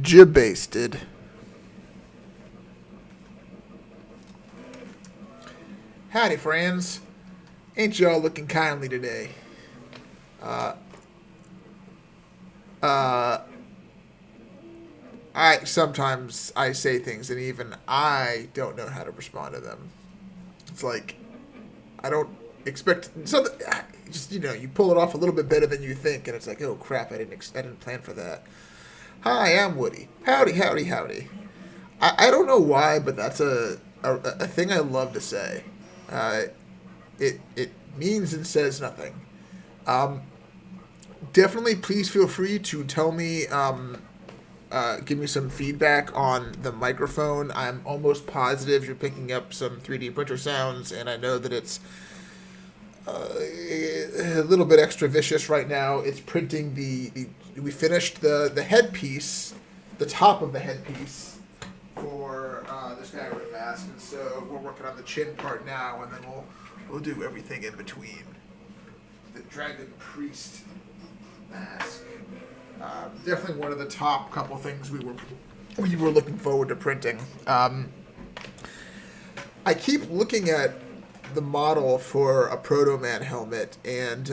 Jabasted. Howdy, friends. Ain't y'all looking kindly today? Uh, uh, sometimes I say things and even I don't know how to respond to them. It's like I don't expect something. Just you pull it off a little bit better than you think, and it's like, oh crap, I didn't plan for that. Hi, I'm Woody. Howdy, howdy, howdy. I don't know why, but that's a thing I love to say. Uh, it means and says nothing. Um, Definitely, please feel free to tell me, give me some feedback on the microphone. I'm almost positive you're picking up some 3D printer sounds, and I know that it's a little bit extra vicious right now. It's printing the we finished the headpiece, the top of the headpiece for this guy with a mask, and so we're working on the chin part now, and then we'll do everything in between. The dragon priest mask. Definitely one of the top couple things we were looking forward to printing. I keep looking at the model for a Proto Man helmet, and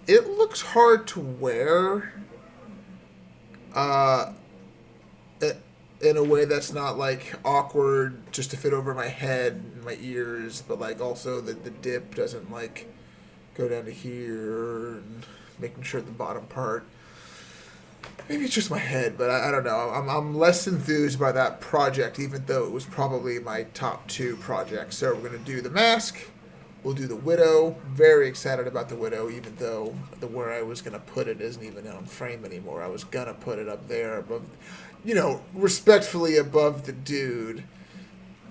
it looks hard to wear. Uh, in a way that's not like awkward just to fit over my head and my ears, but like also the dip doesn't like go down to here and making sure the bottom part. Maybe it's just my head, but I don't know. I'm less enthused by that project, even though it was probably my top two projects. So we're gonna do the mask. We'll do the Widow. Very excited about the Widow, even though where I was gonna put it isn't even on frame anymore. I was gonna put it up there above, respectfully above the dude.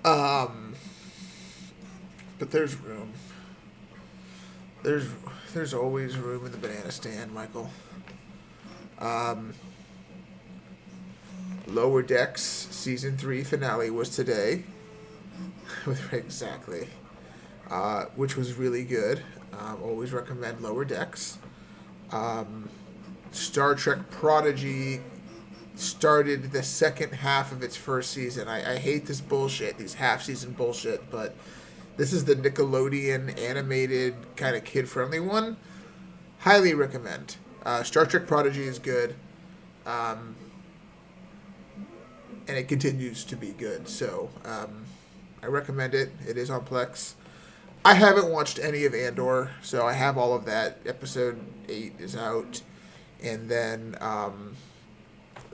But there's room. There's always room in the banana stand, Michael. Um, Lower Decks season 3 finale was today. Exactly. Which was really good. Always recommend Lower Decks. Star Trek Prodigy started the second half of its first season. I hate this bullshit, these half-season bullshit, but this is the Nickelodeon animated kind of kid-friendly one. Highly recommend. Star Trek Prodigy is good. And it continues to be good. So I recommend it. It is on Plex. I haven't watched any of Andor, so I have all of that. Episode 8 is out. And then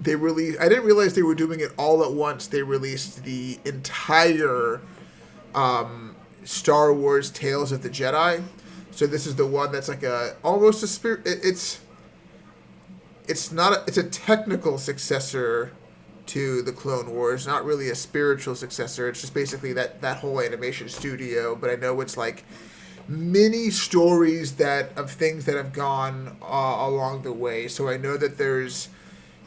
they released... I didn't realize they were doing it all at once. They released the entire Star Wars Tales of the Jedi. So this is the one that's like almost a spirit... It's not... It's a technical successor to the Clone Wars, not really a spiritual successor. It's just basically that whole animation studio, but I know it's like mini stories of things that have gone along the way. So I know that there's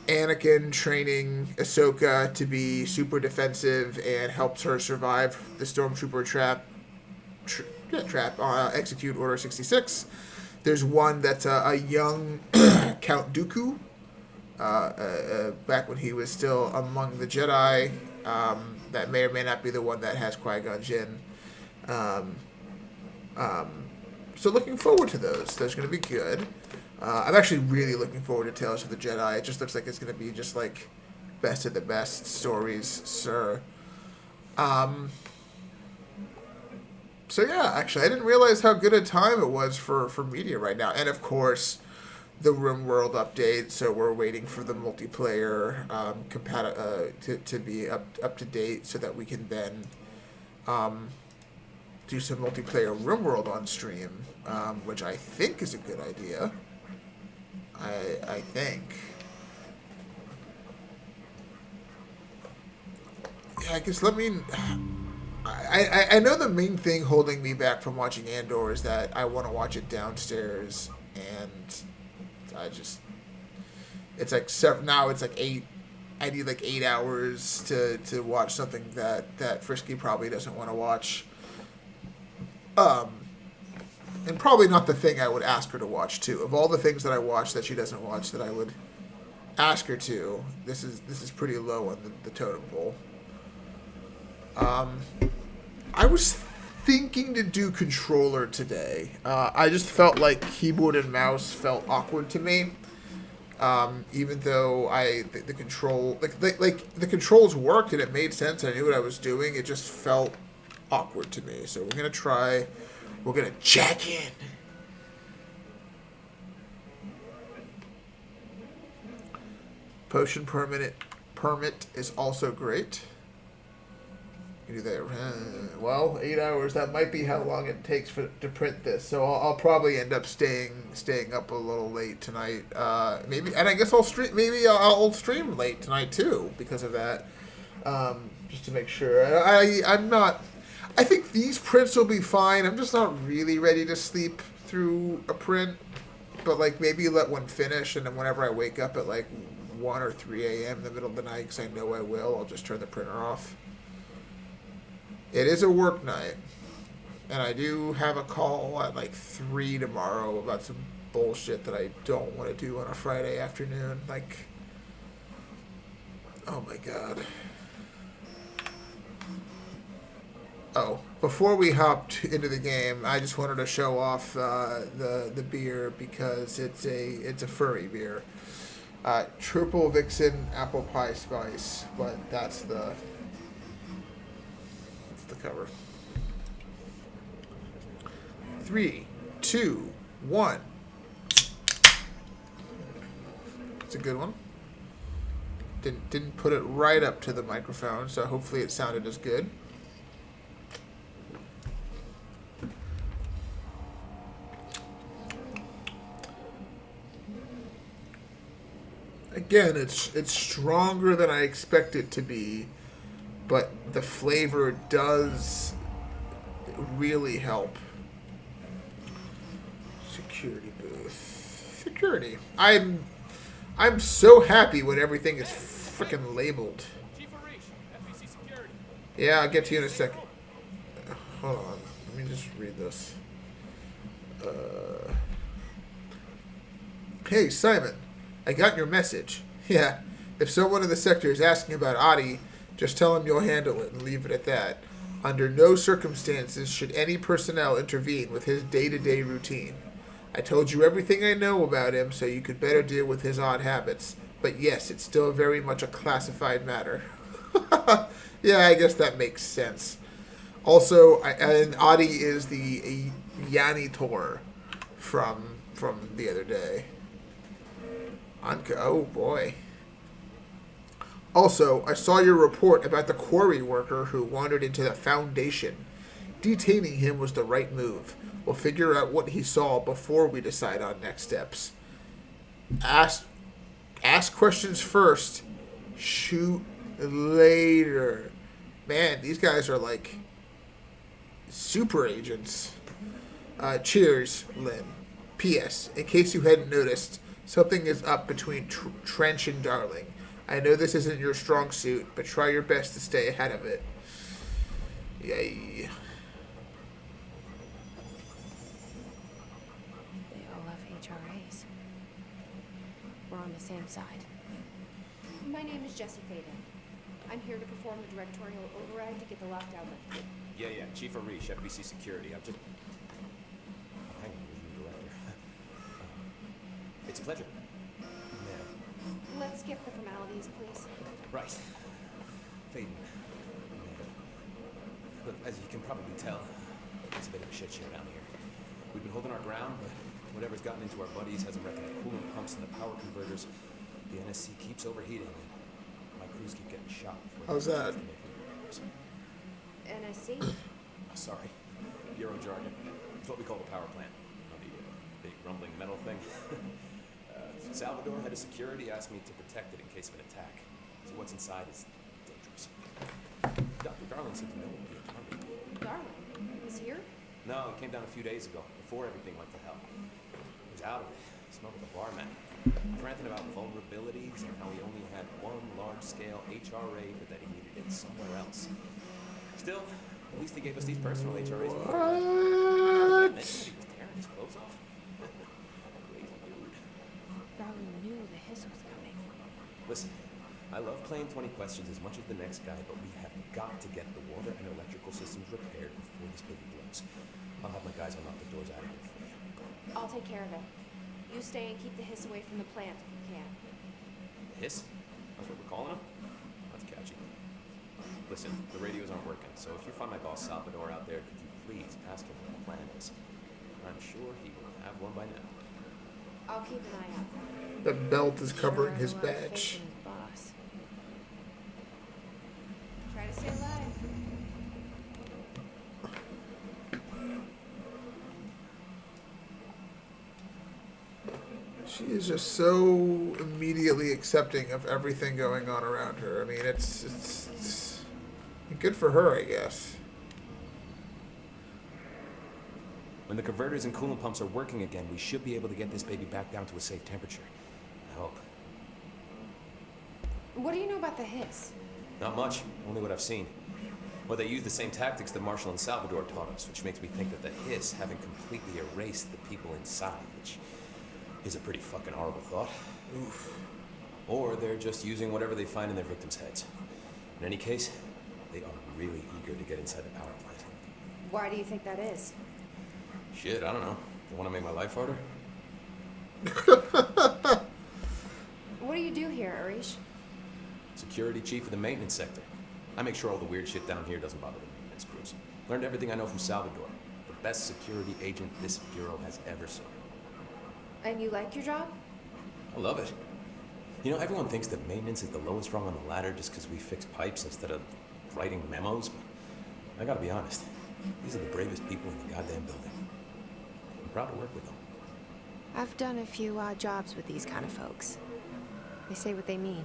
Anakin training Ahsoka to be super defensive and helps her survive the Stormtrooper execute Order 66. There's one that's a young Count Dooku, back when he was still among the Jedi. That may or may not be the one that has Qui-Gon Jinn. So looking forward to those. Those are going to be good. I'm actually really looking forward to Tales of the Jedi. It just looks like it's going to be just like best of the best stories, sir. So yeah, actually, I didn't realize how good a time it was for media right now. And of course, the Room World update. So we're waiting for the multiplayer to be up to date, so that we can then do some multiplayer Room World on stream, which I think is a good idea. I think. Yeah, I guess let me. I know the main thing holding me back from watching Andor is that I want to watch it downstairs, and it's like now it's like 8. I need like 8 hours to watch something that Frisky probably doesn't want to watch. And probably not the thing I would ask her to watch too. Of all the things that I watch that she doesn't watch, that I would ask her to. This is pretty low on the totem pole. I was thinking to do controller today. I just felt like keyboard and mouse felt awkward to me. Even though the control like the controls worked and it made sense, I knew what I was doing. It just felt awkward to me. So we're gonna try. We're gonna jack in. Potion permit is also great. You do that. Well, 8 hours. That might be how long it takes to print this. So I'll probably end up staying up a little late tonight. Maybe, and I guess I'll stream. Maybe I'll stream late tonight too because of that. Just to make sure. I'm not. I think these prints will be fine. I'm just not really ready to sleep through a print. But like maybe let one finish, and then whenever I wake up at like 1 or 3 a.m. in the middle of the night, because I know I will, I'll just turn the printer off. It is a work night, and I do have a call at like 3 tomorrow about some bullshit that I don't want to do on a Friday afternoon. Like, oh my god. Oh, before we hopped into the game, I just wanted to show off the beer because it's a furry beer. Triple Vixen Apple Pie Spice, but that's the cover. 3, 2, 1. It's a good one. Didn't put it right up to the microphone, so hopefully it sounded as good. Again, it's stronger than I expect it to be, but the flavor does really help. Security booth. Security. I'm so happy when everything is freaking labeled. Yeah, I'll get to you in a second. Hold on. Let me just read this. Hey, Simon. I got your message. Yeah. If someone in the sector is asking about Adi, just tell him you'll handle it and leave it at that. Under no circumstances should any personnel intervene with his day-to-day routine. I told you everything I know about him so you could better deal with his odd habits. But yes, it's still very much a classified matter. Yeah, I guess that makes sense. Also, and Adi is the Yanitor from the other day. Oh boy. Also, I saw your report about the quarry worker who wandered into the Foundation. Detaining him was the right move. We'll figure out what he saw before we decide on next steps. Ask questions first. Shoot later. Man, these guys are like super agents. Cheers, Lynn. P.S. In case you hadn't noticed, something is up between Trench and Darling. I know this isn't your strong suit, but try your best to stay ahead of it. Yay. They all have HRAs. We're on the same side. My name is Jessie Faden. I'm here to perform the directorial override to get the lockdown lifted. Yeah, Chief Arish, FBC Security. I'm just... Hang on, you're the director. It's a pleasure. Ma'am. Let's skip the formalities, please. Right. Faden. Ma'am. Look, as you can probably tell, it's a bit of a shit show down here. We've been holding our ground, but whatever's gotten into our buddies hasn't wrecked the coolant pumps and the power converters. The NSC keeps overheating, and my crews keep getting shot. How's that? NSC? Sorry. Bureau jargon. It's what we call the power plant. The big rumbling metal thing. Salvador, head of security, asked me to protect it in case of an attack. So what's inside is dangerous. Dr. Darling seemed to know it would be a target. Darling? He's here? No, it came down a few days ago, before everything went to hell. He was out of it. Smelled like a barman. Ranting about vulnerabilities and how he only had one large-scale HRA, but that he needed it somewhere else. Still, at least he gave us these personal HRAs. What? He was tearing his clothes off. Crazy dude. Darling knew the hiss was coming. I love playing 20 questions as much as the next guy, but we have got to get the water and electrical systems repaired before this baby blows. I'll have my guys unlock the doors out of here for you. I'll take care of it. You stay and keep the hiss away from the plant if you can. Hiss? That's what we're calling him? That's catchy. Listen, the radios aren't working, so if you find my boss Salvador out there, could you please ask him what the plan is? I'm sure he will have one by now. I'll keep an eye out. The belt is covering Sure his has a lot of faith badge. in his boss. Try to stay alive. She is just so immediately accepting of everything going on around her. I mean, it's good for her, I guess. When the converters and coolant pumps are working again, we should be able to get this baby back down to a safe temperature. I hope. What do you know about the hiss? Not much, only what I've seen. Well, they use the same tactics that Marshall and Salvador taught us, which makes me think that the hiss haven't completely erased the people inside, which is a pretty fucking horrible thought. Oof. Or they're just using whatever they find in their victims' heads. In any case, they are really eager to get inside the power plant. Why do you think that is? Shit, I don't know. They want to make my life harder? What do you do here, Arish? Security chief of the maintenance sector. I make sure all the weird shit down here doesn't bother the maintenance crews. Learned everything I know from Salvador. The best security agent this bureau has ever seen. And you like your job? I love it. You know, everyone thinks that maintenance is the lowest rung on the ladder just because we fix pipes instead of writing memos, but I gotta be honest. These are the bravest people in the goddamn building. I'm proud to work with them. I've done a few odd jobs with these kind of folks. They say what they mean.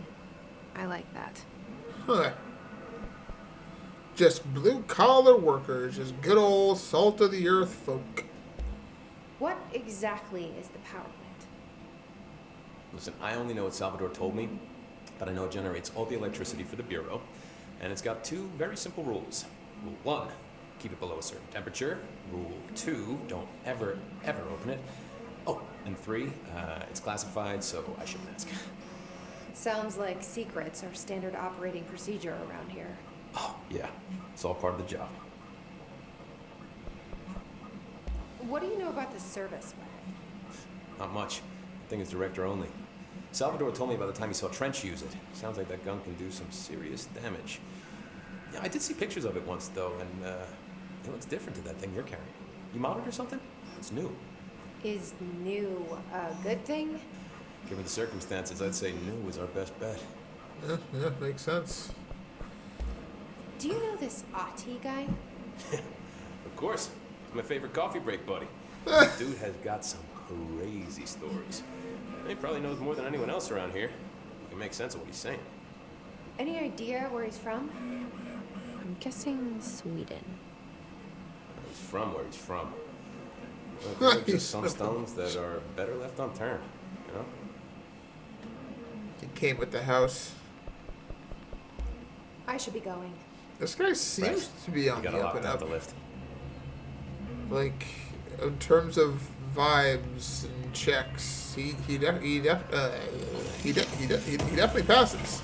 I like that. Huh. Just blue-collar workers, just good old salt-of-the-earth folk. What exactly is the power plant? Listen, I only know what Salvador told me, but I know it generates all the electricity for the bureau, and it's got two very simple rules. Rule 1, keep it below a certain temperature. Rule 2, don't ever, ever open it. Oh, and 3, it's classified, so I shouldn't ask. Sounds like secrets are standard operating procedure around here. Oh, yeah, it's all part of the job. What do you know about the service weapon? Not much. The thing is director only. Salvador told me by the time he saw Trench use it. Sounds like that gun can do some serious damage. Yeah, I did see pictures of it once, though, and it looks different to that thing you're carrying. You modded or something? It's new. Is new a good thing? Given the circumstances, I'd say new is our best bet. Yeah, makes sense. Do you know this Ati guy? Of course. He's my favorite coffee break buddy. Dude has got some crazy stories. He probably knows more than anyone else around here. You can make sense of what he's saying. Any idea where he's from? I'm guessing Sweden. He's from where he's from. But there are just some stones that are better left unturned, you know? He came with the house. I should be going. This guy seems Right. to be on You the gotta up lock and down up. the lift. Like, in terms of vibes and checks, he definitely passes.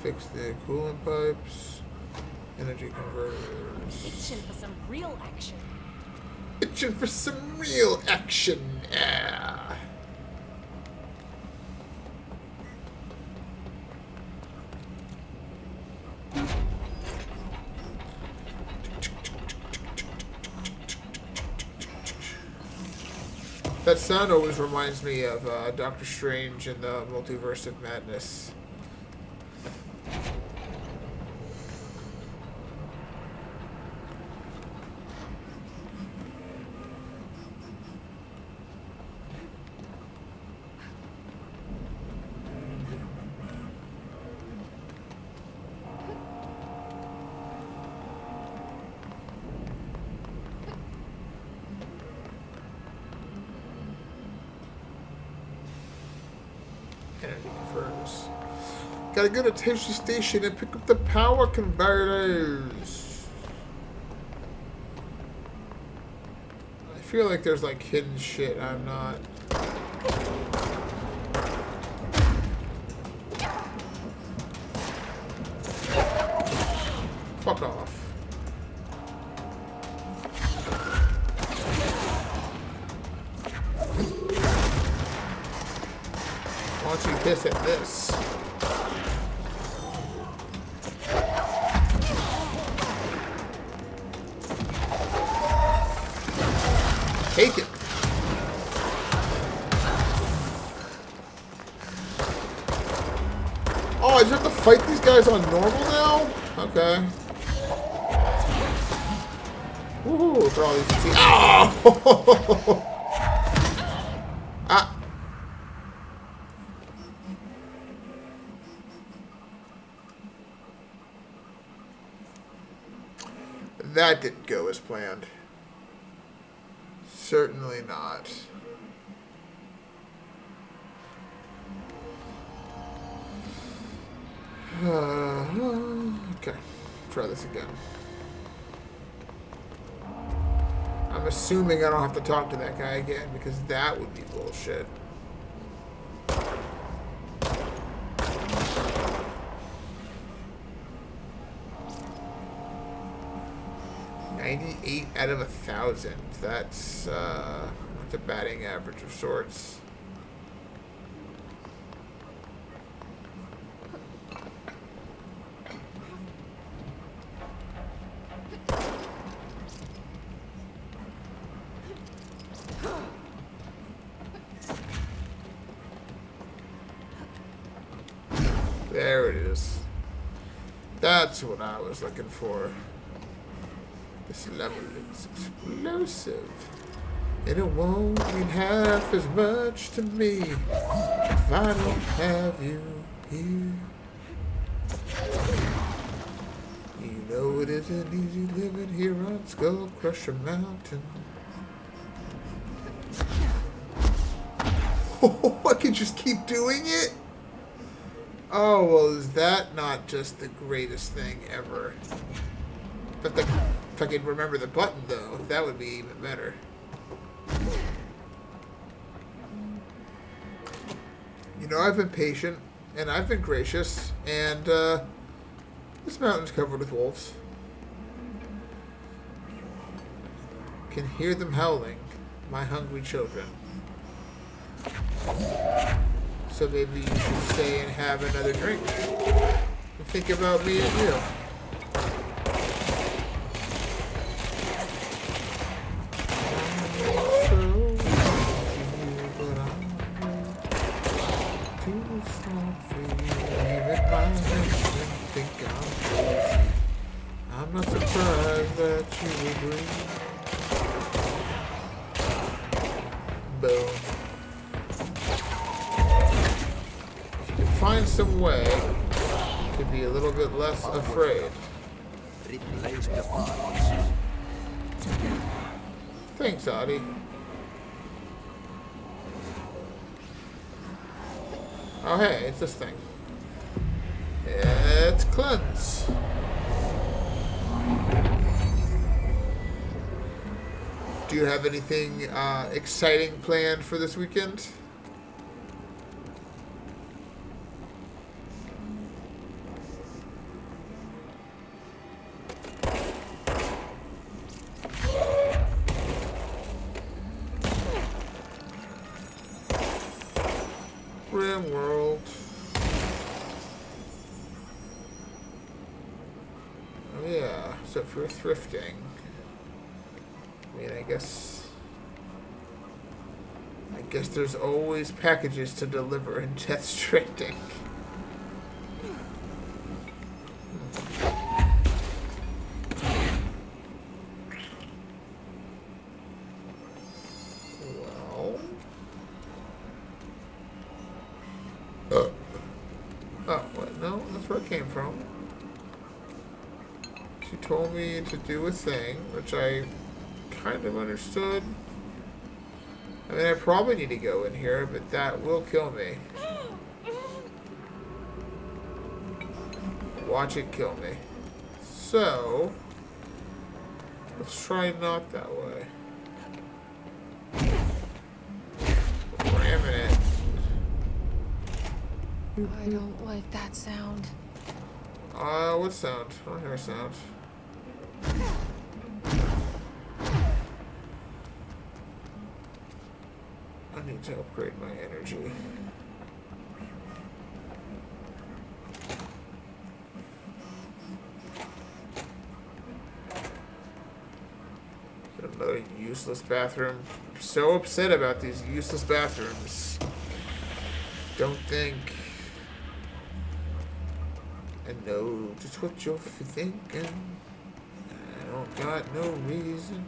Fix the coolant pipes, energy converters. Itching for some real action. Itching for some real action. Yeah. That sound always reminds me of Doctor Strange in the Multiverse of Madness. Energy converters. Gotta go to Toshi Station and pick up the power converters. feel like there's like hidden shit I'm not. Fuck off. Why don't you piss at this? Take it. Oh, I just have to fight these guys on normal now? Okay. Woohoo, for all these Oh! Ah. That didn't go as planned. Certainly not. Okay, try this again. I'm assuming I don't have to talk to that guy again because that would be bullshit. $98 out of 1,000. That's a batting average of sorts. There it is. That's what I was looking for. This level is explosive. And it won't mean half as much to me if I don't have you here. You know it isn't easy living here on Skull Crusher Mountain. Oh, I can just keep doing it? Oh, well, is that not just the greatest thing ever? But if I could remember the button, though, that would be even better. You know, I've been patient, and I've been gracious, and this mountain's covered with wolves. Can hear them howling, my hungry children. So maybe you should stay and have another drink. And think about me and you. I'm not surprised that you agree. Boom. If you can find some way to be a little bit less afraid. Thanks, Audie. Oh, hey, it's this thing. It's cleanse. Do you have anything exciting planned for this weekend? Grim World. Oh yeah, so if you're thrifting, I mean, I guess there's always packages to deliver in Death Stranding. Well, oh, what? No, that's where it came from. She told me to do a thing, which I kind of understood. I mean, I probably need to go in here, but that will kill me. Watch it kill me. So, let's try not that way. I don't like that sound. What sound? I don't hear a sound. I need to upgrade my energy. Another useless bathroom. I'm so upset about these useless bathrooms. Don't think I know just what you're thinking. I don't got no reason.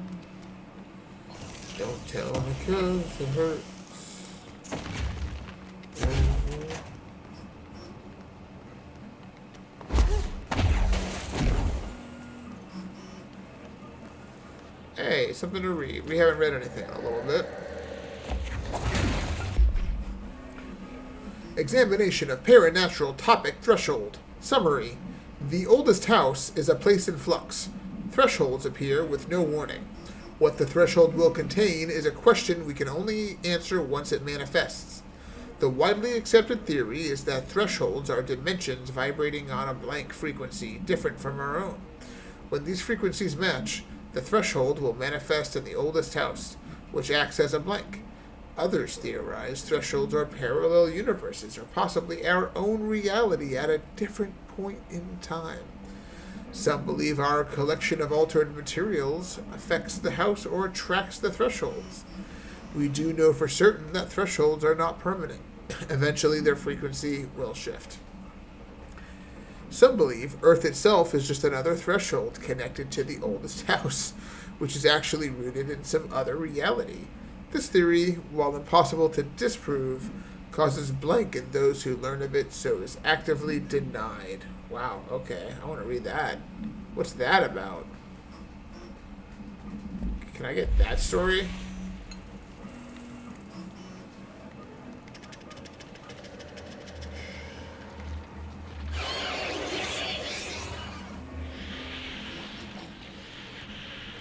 Don't tell me 'cause it hurts. Hey, something to read. We haven't read anything in a little bit. Examination of Paranatural Topic Threshold. Summary. The oldest house is a place in flux. Thresholds appear with no warning. What the threshold will contain is a question we can only answer once it manifests. The widely accepted theory is that thresholds are dimensions vibrating on a blank frequency different from our own. When these frequencies match, the threshold will manifest in the oldest house, which acts as a blank. Others theorize thresholds are parallel universes, or possibly our own reality at a different point in time. Some believe our collection of altered materials affects the house or attracts the thresholds. We do know for certain that thresholds are not permanent. Eventually, their frequency will shift. Some believe Earth itself is just another threshold connected to the oldest house, which is actually rooted in some other reality. This theory, while impossible to disprove, causes blank in those who learn of it, so is actively denied. Wow, okay, I want to read that. What's that about? Can I get that story?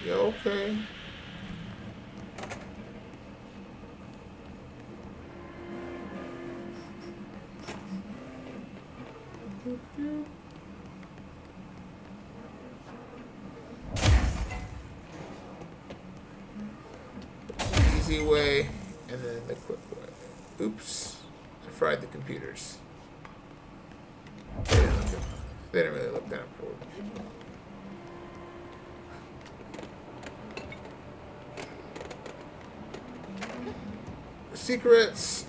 Yeah, okay. Easy way, and then the quick way. Oops. I fried the computers. They didn't really look that important. Secrets.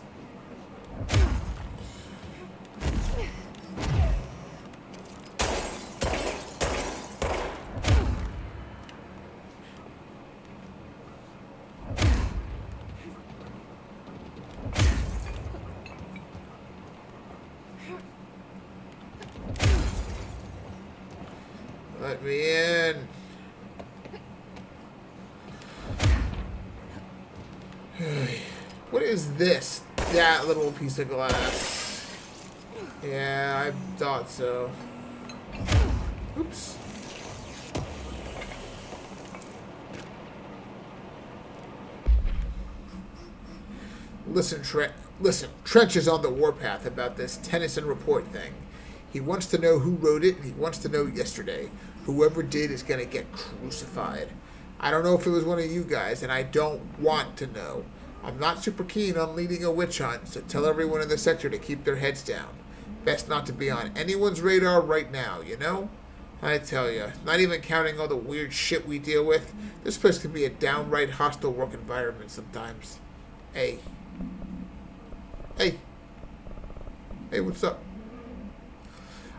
Let me in. What is this? That little piece of glass. Yeah, I thought so. Oops. Listen, Trench is on the warpath about this Tennyson report thing. He wants to know who wrote it, and he wants to know yesterday. Whoever did is going to get crucified. I don't know if it was one of you guys, and I don't want to know. I'm not super keen on leading a witch hunt, so tell everyone in the sector to keep their heads down. Best not to be on anyone's radar right now, you know? I tell you, not even counting all the weird shit we deal with, this place can be a downright hostile work environment sometimes. Hey. Hey. Hey, what's up?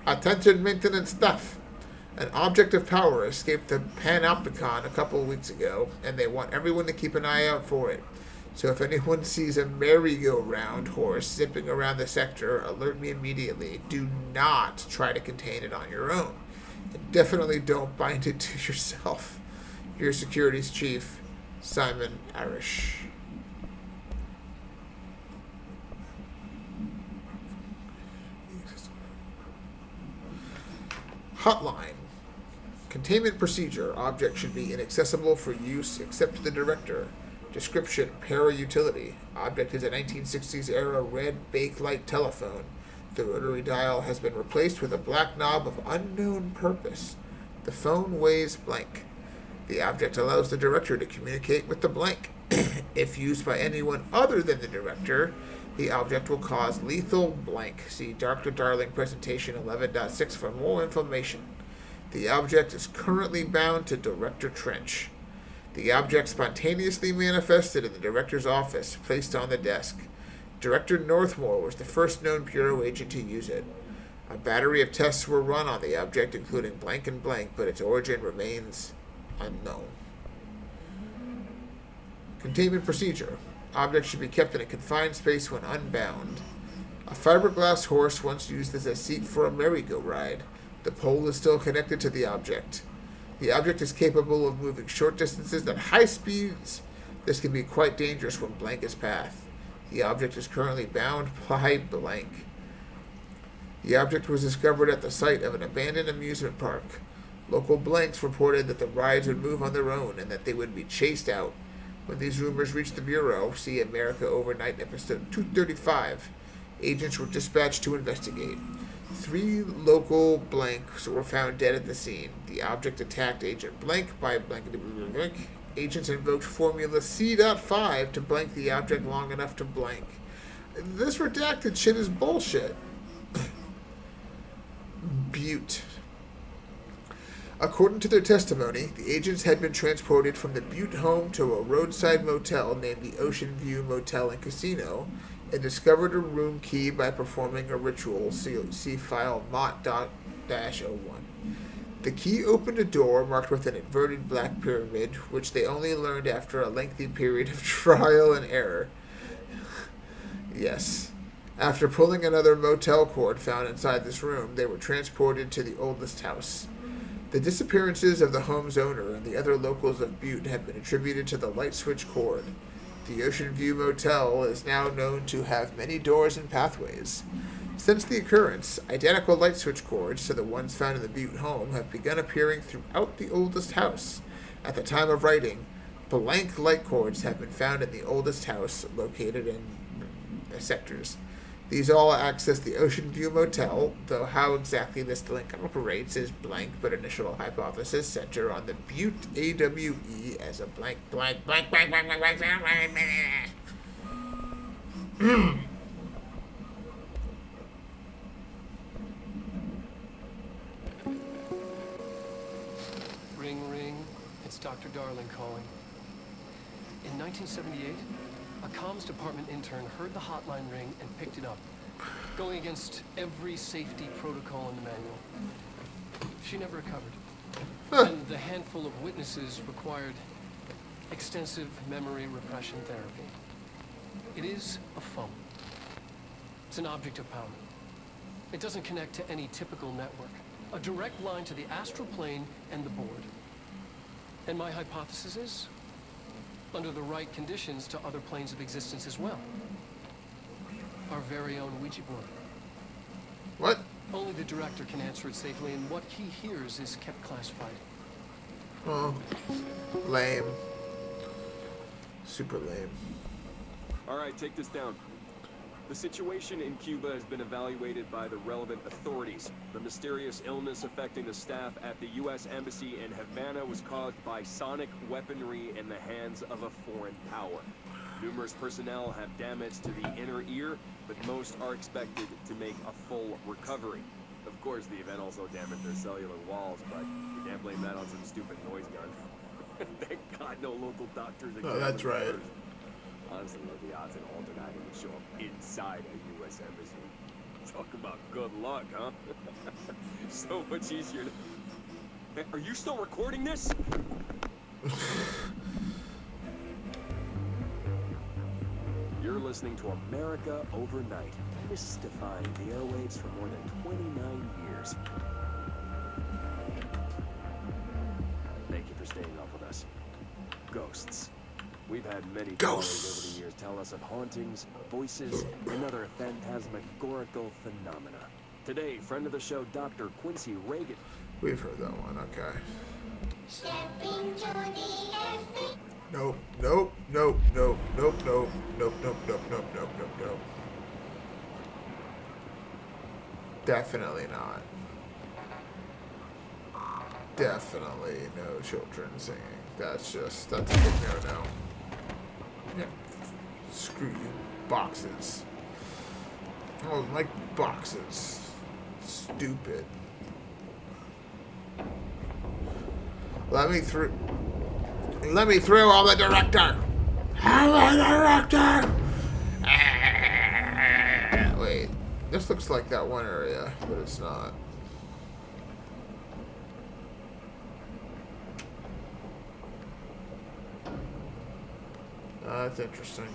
Attention maintenance staff. An object of power escaped the Panopticon a couple of weeks ago, and they want everyone to keep an eye out for it. So if anyone sees a merry-go-round horse zipping around the sector, alert me immediately. Do not try to contain it on your own. And definitely don't bind it to yourself. Your securities chief, Simon Arish. Hotline. Containment procedure. Object should be inaccessible for use except to the director. Description. Para-utility. Object is a 1960s era red Bakelite telephone. The rotary dial has been replaced with a black knob of unknown purpose. The phone weighs blank. The object allows the director to communicate with the blank. If used by anyone other than the director, the object will cause lethal blank. See Dr. Darling Presentation 11.6 for more information. The object is currently bound to Director Trench. The object spontaneously manifested in the director's office, placed on the desk. Director Northmore was the first known Bureau agent to use it. A battery of tests were run on the object, including blank and blank, but its origin remains unknown. Containment procedure. Object should be kept in a confined space when unbound. A fiberglass horse once used as a seat for a merry-go-ride. The pole is still connected to the object. The object is capable of moving short distances at high speeds. This can be quite dangerous when blank is path. The object is currently bound by blank. The object was discovered at the site of an abandoned amusement park. Local blanks reported that the rides would move on their own and that they would be chased out. When these rumors reached the Bureau, see America Overnight episode 235, agents were dispatched to investigate. 3 local blanks were found dead at the scene. The object attacked Agent Blank by blank. Agents invoked Formula C.5 to blank the object long enough to blank. This redacted shit is bullshit. Butte. According to their testimony, the agents had been transported from the Butte home to a roadside motel named the Ocean View Motel and Casino and discovered a room key by performing a ritual. See file mott.-01. The key opened a door marked with an inverted black pyramid, which they only learned after a lengthy period of trial and error. Yes. After pulling another motel cord found inside this room, they were transported to the oldest house. The disappearances of the home's owner and the other locals of Butte have been attributed to the light switch cord. The Ocean View Motel is now known to have many doors and pathways. Since the occurrence, identical light switch cords to the ones found in the Butte home have begun appearing throughout the oldest house. At the time of writing, blank light cords have been found in the oldest house located in sectors. These all access the Ocean View Motel, though how exactly this link operates is blank, but initial hypothesis center on the Butte AWE as a blank. Ring, ring. It's Dr. Darling calling. In 1978, a comms department intern heard the hotline ring and picked it up, going against every safety protocol in the manual. She never recovered. And the handful of witnesses required extensive memory repression therapy. It is a phone. It's an object of power. It doesn't connect to any typical network. A direct line to the astral plane and the board. And my hypothesis is, under the right conditions, to other planes of existence as well. Our very own Ouija board. What? Only the director can answer it safely, and what he hears is kept classified. Oh, lame. Super lame. All right, take this down. The situation in Cuba has been evaluated by the relevant authorities. The mysterious illness affecting the staff at the U.S. Embassy in Havana was caused by sonic weaponry in the hands of a foreign power. Numerous personnel have damage to the inner ear, but most are expected to make a full recovery. Of course, the event also damaged their cellular walls, but you can't blame that on some stupid noise gun. Thank God no local doctors examined. Oh, that's right. first. Honestly, the odds an alternate would show up inside a U.S. embassy. Talk about good luck, huh? So much easier to... Hey, are you still recording this? You're listening to America Overnight, mystifying the airwaves for more than 29 years. Thank you for staying up with us. Ghosts. We've had many callers over the years tell us of hauntings, voices, and other phantasmagorical phenomena. Today, friend of the show, Dr. Quincy Reagan. We've heard that one, okay. Nope, nope, nope, nope, nope, nope, nope, nope, nope, nope, nope, nope, nope. Definitely not. Definitely no children singing. That's a big no-no. Yeah. Screw you. Boxes. Oh, like boxes. Stupid. Let me through. Let me through, I'm the director. I'm the director. Wait, this looks like that one area, but it's not. That's interesting.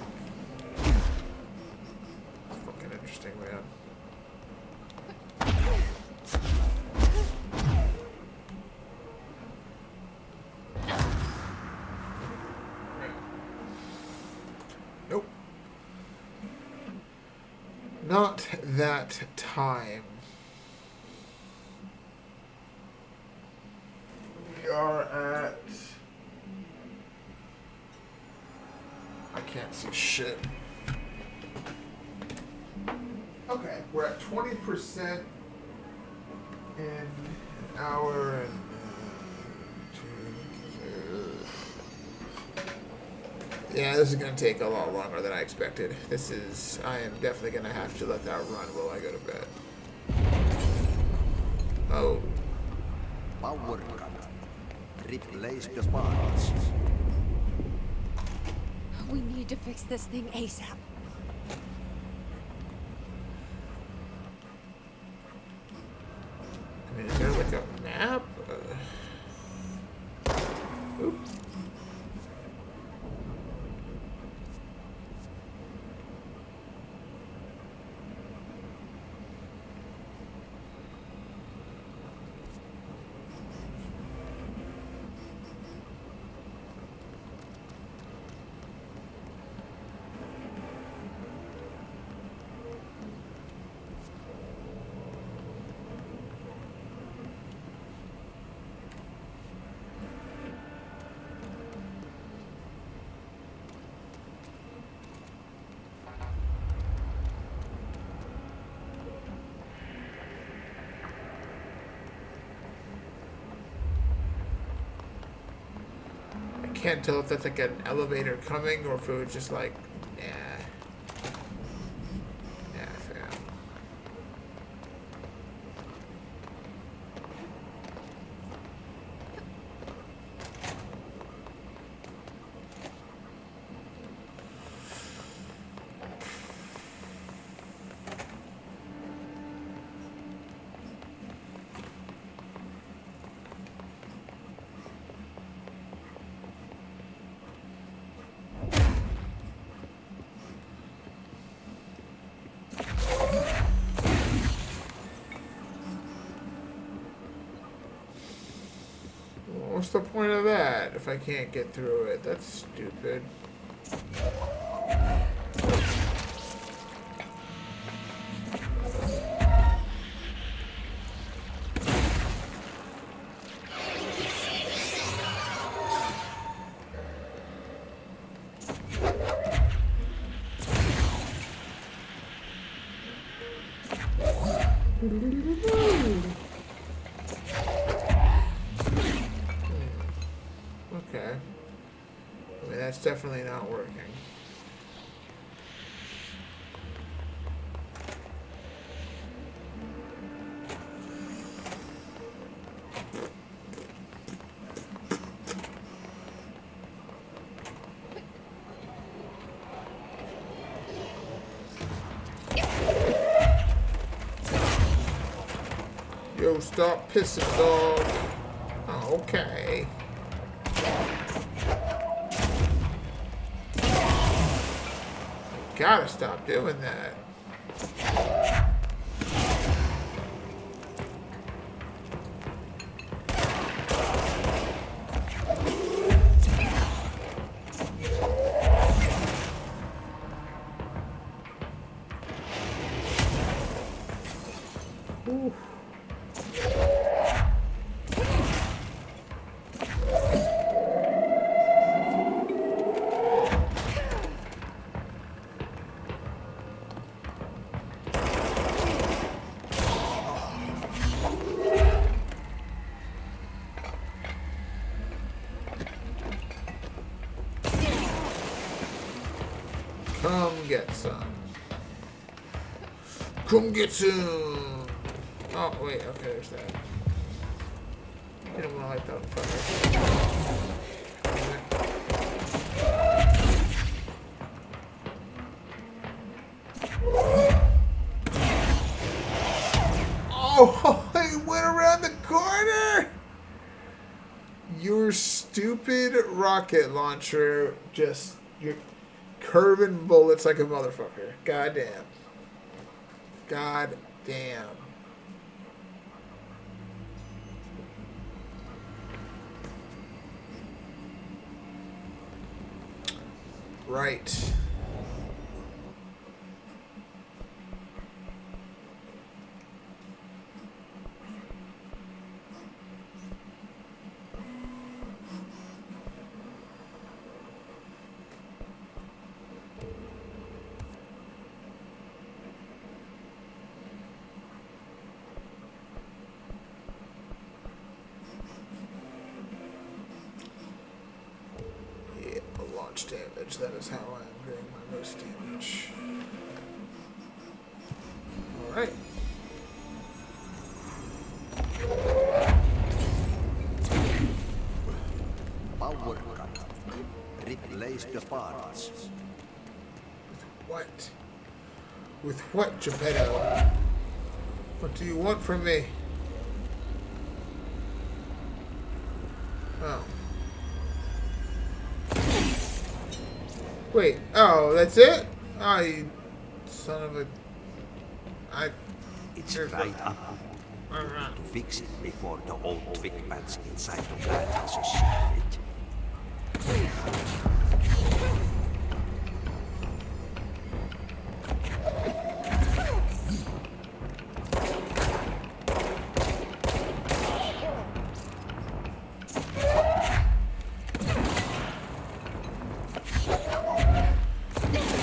It's fucking interesting, man. Nope. Not that time. We are at... I can't see shit. Okay, we're at 20% in an hour and... Yeah, this is going to take a lot longer than I expected. I am definitely going to have to let that run while I go to bed. Oh. Power cut. Replace the parts. We need to fix this thing ASAP. I mean, is there like a map? Oops. Can't tell if that's like an elevator coming or if it was just like, nah, fam. What's the point of that if I can't get through it? That's stupid. Okay. I mean, that's definitely not working. Yo, stop pissing, dog. Oh, okay. Gotta stop doing that. Ooh. get some. Come get some. Oh, wait. Okay, there's that. Didn't want to light that on fire. Oh, he went around the corner! Your stupid rocket launcher just... You're curving bullets like a motherfucker. Goddamn. God damn. Right. Yeah, launch damage. That is how I am doing my most damage. Alright. Power cut. Replace the parts. What? With what, Geppetto? What do you want from me? Oh. Wait. Oh, that's it? Oh, you son of a... It's right up. To fix it before the old twig bats inside the plant houses see it.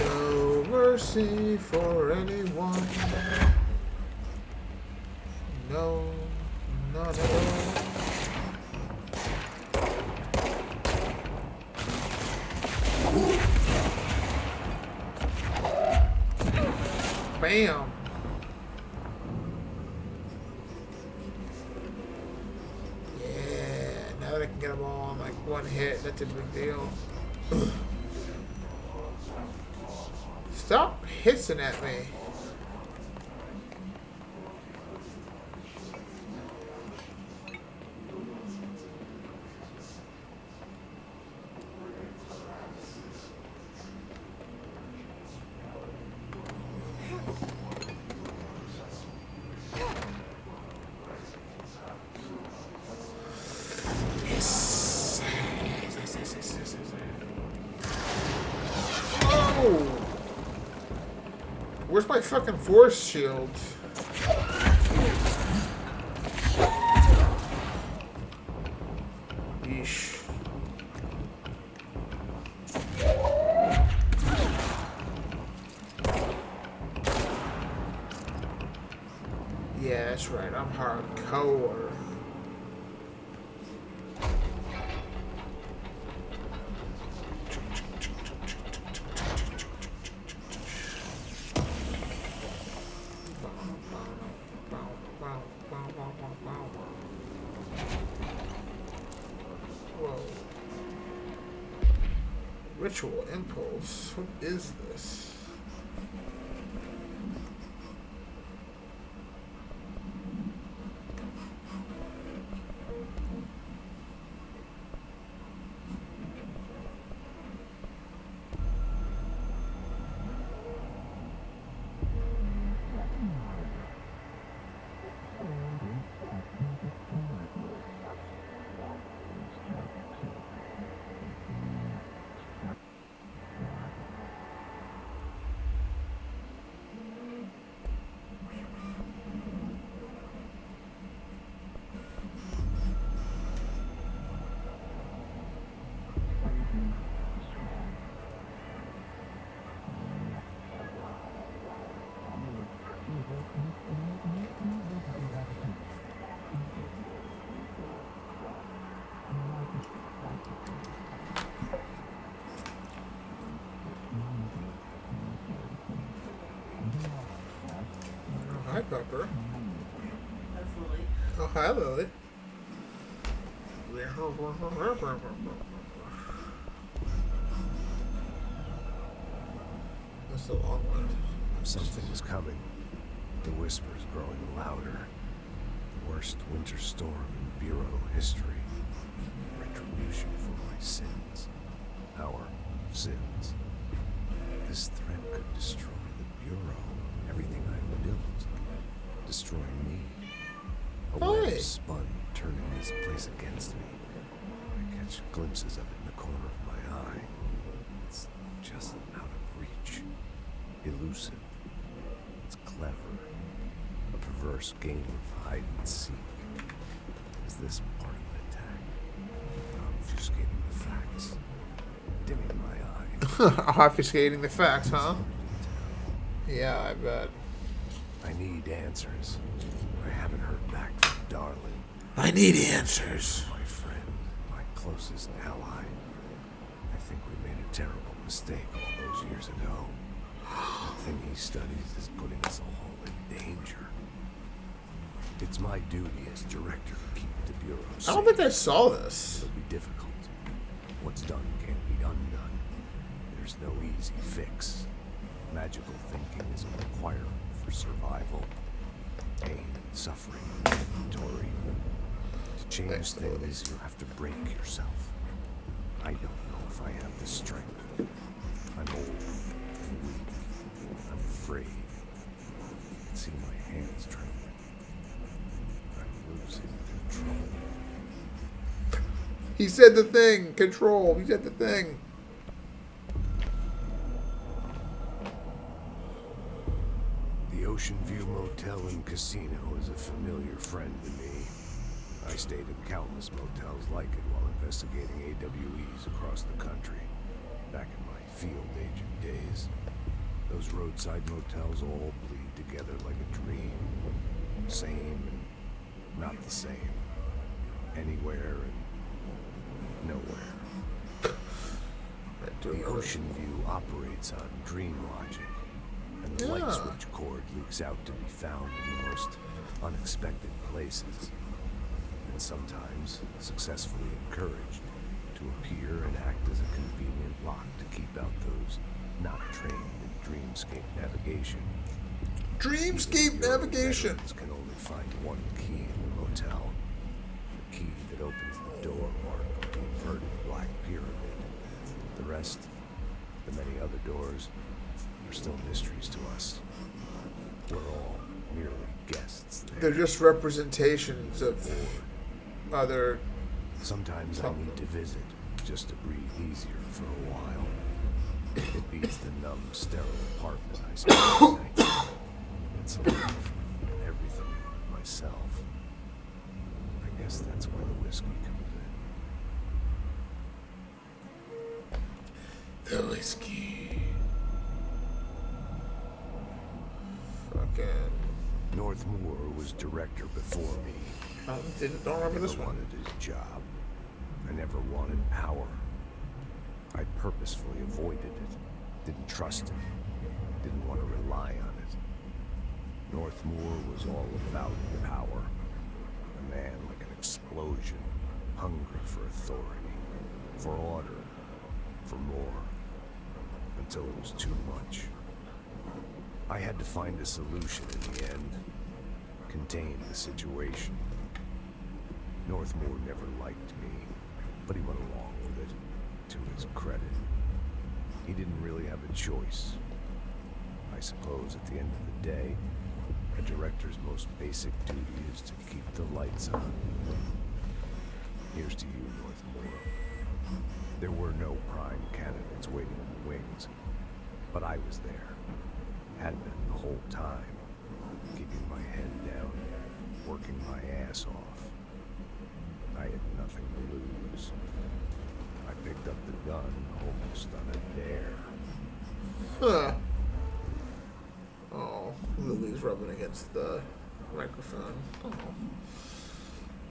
No mercy for anyone. No, none at all. Bam. Yeah, now that I can get them all in like one hit, that's a big deal. Stop hissing at me. Oh! Where's my fucking force shield? Yeesh. Yeah, that's right. I'm hardcore. Whoa. Ritual impulse. What is this? Hi, Pepper. That's Lily. Oh, hi, Lily. That's a long one. Something's coming. The whisper's growing louder. The worst winter storm in Bureau history. Retribution for my sins. Our sins. This threat could destroy the Bureau. Everything I've built. Destroy me. A web spun, turning this place against me. I catch glimpses of it in the corner of my eye. It's just out of reach. Elusive. It's clever. A perverse game of hide and seek. Is this part of an attack? Obfuscating the facts. Dimming my eye. Obfuscating the facts, huh? Yeah, I bet. I need answers. I haven't heard back from Darling. I need answers. My friend, my closest ally. I think we made a terrible mistake all those years ago. The thing he studies is putting us all in danger. It's my duty as director to keep the Bureau safe. I don't think I saw this. It'll be difficult. What's done can't be undone. There's no easy fix. Magical thinking is a requirement for survival. Pain and suffering are mandatory. To change things, you have to break yourself. I don't know if I have the strength. I'm old and weak. I'm afraid. I can see my hands trembling. I'm losing control. He said the thing. Control. He said the thing. The Ocean View Motel and Casino is a familiar friend to me. I stayed in countless motels like it while investigating AWEs across the country. Back in my field agent days. Those roadside motels all bleed together like a dream. Same and not the same. Anywhere and nowhere. The Ocean View operates on dream logic. And the light switch cord leaks out to be found in the most unexpected places. And sometimes successfully encouraged to appear and act as a convenient lock to keep out those not trained in dreamscape navigation. Dreamscape navigation! Can only find one key in the motel. The key that opens the door marked with the inverted black pyramid. The rest, the many other doors, are still mysteries to us. We're all merely guests there. They're just representations of other... Sometimes I need to visit, just to breathe easier for a while. It beats the numb, sterile apartment I spent the night. It's away from everything myself. I guess that's where the whiskey comes in. The whiskey. Fucking... North Moore was director before me. Don't remember this one. I wanted his job. I never wanted power. I purposefully avoided it. Didn't trust it. Didn't want to rely on it. North Moore was all about power. A man like an explosion. Hungry for authority. For order. For more. Until it was too much. I had to find a solution in the end. Contain the situation. North Moore never liked me, but he went along with it, to his credit. He didn't really have a choice. I suppose at the end of the day, a director's most basic duty is to keep the lights on. Here's to you, North Moore. There were no prime candidates waiting in the wings, but I was there. Had been the whole time, keeping my head down, working my ass off. I had nothing to lose. I picked up the gun almost on a dare. Huh. Oh, Lily's rubbing against the microphone. Oh.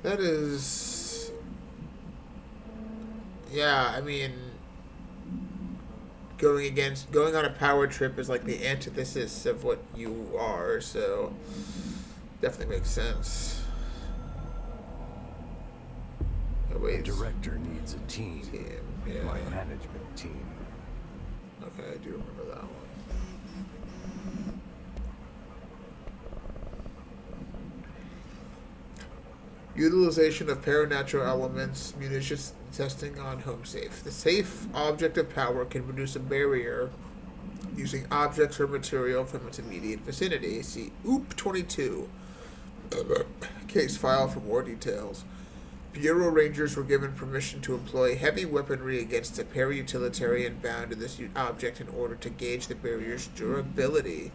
That is... Yeah, I mean... going on a power trip is like the antithesis of what you are, so definitely makes sense. Oh, The wait. director needs a team. Yeah. My management team. Okay, I do remember that one. Utilization of paranatural elements, munitions testing on home safe. The safe object of power can produce a barrier using objects or material from its immediate vicinity. See OOP 22. Case file for more details. Bureau Rangers were given permission to employ heavy weaponry against a para-utilitarian bound to this object in order to gauge the barrier's durability.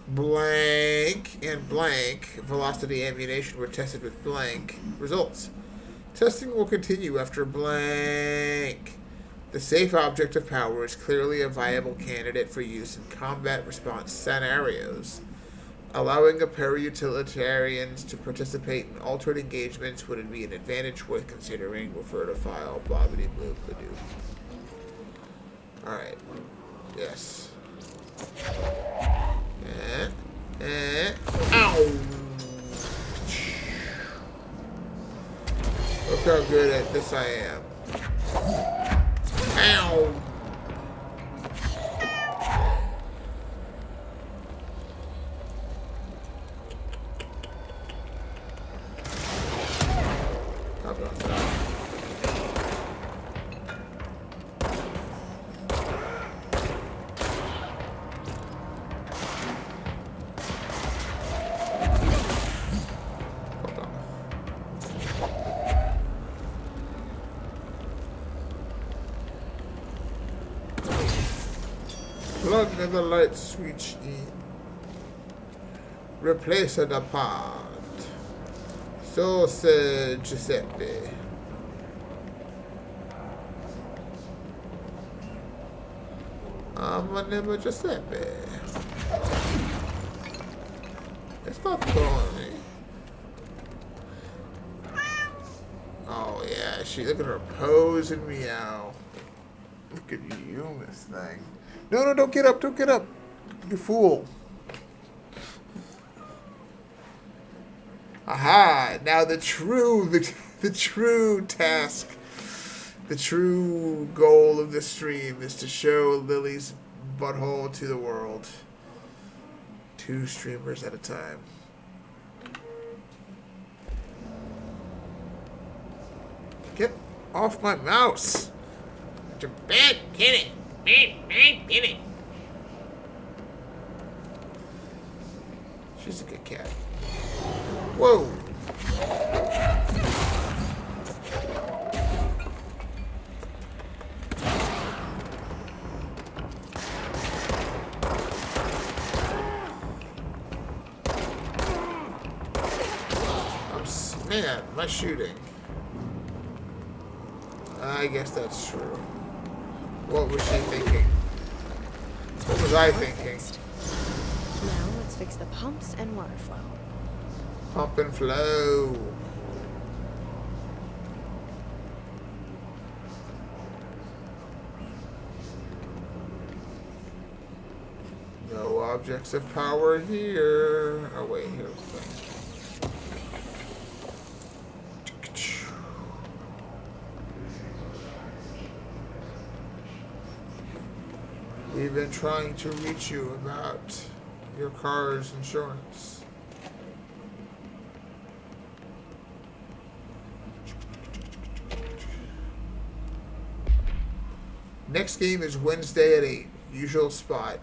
Blank and blank velocity ammunition were tested with blank results. Testing will continue after blank. The safe object of power is clearly a viable candidate for use in combat response scenarios. Allowing a para-utilitarians to participate in alternate engagements would be an advantage worth considering. Refer to file, blobbity blue badoo. Alright. Yes. Ow! Look how good at this I am. Ow! How about that? Plug the light switch in. Replace the part. Sausage Giuseppe. My name is Giuseppe. It's not Tony. Oh yeah, look at her pose and meow. Look at you, this thing. No, don't get up, You fool. Aha! Now the true task, the true goal of this stream is to show Lily's butthole to the world. 2 streamers at a time. Get off my mouse! You're bad, get it! Bad, get it! She's a good cat. Whoa! Man, my shooting. I guess that's true. What was she thinking? What was I thinking? Now let's fix the pumps and water flow. Pump and flow. No objects of power here. Oh wait, here's the thing. We've been trying to reach you about your car's insurance. Next game is Wednesday at 8. Usual spot.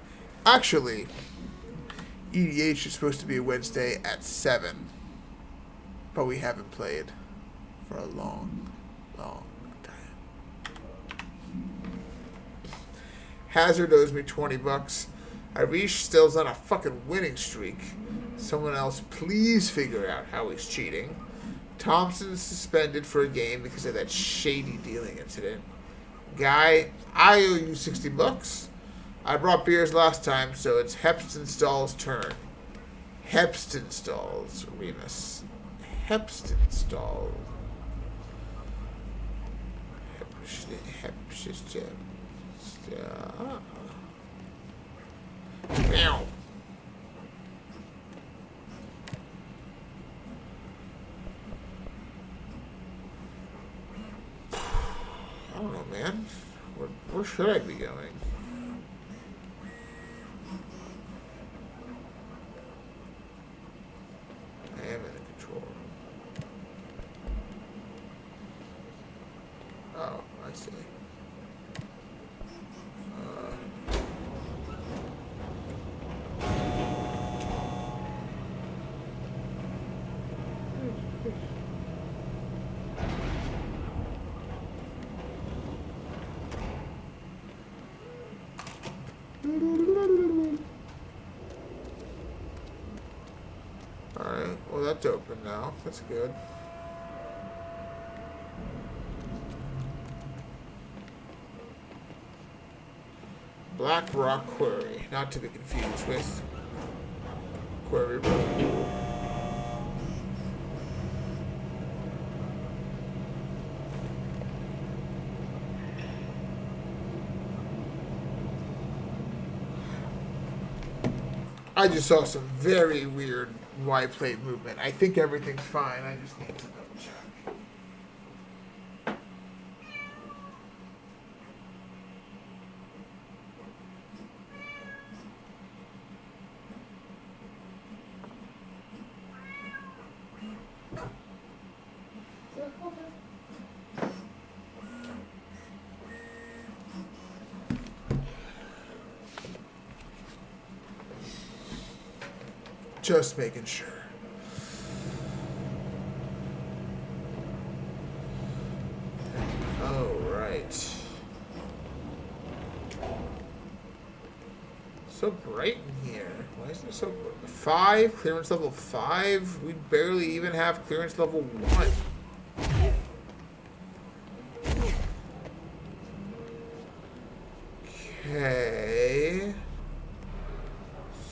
Actually, EDH is supposed to be Wednesday at 7. But we haven't played for a long time. Hazard owes me $20. Irish still's on a fucking winning streak. Someone else please figure out how he's cheating. Thompson's suspended for a game because of that shady dealing incident. Guy, I owe you $60. I brought beers last time, so it's Hepstenstall's turn. Hepstenstall's, Remus. Hepstenstall. Meow. I don't know, man. Where should I be going? I am in a control room. Oh, I see. Alright, well that's open now. That's good. Black Rock Quarry, not to be confused with Quarry Road. I just saw some very weird Y plate movement. I think everything's fine. I just need to double check. Just making sure. Oh, right. So bright in here. Why is it so bright? 5? Clearance level 5? We barely even have clearance level 1. Okay.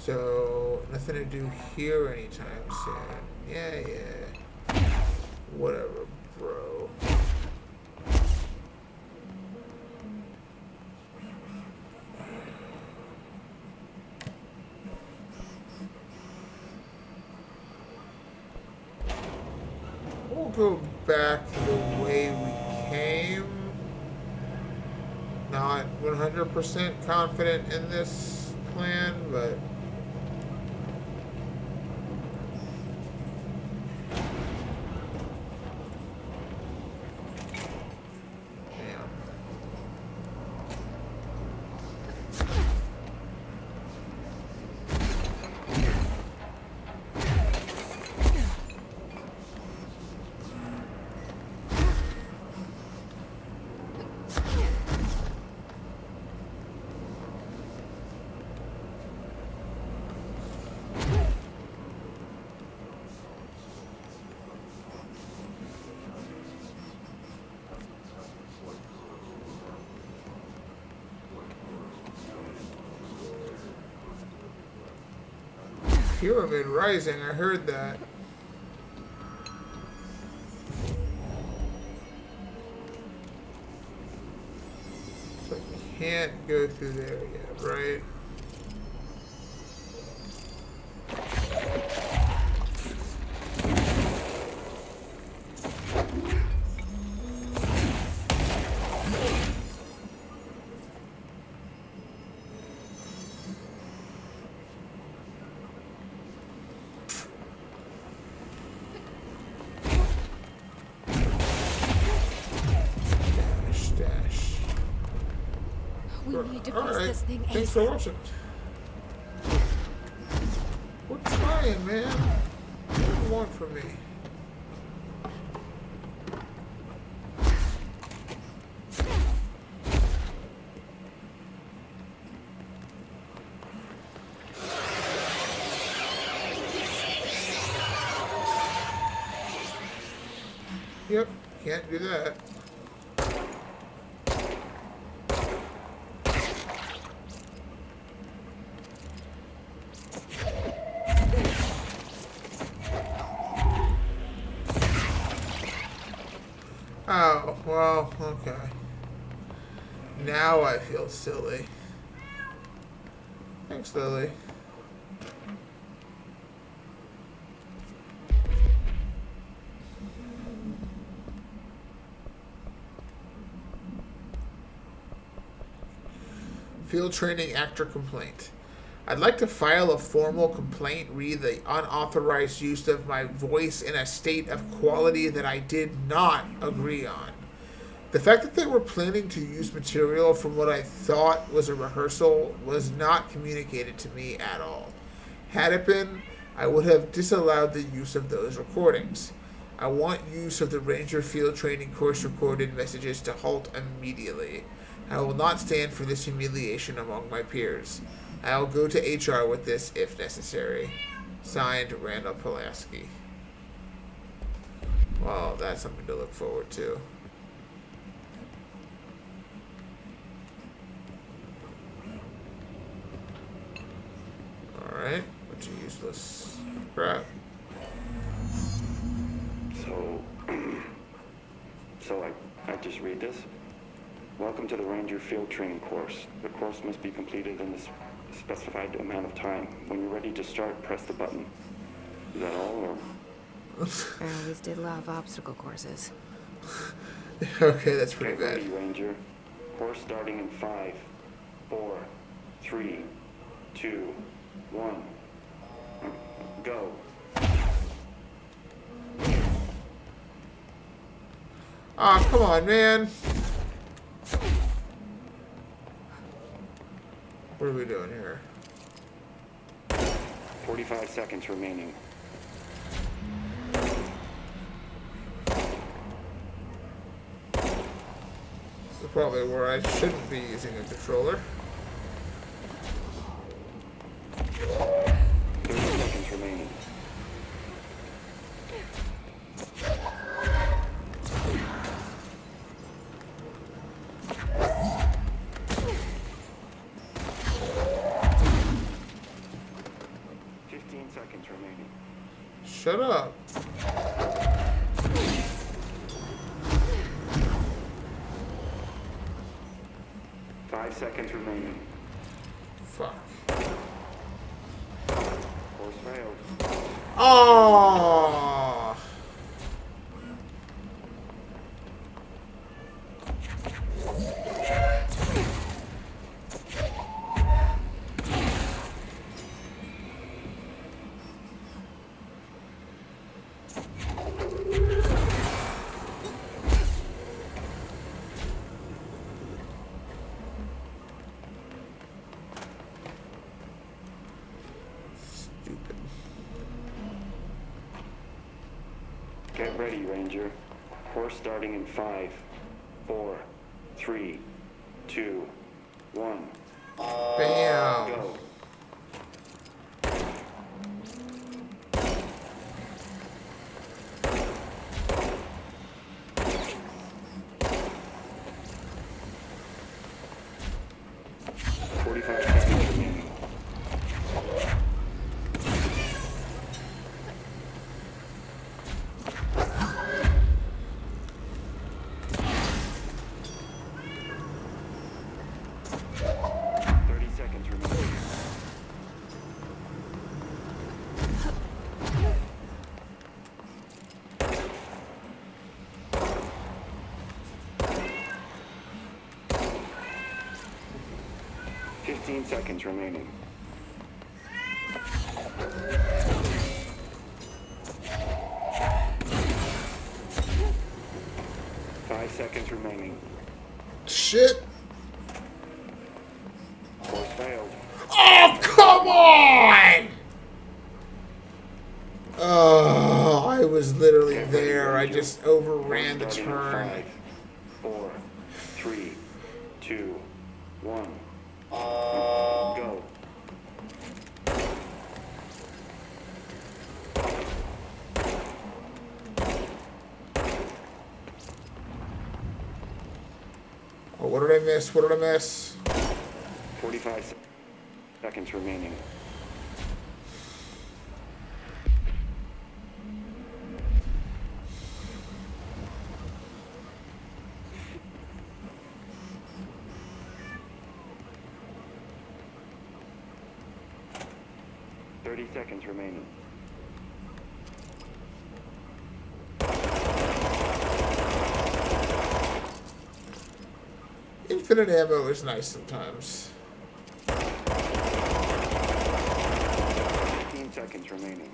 So, nothing to do here anytime soon. Yeah. Whatever, bro. We'll go back the way we came. Not 100% confident in this plan, but Pyramid Rising, I heard that. So I can't go through there yet, right? This thing Thanks for watching. We're trying, man. What do you want from me? Yep, can't do that. Oh, well, okay. Now I feel silly. Thanks, Lily. Field training actor complaint. I'd like to file a formal complaint re the unauthorized use of my voice in a state of quality that I did not agree on. The fact that they were planning to use material from what I thought was a rehearsal was not communicated to me at all. Had it been, I would have disallowed the use of those recordings. I want use of the Ranger Field Training course recorded messages to halt immediately. I will not stand for this humiliation among my peers. I will go to HR with this if necessary. Signed, Randall Pulaski. Well, that's something to look forward to. Alright, bunch of useless crap. So I just read this. Welcome to the Ranger Field Training course. The course must be completed in a specified amount of time. When you're ready to start, press the button. Is that all, or? I always did love obstacle courses. Okay, that's pretty Get ready, bad. Ranger. Course starting in 5, 4, 3, 2, 1. Go. Aw, come on, man. What are we doing here? 45 seconds remaining. This is probably where I shouldn't be using a controller. 30 seconds remaining. Shut up. Five seconds remaining. Fuck. Course failed. Oh. 5, 4, 3, 2, 1. Bam. Go. Seconds remaining. 5 seconds remaining. Shit. Course failed. Oh, come on! Oh, I was literally there. I just overran the turn. 5, 4, 3, 2, 1. Go. Oh, what did I miss? What did I miss? 45 seconds remaining. seconds remaining. Infinite ammo is nice sometimes. 15 seconds remaining.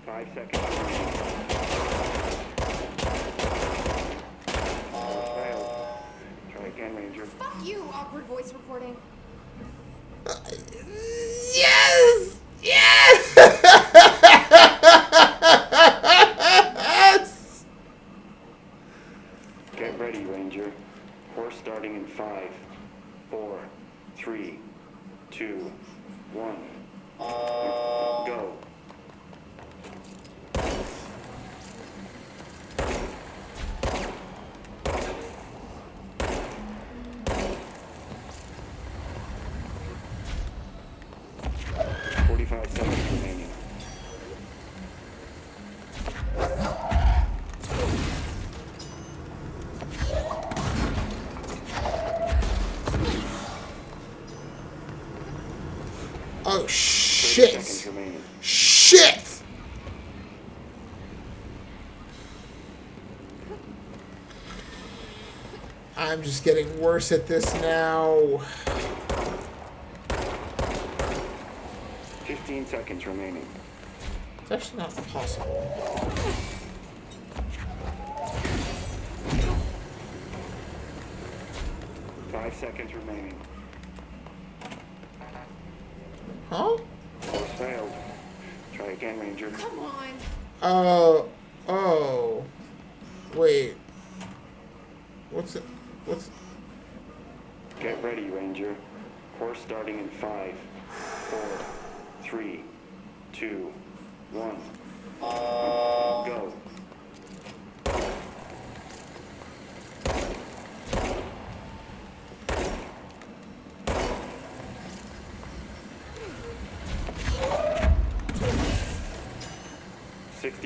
Five seconds remaining. Failed. Try again, Ranger. Fuck you, awkward voice recording. Yes! Yes! Get ready, Ranger. Course starting in 5, 4, 3, 2, 1. Go. Forty-five seconds remaining. Oh 30 shit! seconds remaining. Shit! I'm just getting worse at this now. 15 seconds remaining. It's actually not possible. Five seconds remaining. Huh? Course failed. Try again, Ranger. Come on. Oh. Wait. What's it? What's... Get ready, Ranger. Course starting in 5, 4, 3, 2, 1. Go.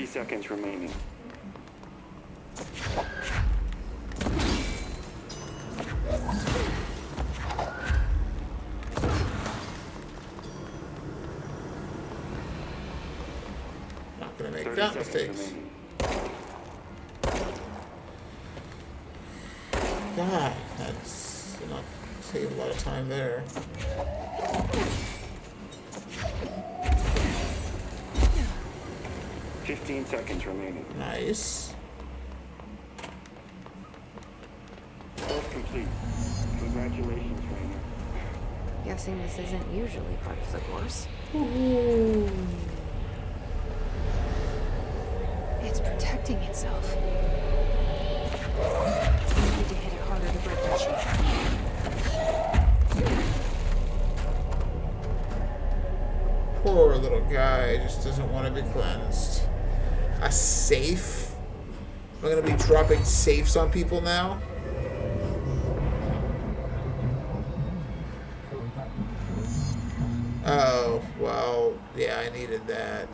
Seconds remaining. Not gonna make that mistakes. God, that's not taking a lot of time there. $15 seconds remaining. Nice. Course complete. Congratulations, Rainer. Guessing this isn't usually part of the course. Ooh. It's protecting itself. I need to hit it harder to break that shape. Poor little guy just doesn't want to be cleansed. A safe? Am I going to be dropping safes on people now? Oh, well, yeah, I needed that.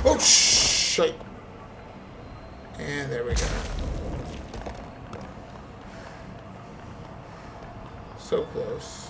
Oh, shit. And there we go. So close.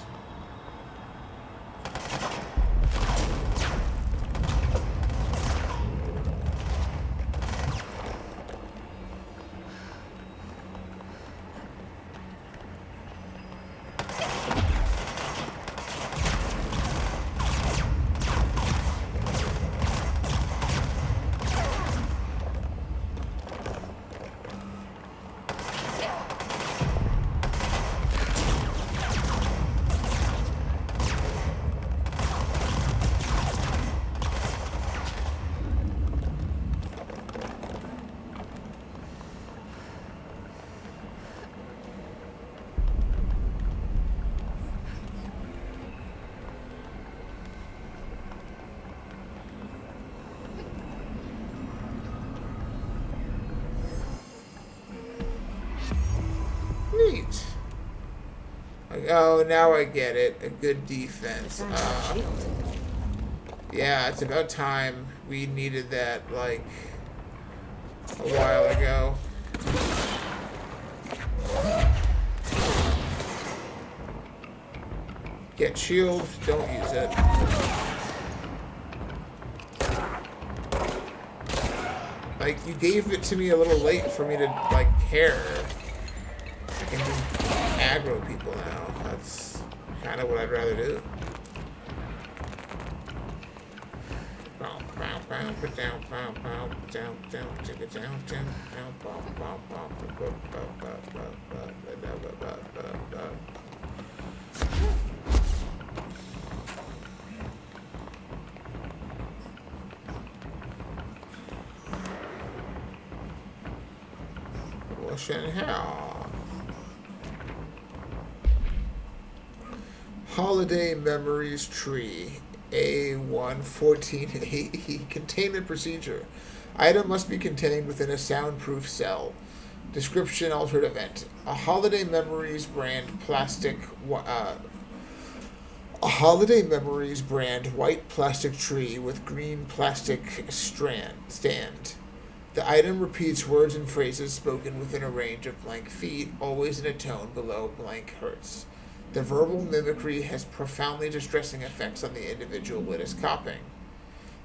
Oh, now I get it. A good defense. Sign of shield. Yeah, it's about time. We needed that, like, a while ago. Get shield. Don't use it. Like, you gave it to me a little late for me to, like, care. I can just aggro people now. That's kind of what I'd rather do. Washing hell. Holiday Memories Tree. A114A. Containment procedure. Item must be contained within a soundproof cell. Description: altered event. A Holiday Memories brand white plastic tree with green plastic stand. The item repeats words and phrases spoken within a range of blank feet, always in a tone below blank hertz. The verbal mimicry has profoundly distressing effects on the individual it is copying.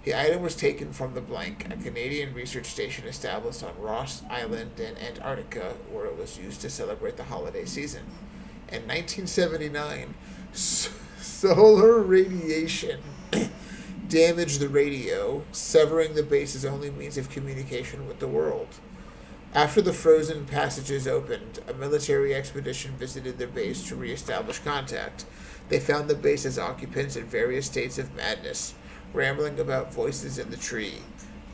The item was taken from the blank, a Canadian research station established on Ross Island in Antarctica, where it was used to celebrate the holiday season. In 1979, solar radiation damaged the radio, severing the base's only means of communication with the world. After the frozen passages opened, a military expedition visited the base to reestablish contact. They found the base's occupants in various states of madness, rambling about voices in the tree.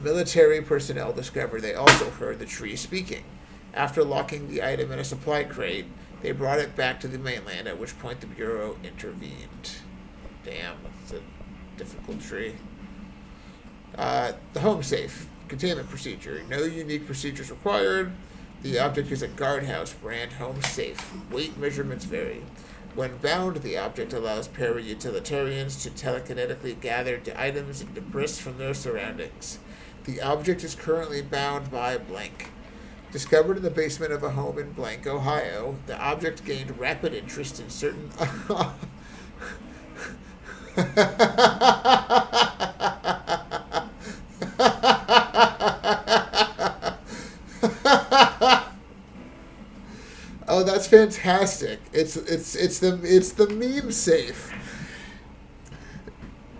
Military personnel discovered they also heard the tree speaking. After locking the item in a supply crate, they brought it back to the mainland, at which point the Bureau intervened. Damn, that's a difficult tree. The home safe. Containment procedure. No unique procedures required. The object is a guardhouse brand home safe. Weight measurements vary. When bound, the object allows para-utilitarians to telekinetically gather items and debris from their surroundings. The object is currently bound by blank. Discovered in the basement of a home in blank, Ohio, the object gained rapid interest in certain... Oh, that's fantastic! It's the meme safe.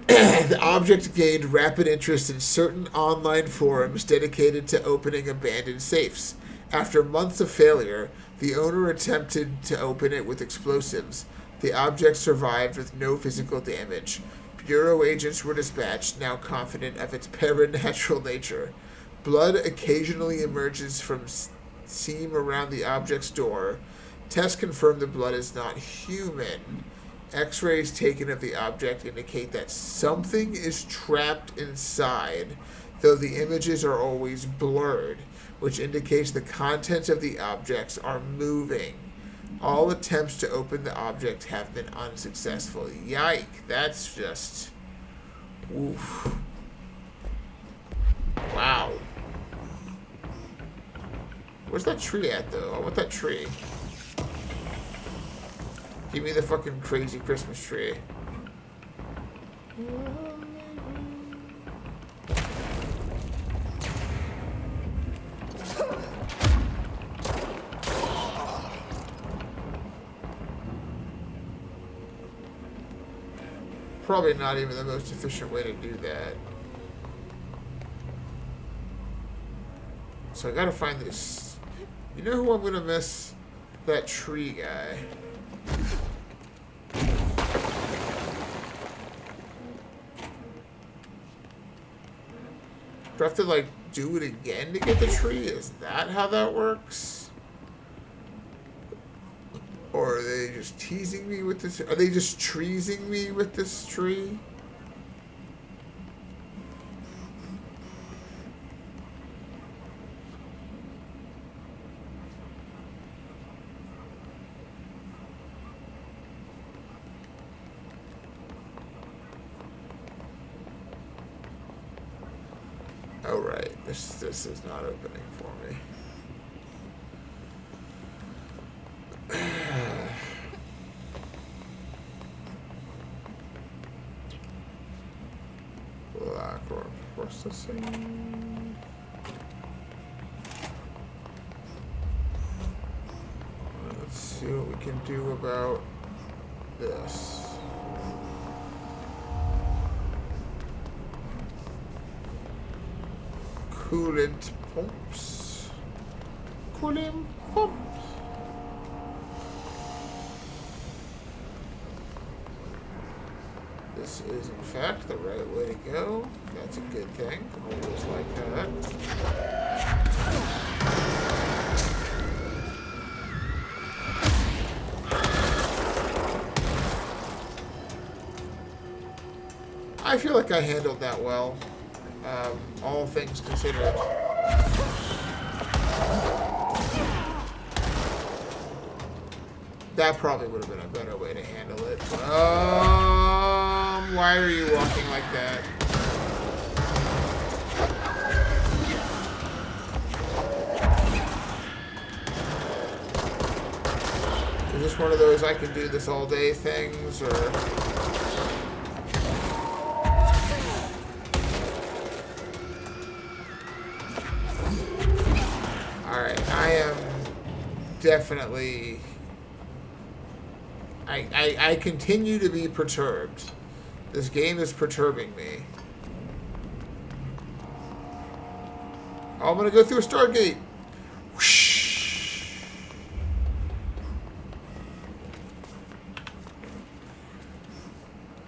The object gained rapid interest in certain online forums dedicated to opening abandoned safes. After months of failure, the owner attempted to open it with explosives. The object survived with no physical damage. Bureau agents were dispatched, now confident of its paranatural nature. Blood occasionally emerges from seam around the object's door. Tests confirm the blood is not human. X-rays taken of the object indicate that something is trapped inside, though the images are always blurred, which indicates the contents of the objects are moving. All attempts to open the object have been unsuccessful. Yike, that's just... oof. Wow. Where's that tree at, though? I want that tree. Give me the fucking crazy Christmas tree. Probably not even the most efficient way to do that. So I gotta find this. You know who I'm gonna miss? That tree guy. Do I have to, like, do it again to get the tree? Is that how that works? Or are they just teasing me with this? Are they just treesing me with this tree? Oh, right. This is not opening for me. Lacquer processing. Let's see what we can do about this. Coolant pumps. Coolant pumps. This is, in fact, the right way to go. That's a good thing. Always like that. I feel like I handled that well, all things considered. That probably would have been a better way to handle it. Why are you walking like that? Is this one of those I can do this all day things, or? Alright, I am definitely... I continue to be perturbed. This game is perturbing me. Oh, I'm gonna go through a Stargate. Whoosh.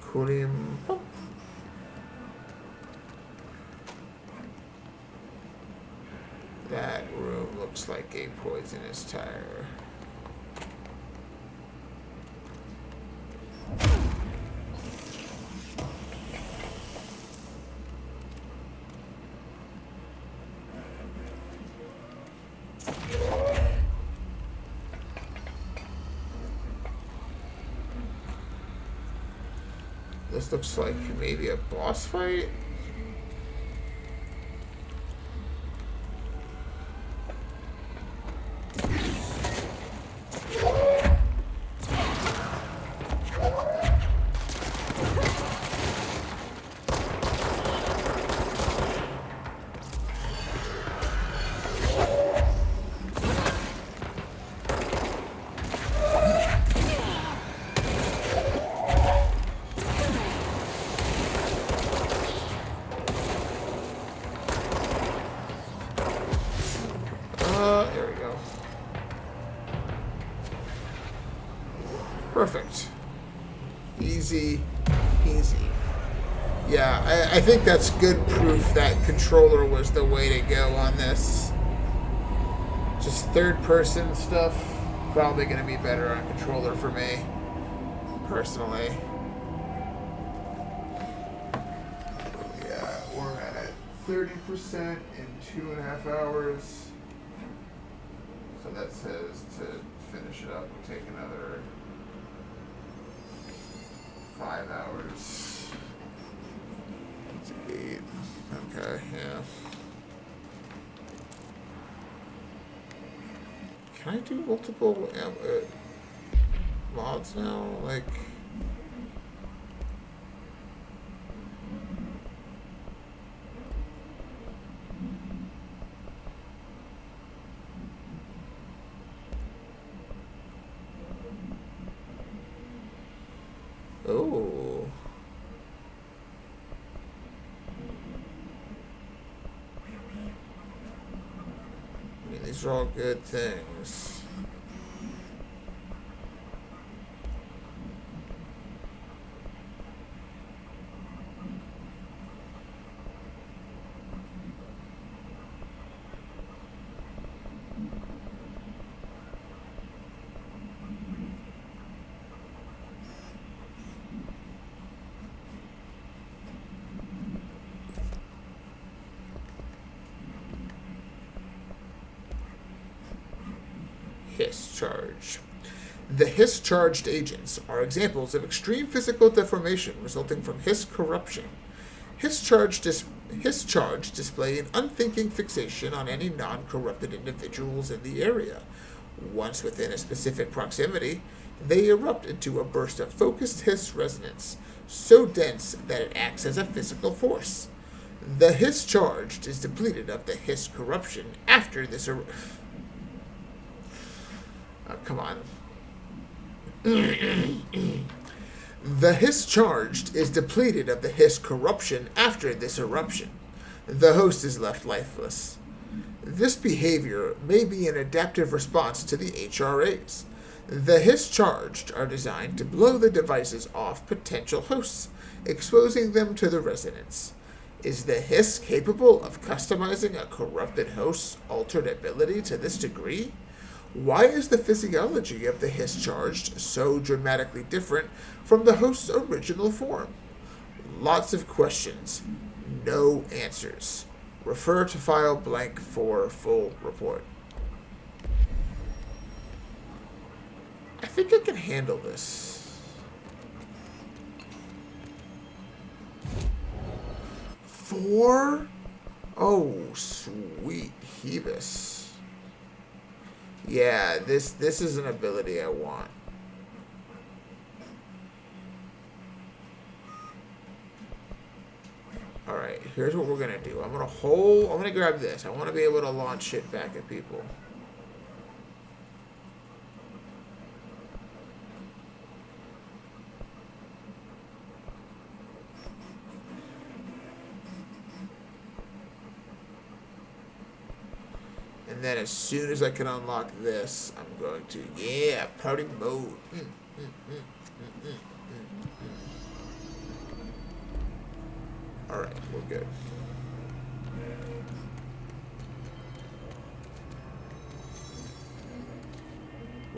Cooling pump. That room looks like a poisonous tire. This looks like maybe a boss fight. There we go. Perfect. Easy peasy. Yeah, I think that's good proof that controller was the way to go on this. Just third-person stuff, probably going to be better on controller for me, personally. Yeah, we're at 30% in 2.5 hours. So that says to finish it up, we'll take another 5 hours. It's 8. Okay, yeah. Can I do multiple mods now? Like... Oh. I mean, these are all good things. Hiss charge. The hiss-charged agents are examples of extreme physical deformation resulting from hiss corruption. His charge display an unthinking fixation on any non-corrupted individuals in the area. Once within a specific proximity, they erupt into a burst of focused hiss resonance, so dense that it acts as a physical force. The hiss charged is depleted of the hiss corruption after this. Come on. The hiss charged is depleted of the hiss corruption after this eruption. The host is left lifeless. This behavior may be an adaptive response to the HRAs. The hiss charged are designed to blow the devices off potential hosts, exposing them to the resonance. Is the hiss capable of customizing a corrupted host's altered ability to this degree? Why is the physiology of the hiss charged so dramatically different from the host's original form? Lots of questions, no answers. Refer to file blank for full report. I think I can handle this. 4? Oh, sweet Hebus. Yeah, this is an ability I want. Alright, here's what we're gonna do. I'm gonna grab this. I wanna be able to launch shit back at people. And then as soon as I can unlock this, I'm going to, yeah, party mode. Alright, we're good.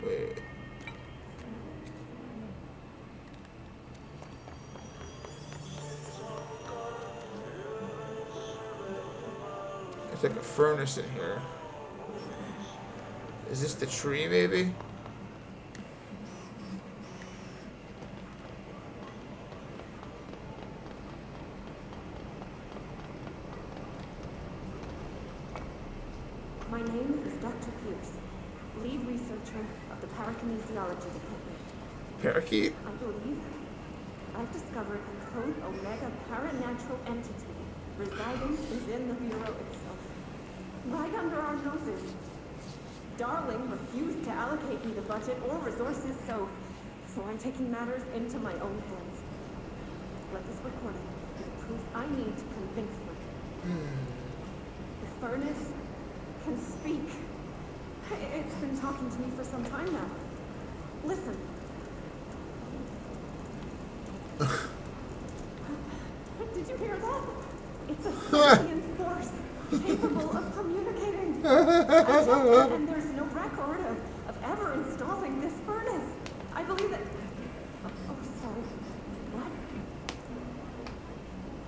Wait. There's like a furnace in here. Is this the tree, maybe? My name is Dr. Pierce, lead researcher of the Parakinesiology Department. Parakeet? I believe I've discovered a Code Omega paranatural entity residing within the Bureau itself. Right under our noses. Darling refused to allocate me the budget or resources, so I'm taking matters into my own hands. Let this recording be the proof I need to convince them. The furnace can speak. It's been talking to me for some time now. Listen. Did you hear that? It's a sentient force capable of communicating. And there's no record of ever installing this furnace. I believe that... Oh, sorry. What?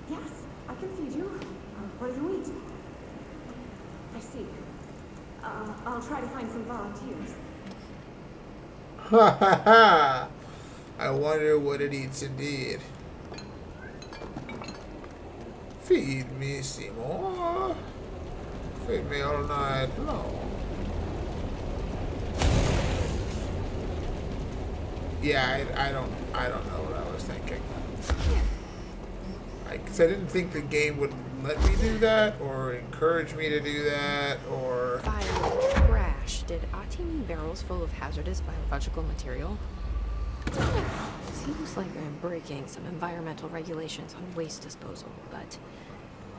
Yes, I can feed you. What do you eat? I see. I'll try to find some volunteers. Ha ha ha! I wonder what it eats indeed. Feed me, Seymour. Feed me all night long. Yeah, I don't know what I was thinking. Because I didn't think the game would let me do that, or encourage me to do that, or... Fire trash. Did Ati mean barrels full of hazardous biological material? Seems like I'm breaking some environmental regulations on waste disposal, but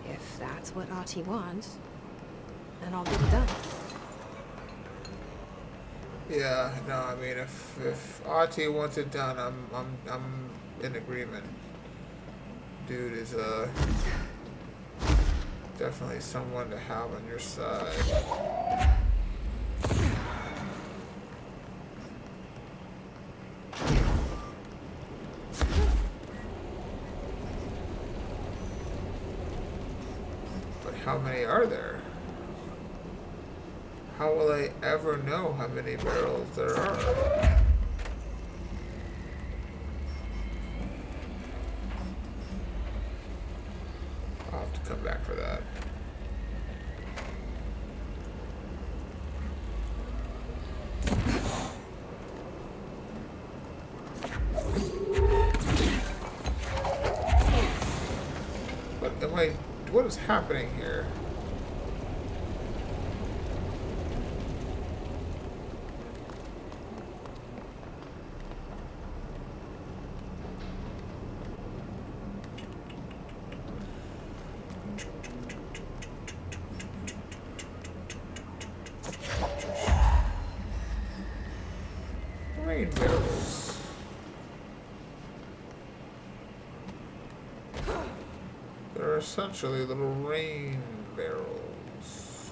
if that's what Ati wants, then I'll get it done. Yeah, no, I mean, if Ati wants it done, I'm in agreement. Dude is definitely someone to have on your side. But how many are there? How will I ever know how many barrels there are? come back for that. What is happening here? Rain barrels. They're essentially little rain barrels.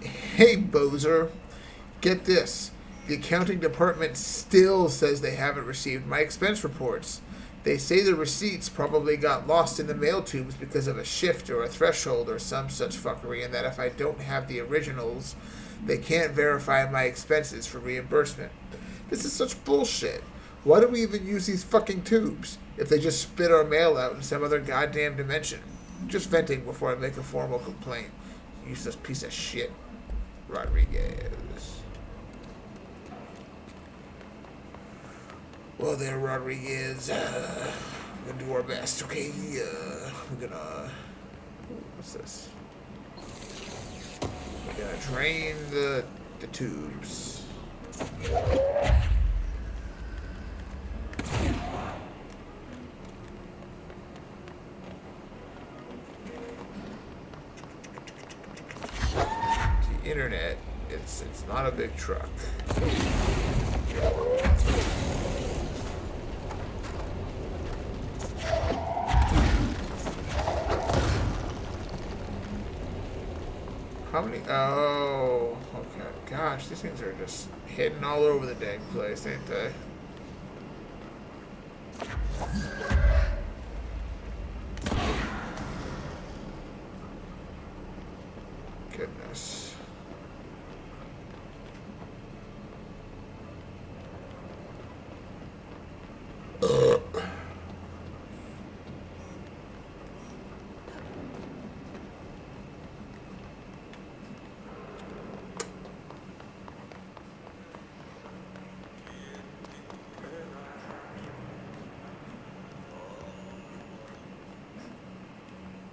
Hey, Bozer. Get this. The accounting department still says they haven't received my expense reports. They say the receipts probably got lost in the mail tubes because of a shift or a threshold or some such fuckery, and that if I don't have the originals, they can't verify my expenses for reimbursement. This is such bullshit. Why do we even use these fucking tubes if they just spit our mail out in some other goddamn dimension? I'm just venting before I make a formal complaint. Useless piece of shit. Rodriguez. Well there, Rodriguez. We're gonna do our best, okay? We're gonna... What's this? We're gonna drain the tubes. The internet, it's not a big truck. How many? Oh, okay. Gosh, these things are just hidden all over the dang place, ain't they? Goodness.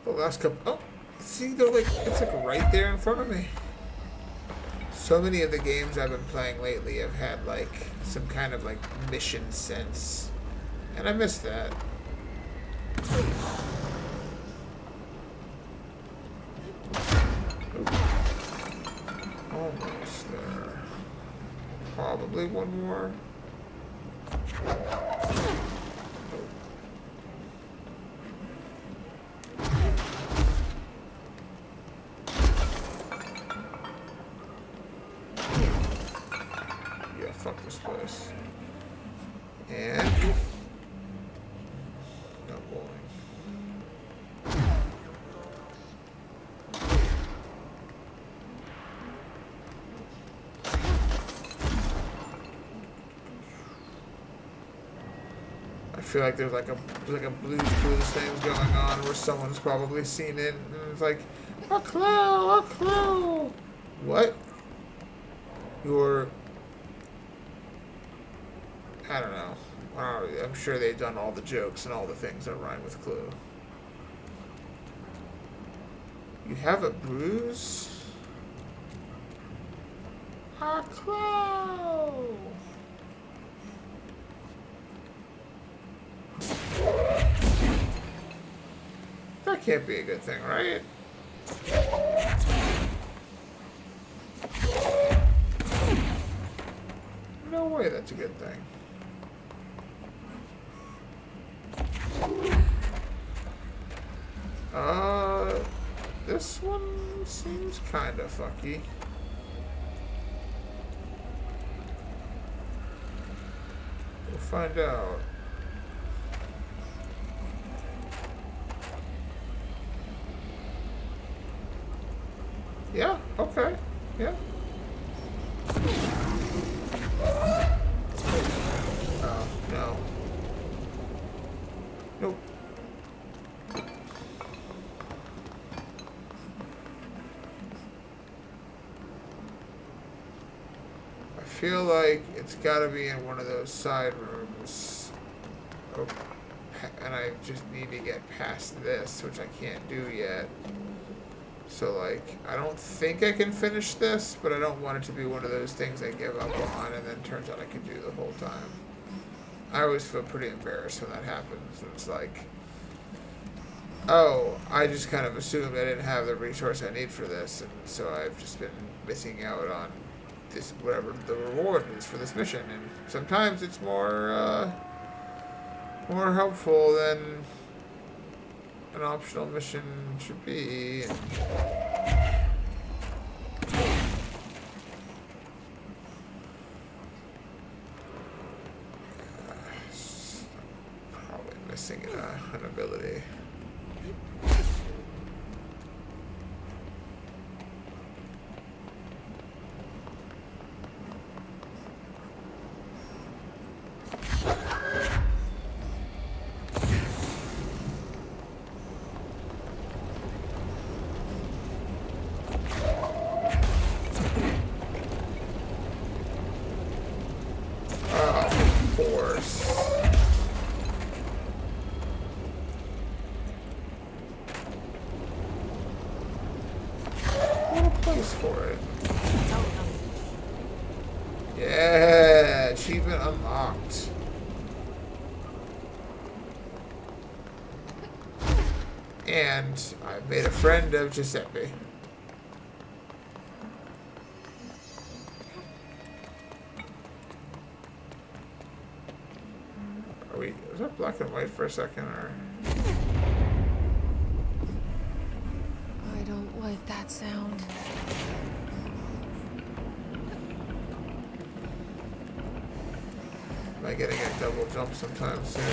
The last couple. Oh, see, they're like, it's like right there in front of me. So many of the games I've been playing lately have had like some kind of like mission sense, and I miss that. Almost there. Probably one more. Fuck this place. And not bowling. I feel like there's like a Blues Clues thing going on where someone's probably seen it and it's like a clue. What? I don't know. I'm sure they've done all the jokes and all the things that rhyme with clue. You have a bruise? A clue! That can't be a good thing, right? No way that's a good thing. This one seems kind of fucky. We'll find out. Yeah, okay, yeah. Oh, no. feel like it's gotta be in one of those side rooms. Oh, and I just need to get past this, which I can't do yet. So, like, I don't think I can finish this, but I don't want it to be one of those things I give up on and then turns out I can do the whole time. I always feel pretty embarrassed when that happens. And it's like, oh, I just kind of assumed I didn't have the resource I need for this, and so I've just been missing out on this, whatever the reward is for this mission. And sometimes it's more helpful than an optional mission should be. And probably missing an ability. For it. Yeah, achievement unlocked. And I made a friend of Giuseppe. Was that black and white for a second, or? I don't like that sound. Am I getting a double jump sometime soon?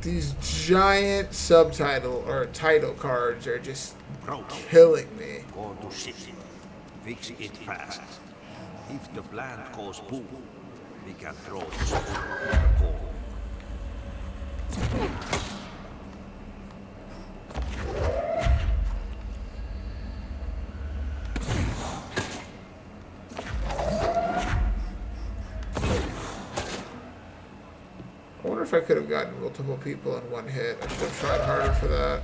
These giant subtitle or title cards are just killing me. Go to city. Fix it fast. If the plant goes boom, we can throw the spoon in the core. I wonder if I could have gotten multiple people in one hit. I should have tried harder for that.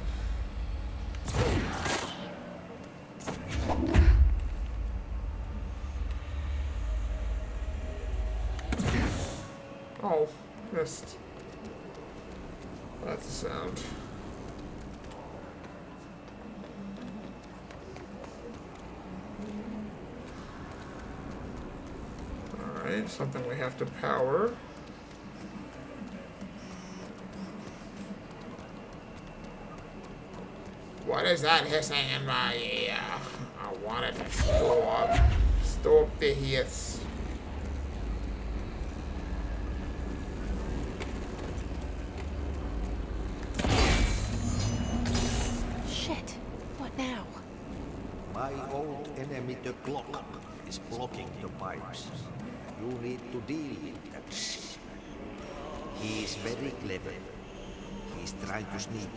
Oh, missed. That's the sound. Alright, something we have to power. What is that hissing in my ear? I wanted to stop. Stop the hiss. Shit. What now? My old enemy, the clock, is blocking the pipes. You need to deal with that shit. He is very clever. He's trying to sneak.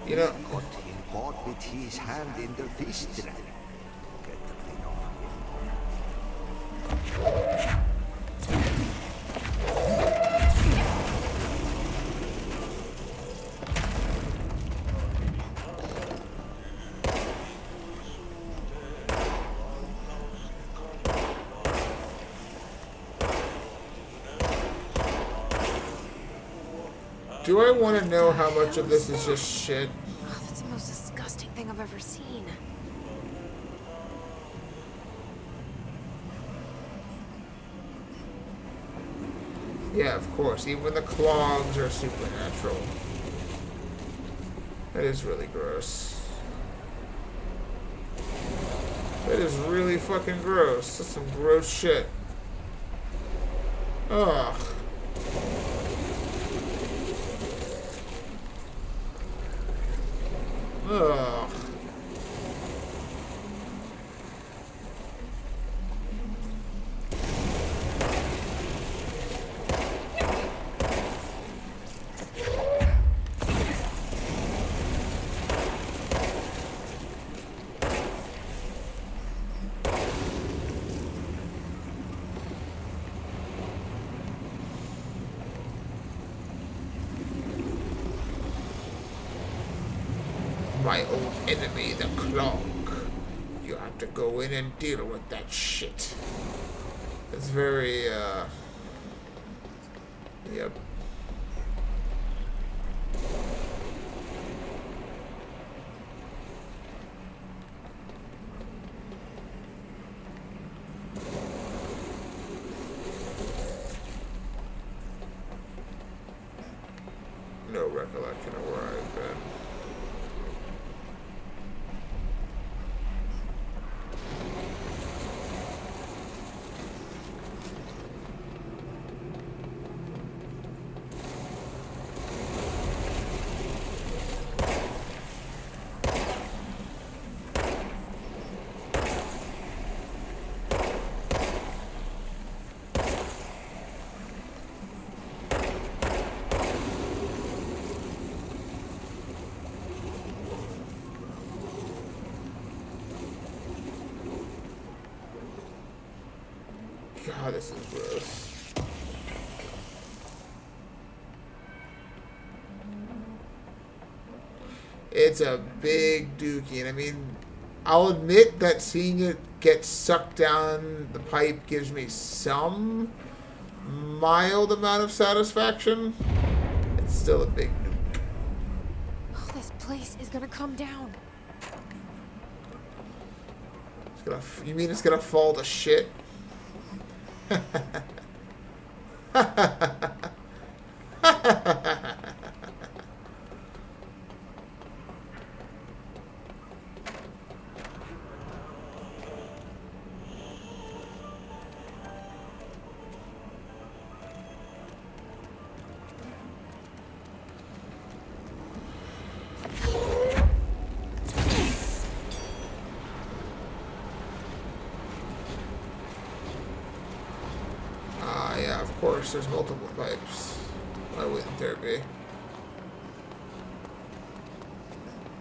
You know, Got him caught with his hand in the fish trap. Get rid of do I want to know how much of this is just shit? Oh, that's the most disgusting thing I've ever seen. Yeah, of course. Even the clogs are supernatural. That is really gross. is really fucking gross. That's some gross shit. Ugh. Ugh. My old enemy, the clog. You have to go in and deal with that shit. It's very, yep. No recollection of where I've been. God, this is gross. It's a big dookie, and I mean, I'll admit that seeing it get sucked down the pipe gives me some mild amount of satisfaction. It's still a big duke. Oh, this place is gonna come down. It's gonna, you mean it's gonna fall to shit? Yeah, of course, there's multiple pipes. Why wouldn't there be?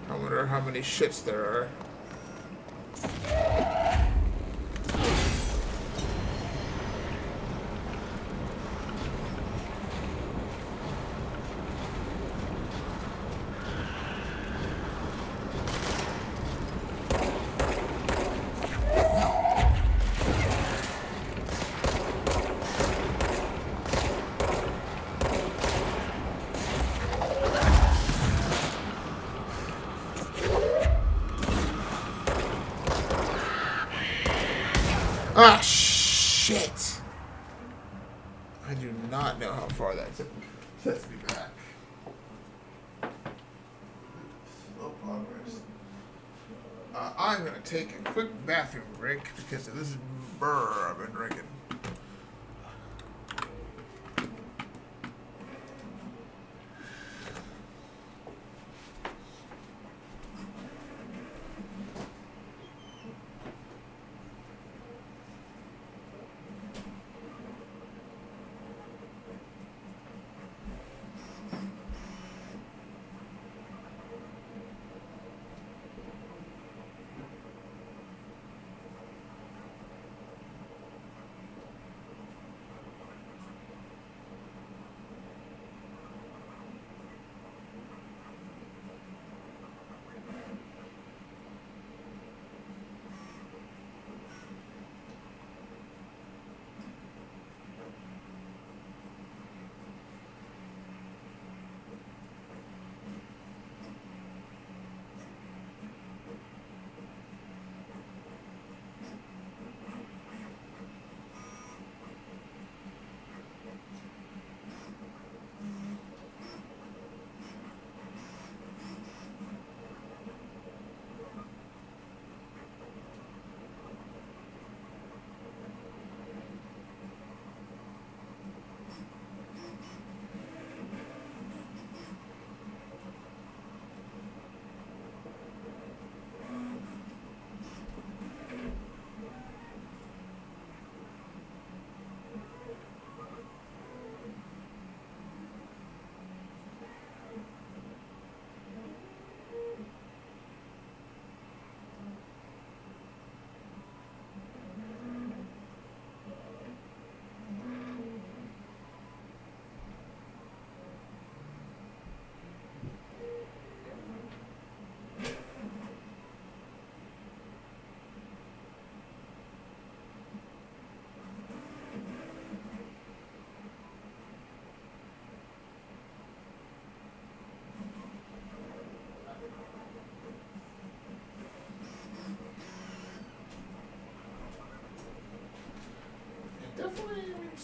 I wonder how many shits there are. Ah, shit! I do not know how far that sets me back. Slow progress. I'm gonna take a quick bathroom break because of this burr I've been drinking.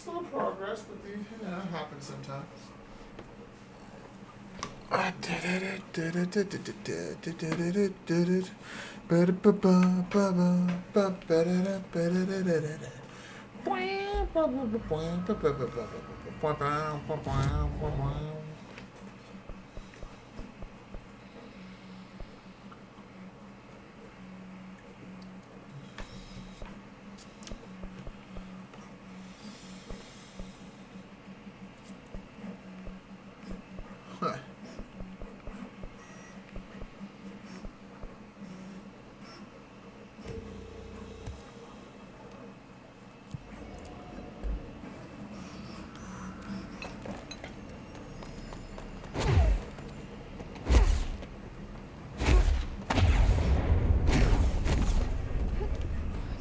Slow progress, but the, it happens sometimes. Huh.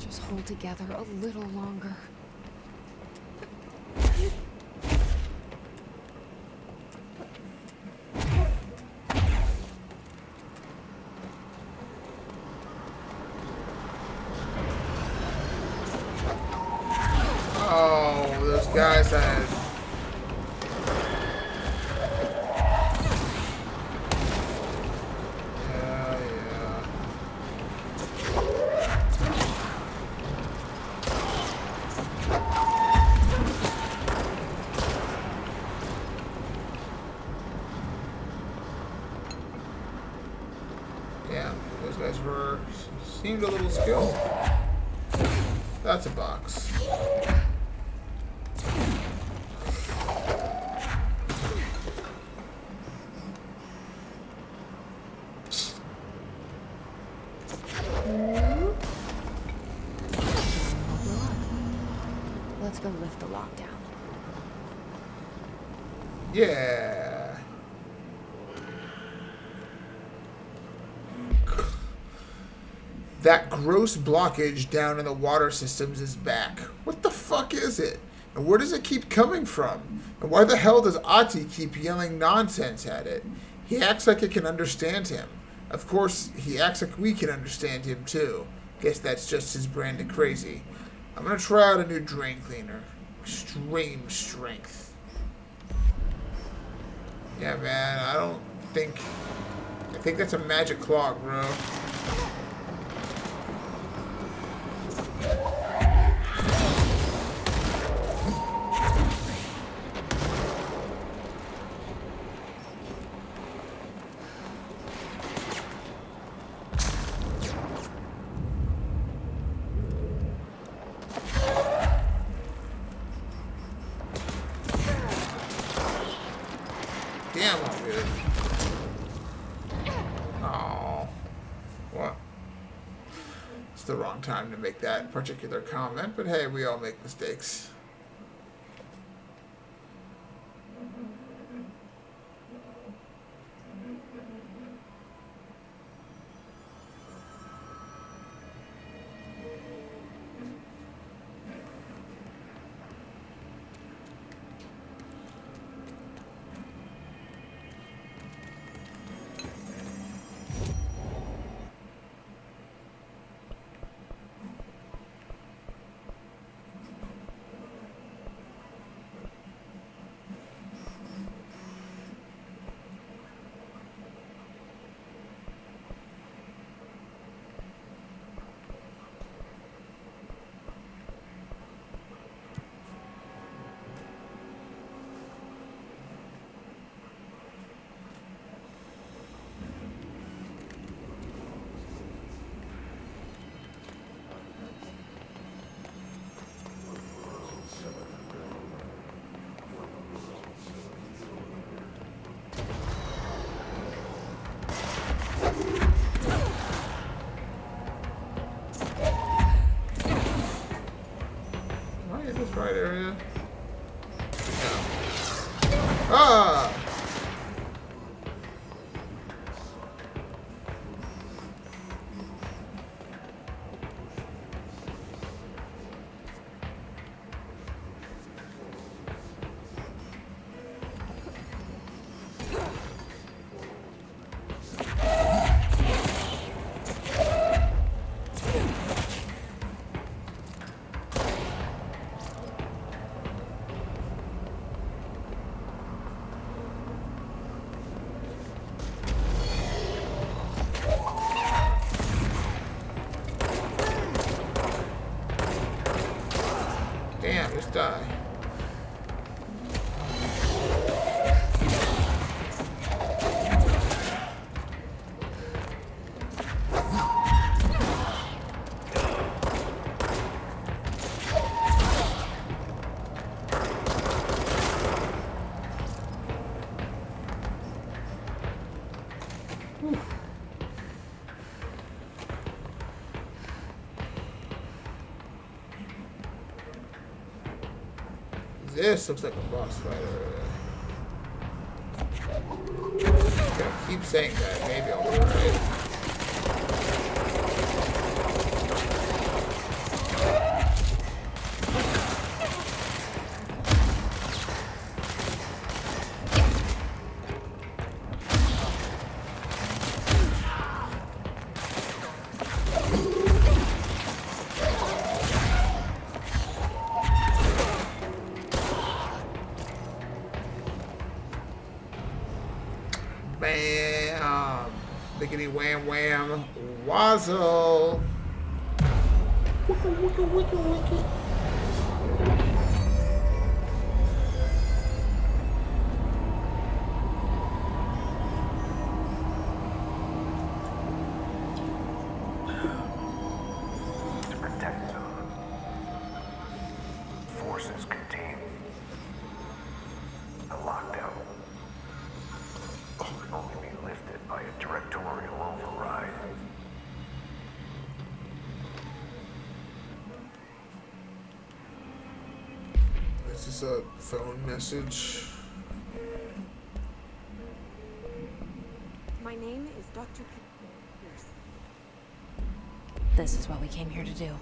Just hold together a little longer. Oh, those guys had. Yeah, yeah. Yeah, those guys seemed a little skilled. That's a box. Let's go lift the lockdown. Yeah. That gross blockage down in the water systems is back. What the fuck is it? And where does it keep coming from? And why the hell does Ati keep yelling nonsense at it? He acts like it can understand him. Of course, he acts like we can understand him too. Guess that's just his brand of crazy. I'm gonna try out a new drain cleaner. Extreme strength. Yeah, man, I think that's a magic clog, bro. Damn, I'm good. Oh. What? It's the wrong time to make that particular comment, but hey, we all make mistakes. die. This looks like a boss fight. I keep saying that. Maybe I'll be right. Bam! Biggity wham wham! Wazzle! Wicka wicka wicka wicka! To protect them. Forces contain a lockdown. Can only be lifted by a directorial override. This is a phone message. My name is Dr. Pierce. This is what we came here to do.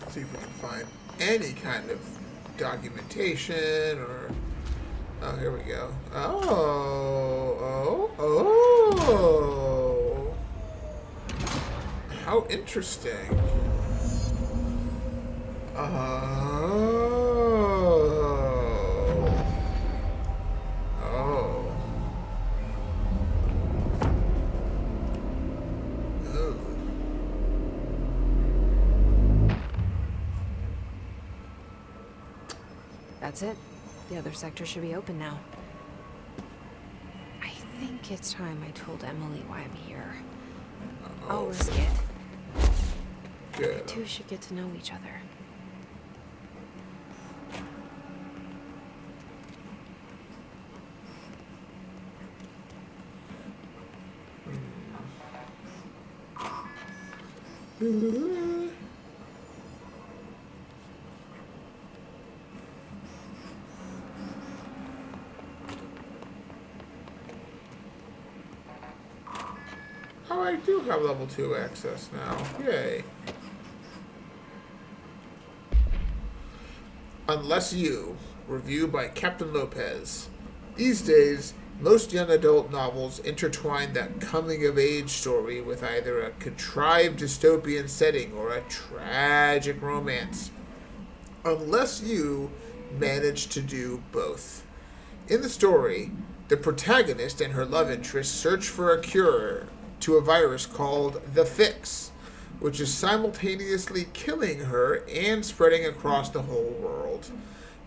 See if we can find any kind of documentation or... Oh, here we go. Oh. How interesting. That's it. The other sector should be open now. I think it's time I told Emily why I'm here. I'll risk it. Good. You two should get to know each other. Oh, I do have level 2 access now. Yay. Unless You, review by Captain Lopez. These days, most young adult novels intertwine that coming-of-age story with either a contrived dystopian setting or a tragic romance. Unless You managed to do both. In the story, the protagonist and her love interest search for a cure to a virus called the Fix, which is simultaneously killing her and spreading across the whole world.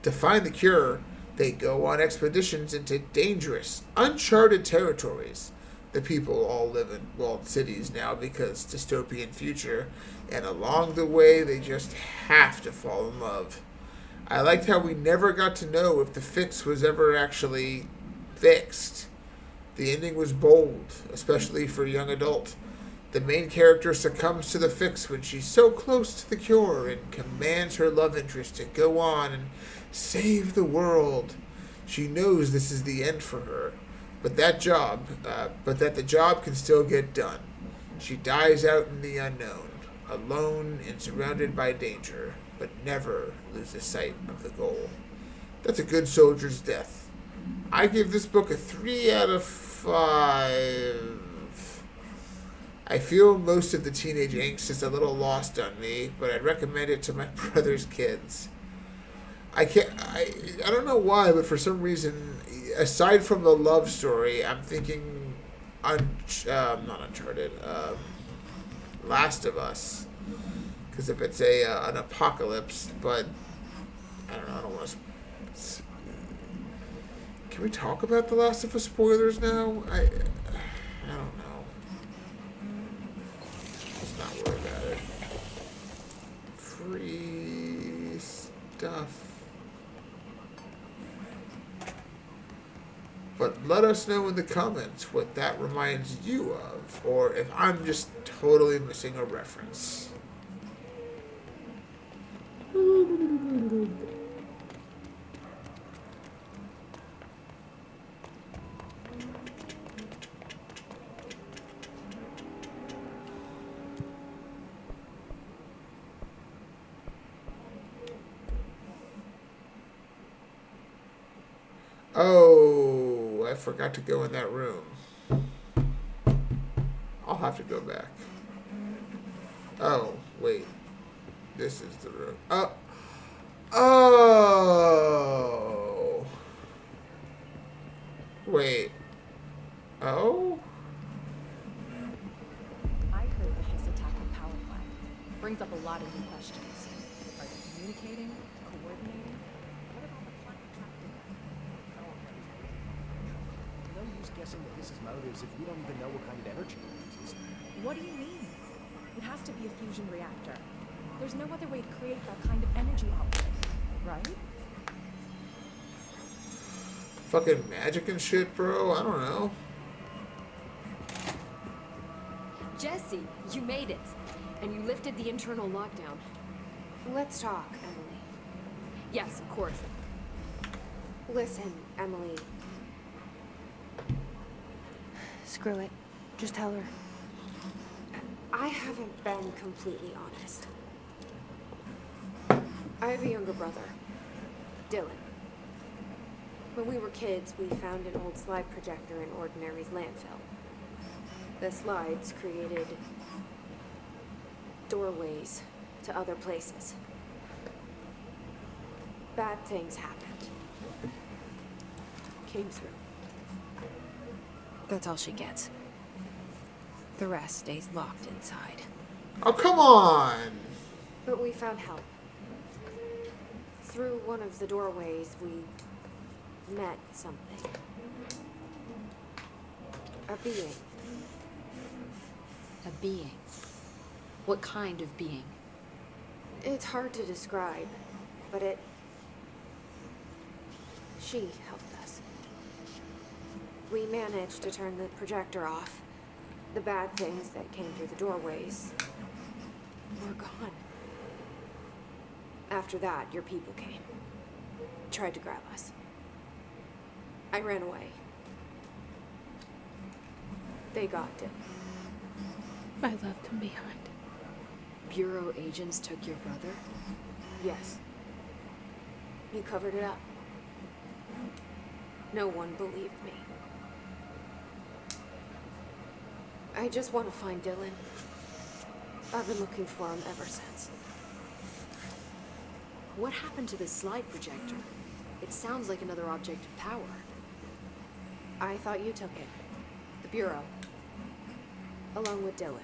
To find the cure, they go on expeditions into dangerous, uncharted territories. The people all live in walled cities now because dystopian future, and along the way they just have to fall in love. I liked how we never got to know if the Fix was ever actually fixed. The ending was bold, especially for a young adult. The main character succumbs to the Fix when she's so close to the cure and commands her love interest to go on and save the world. She knows this is the end for her, but that the job can still get done. She dies out in the unknown, alone and surrounded by danger, but never loses sight of the goal. That's a good soldier's death. I give this book a 3 out of 5. I feel most of the teenage angst is a little lost on me, but I'd recommend it to my brother's kids. I don't know why, but for some reason, aside from the love story, I'm thinking, not Uncharted, Last of Us. Because if it's an apocalypse, but I don't know, I don't want to. Can we talk about The Last of Us spoilers now? I don't know. Let's not worry about it. Free stuff. But let us know in the comments what that reminds you of, or if I'm just totally missing a reference. Oh, I forgot to go in that room. I'll have to go back. Oh, wait. This is the room. Oh. Oh. Wait. Oh? I heard that this attack on power plant brings up a lot of new questions. Are they communicating? Coordinating? What about the plant trapped in there? No use guessing the hiss's motives if we don't even know what kind of energy it uses. What do you mean? It has to be a fusion reactor. There's no other way to create that kind of energy output, right? Fucking magic and shit, bro. I don't know. Jesse, you made it. And you lifted the internal lockdown. Let's talk, Emily. Yes, of course. Listen, Emily. Screw it. Just tell her. I haven't been completely honest. I have a younger brother, Dylan. When we were kids, we found an old slide projector in Ordinary's landfill. The slides created doorways to other places. Bad things happened. Came through. That's all she gets. The rest stays locked inside. Oh, come on! But we found help. Through one of the doorways, we met something. A being. A being? What kind of being? It's hard to describe, but she helped us. We managed to turn the projector off. The bad things that came through the doorways were gone. After that, your people came. Tried to grab us. I ran away. They got it. I left him behind. Bureau agents took your brother? Yes. You covered it up. No one believed me. I just want to find Dylan. I've been looking for him ever since. What happened to the slide projector? It sounds like another object of power. I thought you took it. The Bureau. Along with Dylan.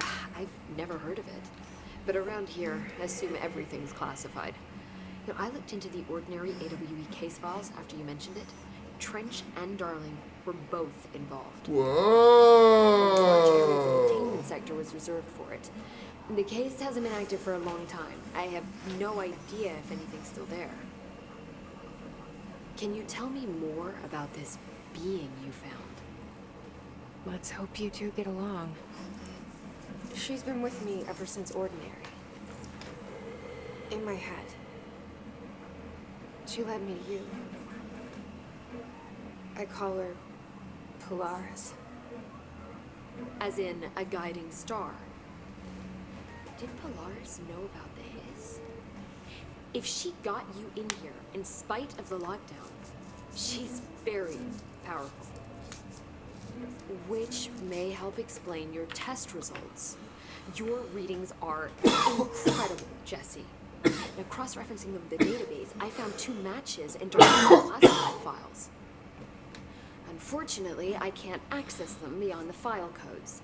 I've never heard of it. But around here, I assume everything's classified. You know, I looked into the Ordinary AWE case files after you mentioned it. Trench and Darling were both involved. Whoa! A large area of the containment sector was reserved for it. The case hasn't been active for a long time. I have no idea if anything's still there. Can you tell me more about this being you found? Let's hope you two get along. She's been with me ever since Ordinary. In my head. She led me to you. I call her Polaris. As in a guiding star. Did Polaris know about the hiss? If she got you in here in spite of the lockdown, she's very powerful. which may help explain your test results. Your readings are incredible, Jesse. Now, cross-referencing the database, I found 2 matches in Darling's classified files. Unfortunately, I can't access them beyond the file codes.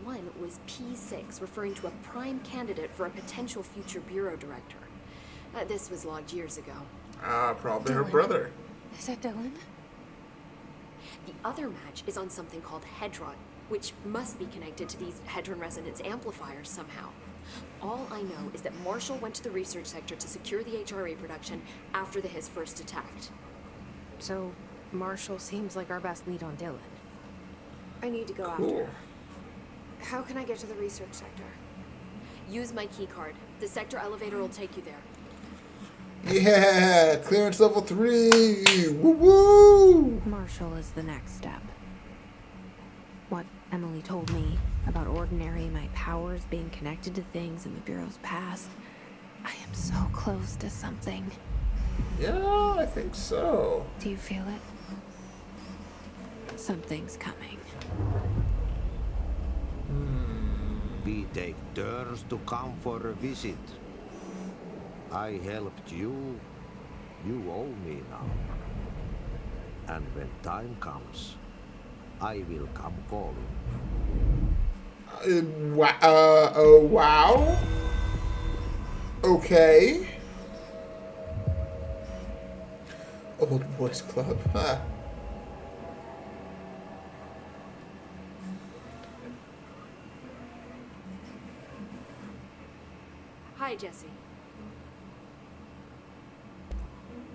But one was P6, referring to a prime candidate for a potential future bureau director. This was logged years ago. Probably her brother. Is that Dylan? The other match is on something called Hedron, which must be connected to these Hedron resonance amplifiers somehow. All I know is that Marshall went to the research sector to secure the HRA production after the Hiss first attacked. So, Marshall seems like our best lead on Dylan. I need to go after Cool. her. How can I get to the research sector? Use my key card. The sector elevator will take you there. Yeah, clearance level 3. Woo woo. Marshall is the next step. What Emily told me about Ordinary, my powers being connected to things in the Bureau's past. I am so close to something. Yeah, I think so. Do you feel it? Something's coming. We take turns to come for a visit. I helped you. You owe me now. And when time comes, I will come calling. Wow. Okay. Old Boys Club. Huh. Hi, Jesse.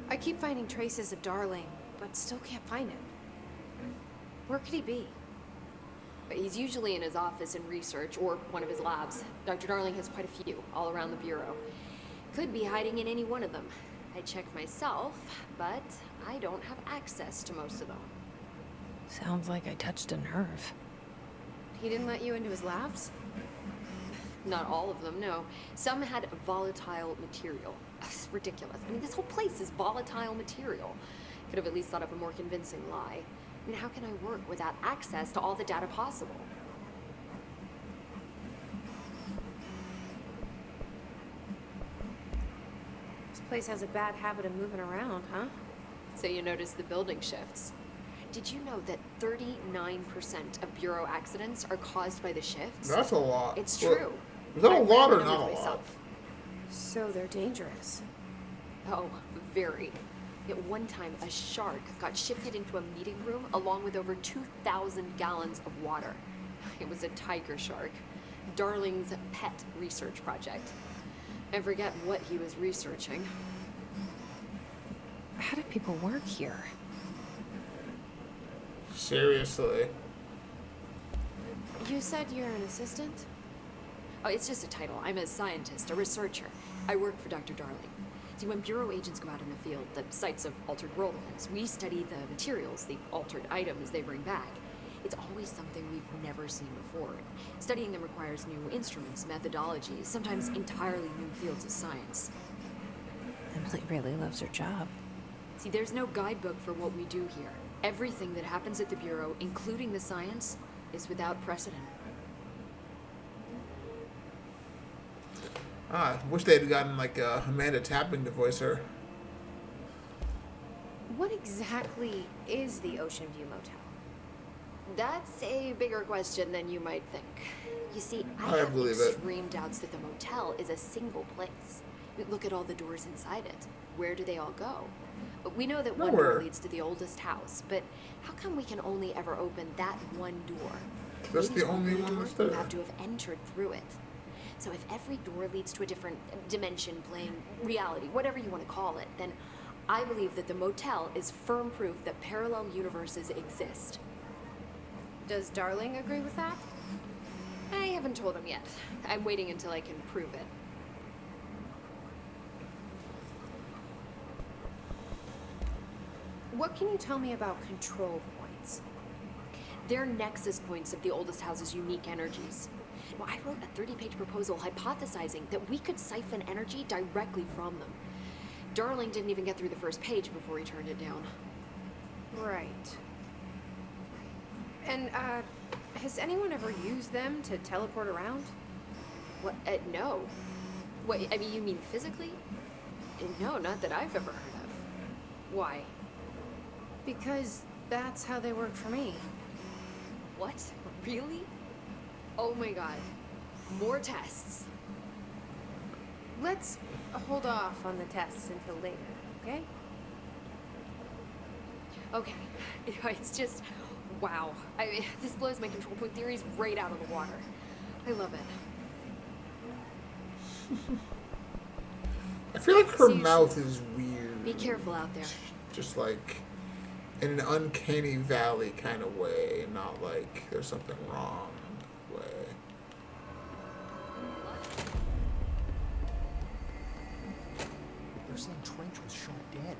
I keep finding traces of Darling, but still can't find him. Where could he be? He's usually in his office in research or one of his labs. Dr. Darling has quite a few all around the Bureau. Could be hiding in any one of them. I checked myself, but I don't have access to most of them. Sounds like I touched a nerve. He didn't let you into his labs? Not all of them, no. Some had volatile material. It's ridiculous. I mean, this whole place is volatile material. Could have at least thought up a more convincing lie. I mean, how can I work without access to all the data possible? This place has a bad habit of moving around, huh? So you notice the building shifts. Did you know that 39% of Bureau accidents are caused by the shifts? That's a lot. It's Well, true. is that a I've lot or read the not a numbers lot? myself. So they're dangerous. Oh, very. At one time, a shark got shifted into a meeting room along with over 2,000 gallons of water. It was a tiger shark. Darling's pet research project. I forget what he was researching. How do people work here? Seriously. You said you're an assistant? Oh, it's just a title. I'm a scientist, a researcher. I work for Dr. Darling. See, when Bureau agents go out in the field, the sites of altered world events, we study the materials, the altered items they bring back. It's always something we've never seen before. Studying them requires new instruments, methodologies, sometimes entirely new fields of science. Emily really loves her job. See, there's no guidebook for what we do here. Everything that happens at the Bureau, including the science, is without precedent. I wish they had gotten like Amanda Tapping to voice her. What exactly is the Ocean View Motel? That's a bigger question than you might think. You see, I I have believe it. extreme doubts that the motel is a single place. Look at all the doors inside it. Where do they all go? We know that one Nowhere. door leads to the oldest house, but how come we can only ever open that one door? That's Maybe the to only open the one door, that's there. You have to have entered through it. So if every door leads to a different dimension, plane, reality, whatever you want to call it, then I believe that the motel is firm proof that parallel universes exist. Does Darling agree with that? I haven't told him yet. I'm waiting until I can prove it. What can you tell me about control points? They're nexus points of the oldest house's unique energies. Well, I wrote a 30-page proposal hypothesizing that we could siphon energy directly from them. Darling didn't even get through the first page before he turned it down. Right. And, has anyone ever used them to teleport around? What? No. Wait, I mean, you mean physically? No, not that I've ever heard of. Why? Because that's how they work for me. What? Really? Oh my god. More tests. Let's hold off on the tests until later, okay? Okay. It's just, wow. This blows my control point theories right out of the water. I love it. I feel like her Seriously. mouth is weird. Be careful out there. Just like in an uncanny valley kind of way, not like there's something wrong way. They're saying Trench was shot dead.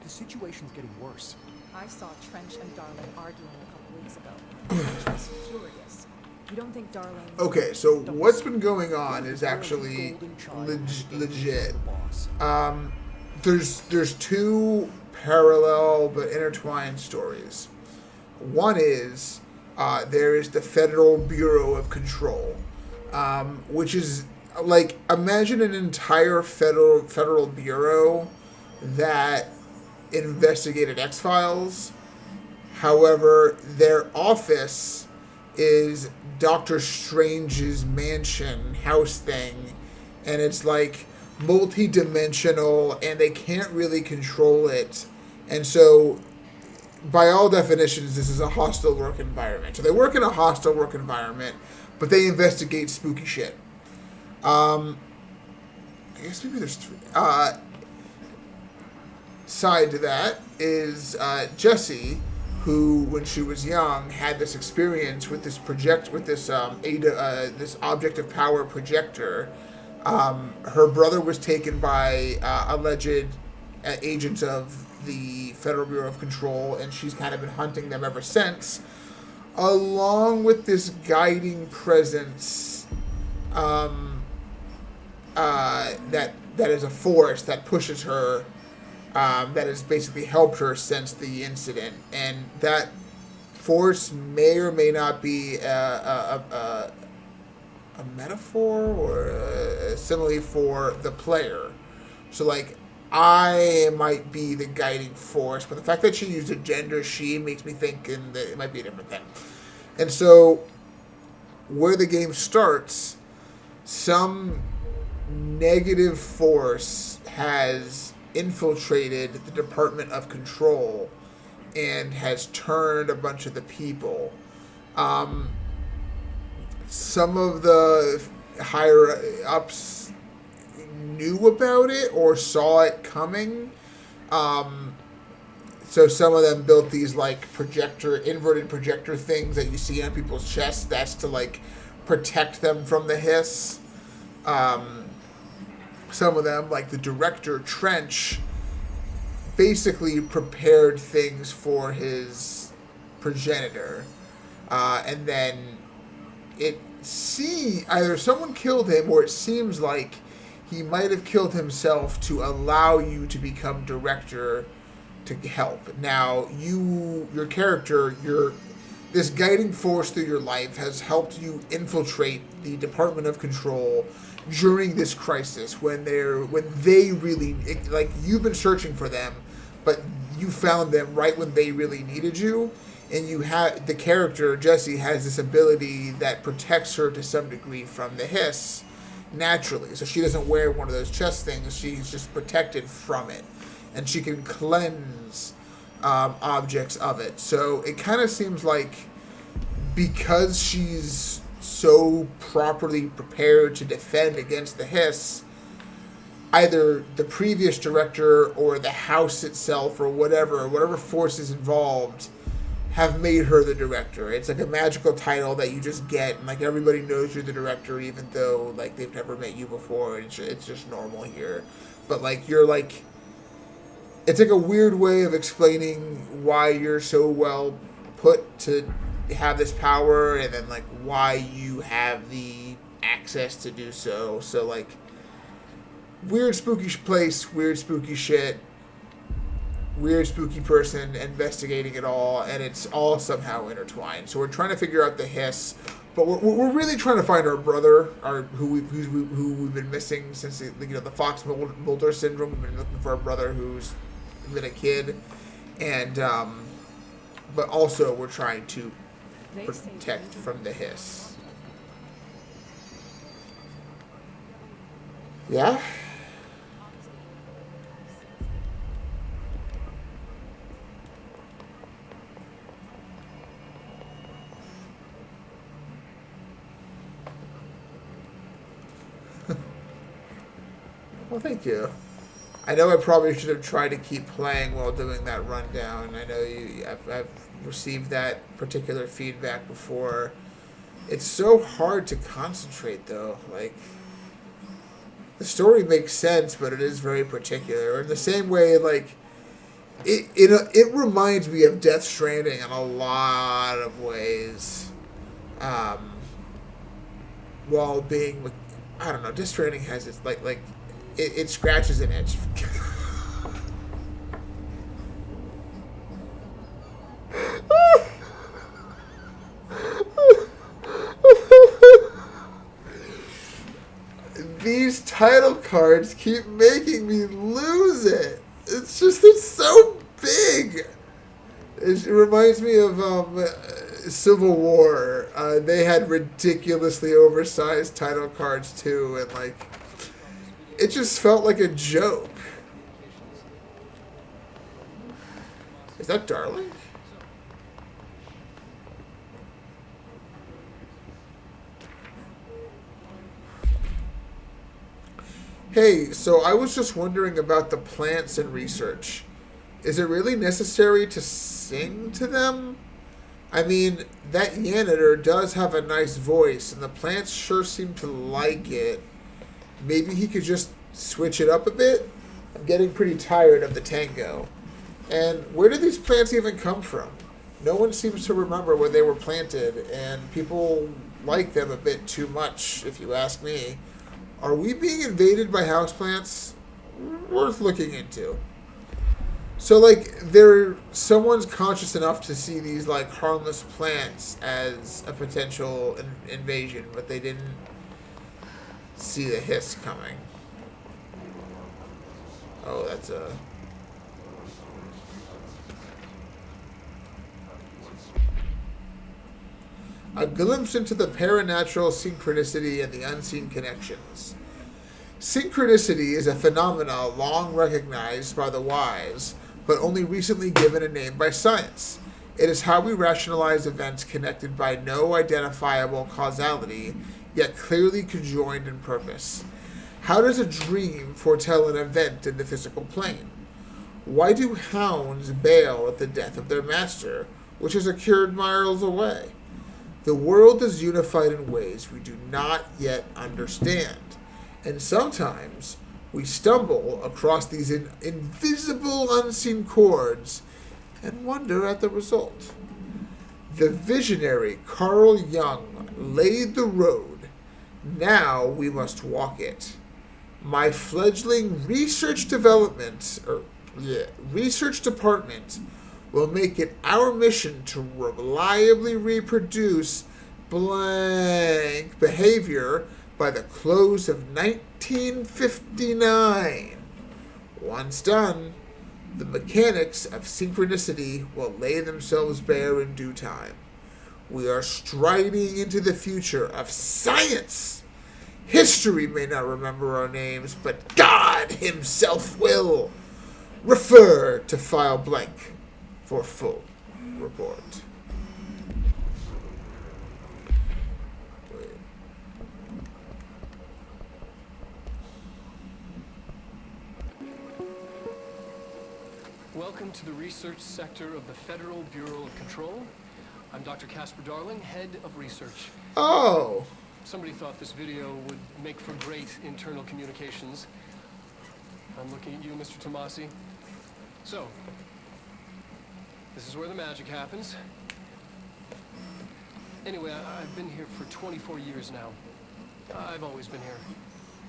The situation's getting worse. I saw Trench and Darling arguing a couple weeks ago. Trench was furious. You don't think Darling... Okay, so what's been going on is actually legit. There's two parallel but intertwined stories. One is there is the Federal Bureau of Control, which is like, imagine an entire federal bureau that investigated X-Files. However, their office is Doctor Strange's mansion house thing, and it's like multi-dimensional, and they can't really control it, and so by all definitions this is a hostile work environment. So they work in a hostile work environment, but they investigate spooky shit. I guess maybe there's three. Side to that is Jessie, who, when she was young, had this experience with this this object of power projector. Her brother was taken by alleged agents of the Federal Bureau of Control, and she's kind of been hunting them ever since, along with this guiding presence that is a force that pushes her, that has basically helped her since the incident, and that force may or may not be a metaphor or a simile for the player. So, like, I might be the guiding force, but the fact that she used a gender she makes me think that it might be a different thing. And so, where the game starts, some negative force has infiltrated the Department of Control and has turned a bunch of the people. Some of the higher ups knew about it or saw it coming. So some of them built these like inverted projector things that you see on people's chests. That's to like protect them from the hiss. Some of them, like the director Trench, basically prepared things for his progenitor, and then either someone killed him, or it seems like he might have killed himself to allow you to become director to help. Now, your character, this guiding force through your life has helped you infiltrate the Department of Control during this crisis when they really, like, you've been searching for them, but you found them right when they really needed you. And the character, Jessie, has this ability that protects her to some degree from the hiss naturally. So she doesn't wear one of those chest things. She's just protected from it. And she can cleanse objects of it. So it kind of seems like, because she's so properly prepared to defend against the hiss, either the previous director or the house itself or whatever force is involved have made her the director. It's like a magical title that you just get, and like everybody knows you're the director, even though like they've never met you before. It's just normal here, but like you're like, it's like a weird way of explaining why you're so well put to have this power, and then like why you have the access to do so. So like, weird spooky place, weird spooky shit. weird, spooky person investigating it all, and it's all somehow intertwined. So we're trying to figure out the hiss, but we're really trying to find our brother, who we've been missing since the Fox Mulder syndrome. We've been looking for our brother who's been a kid, and but also we're trying to protect from the hiss. Yeah. Well, thank you. I know I probably should have tried to keep playing while doing that rundown. I know I've received that particular feedback before. It's so hard to concentrate, though. Like, the story makes sense, but it is very particular. In the same way, like, it reminds me of Death Stranding in a lot of ways. While being, I don't know, Death Stranding has its, like, it scratches an itch. These title cards keep making me lose it. It's so big. It reminds me of Civil War. They had ridiculously oversized title cards too, and like, it just felt like a joke. Is that Darling? Hey, so I was just wondering about the plants and research. Is it really necessary to sing to them? I mean, that janitor does have a nice voice, and the plants sure seem to like it. Maybe he could just switch it up a bit? I'm getting pretty tired of the tango. And where do these plants even come from? No one seems to remember where they were planted, and people like them a bit too much, if you ask me. Are we being invaded by houseplants? Worth looking into. So, like, someone's conscious enough to see these, like, harmless plants as a potential invasion, but they didn't see the hiss coming. Oh, that's a glimpse into the paranatural synchronicity and the unseen connections. Synchronicity is a phenomenon long recognized by the wise, but only recently given a name by science. It is how we rationalize events connected by no identifiable causality, yet clearly conjoined in purpose. How does a dream foretell an event in the physical plane? Why do hounds bail at the death of their master, which is occurred miles away? The world is unified in ways we do not yet understand, and sometimes we stumble across these invisible, unseen chords and wonder at the result. The visionary Carl Jung laid the road. Now we must walk it. My fledgling research department will make it our mission to reliably reproduce blank behavior by the close of 1959. Once done, the mechanics of synchronicity will lay themselves bare in due time. We are striding into the future of science. History may not remember our names, but God himself will. Refer to file blank for full report. Welcome to the research sector of the Federal Bureau of Control. I'm Dr. Casper Darling, head of research. Oh. Somebody thought this video would make for great internal communications. I'm looking at you, Mr. Tomasi. So, this is where the magic happens. Anyway, I've been here for 24 years now. I've always been here.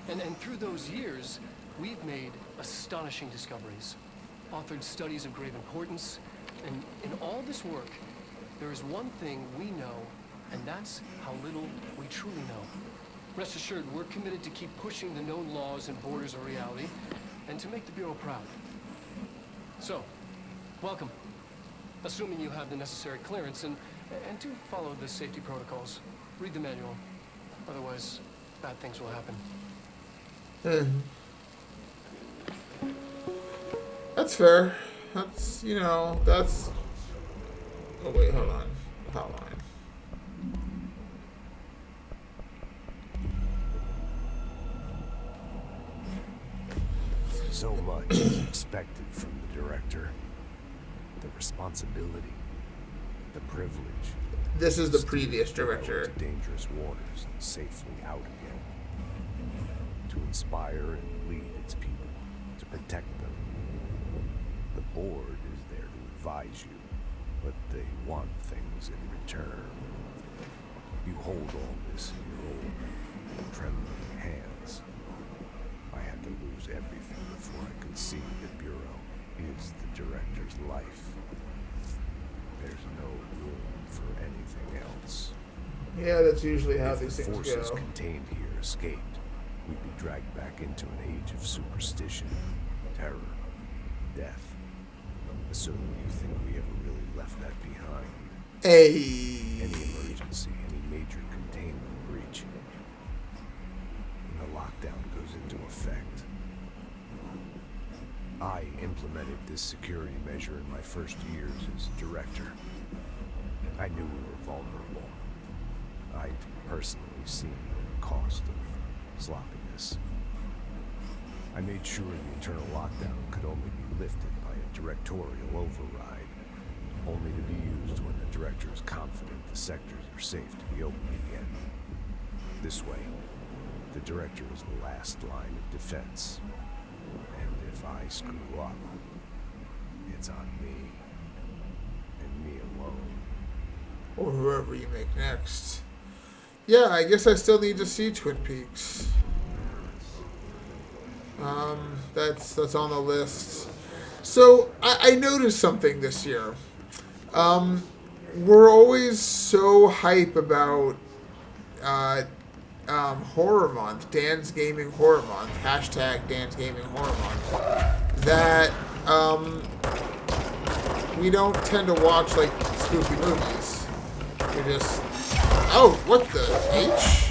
And through those years, we've made astonishing discoveries. authored studies of grave importance, and in all this work, there is one thing we know, and that's how little we truly know. Rest assured, we're committed to keep pushing the known laws and borders of reality, and to make the Bureau proud. So, welcome. Assuming you have the necessary clearance, and do follow the safety protocols. Read the manual. Otherwise, bad things will happen. That's fair. That's, you know, that's... Oh, wait, hold on. Hotline. So much is expected from the director. The responsibility, the privilege. This is the previous director. To dangerous waters and safely out again. To inspire and lead its people, to protect them. The board is there to advise you, but they want things in return. You hold all this in your old, trembling hands. I had to lose everything before I could see the Bureau is the director's life. There's no room for anything else. Yeah, that's usually how these things go. If the forces contained here escaped, we'd be dragged back into an age of superstition, terror, death. Assuming you think we ever really left that behind. Hey. Any emergency, any major containment breach. When the lockdown goes into effect. I implemented this security measure in my first years as director. I knew we were vulnerable. I'd personally seen the cost of sloppiness. I made sure the internal lockdown could only be lifted by a directorial override, only to be used when the director is confident the sectors are safe to be opened again. This way, the director is the last line of defense. And if I screw up, it's on me. And me alone. Or whoever you make next. Yeah, I guess I still need to see Twin Peaks. That's on the list. So, I noticed something this year. We're always so hype about Horror Month, Dan's Gaming Horror Month, hashtag Dan's Gaming Horror Month, that we don't tend to watch, like, spooky movies. We just... Oh, what the H?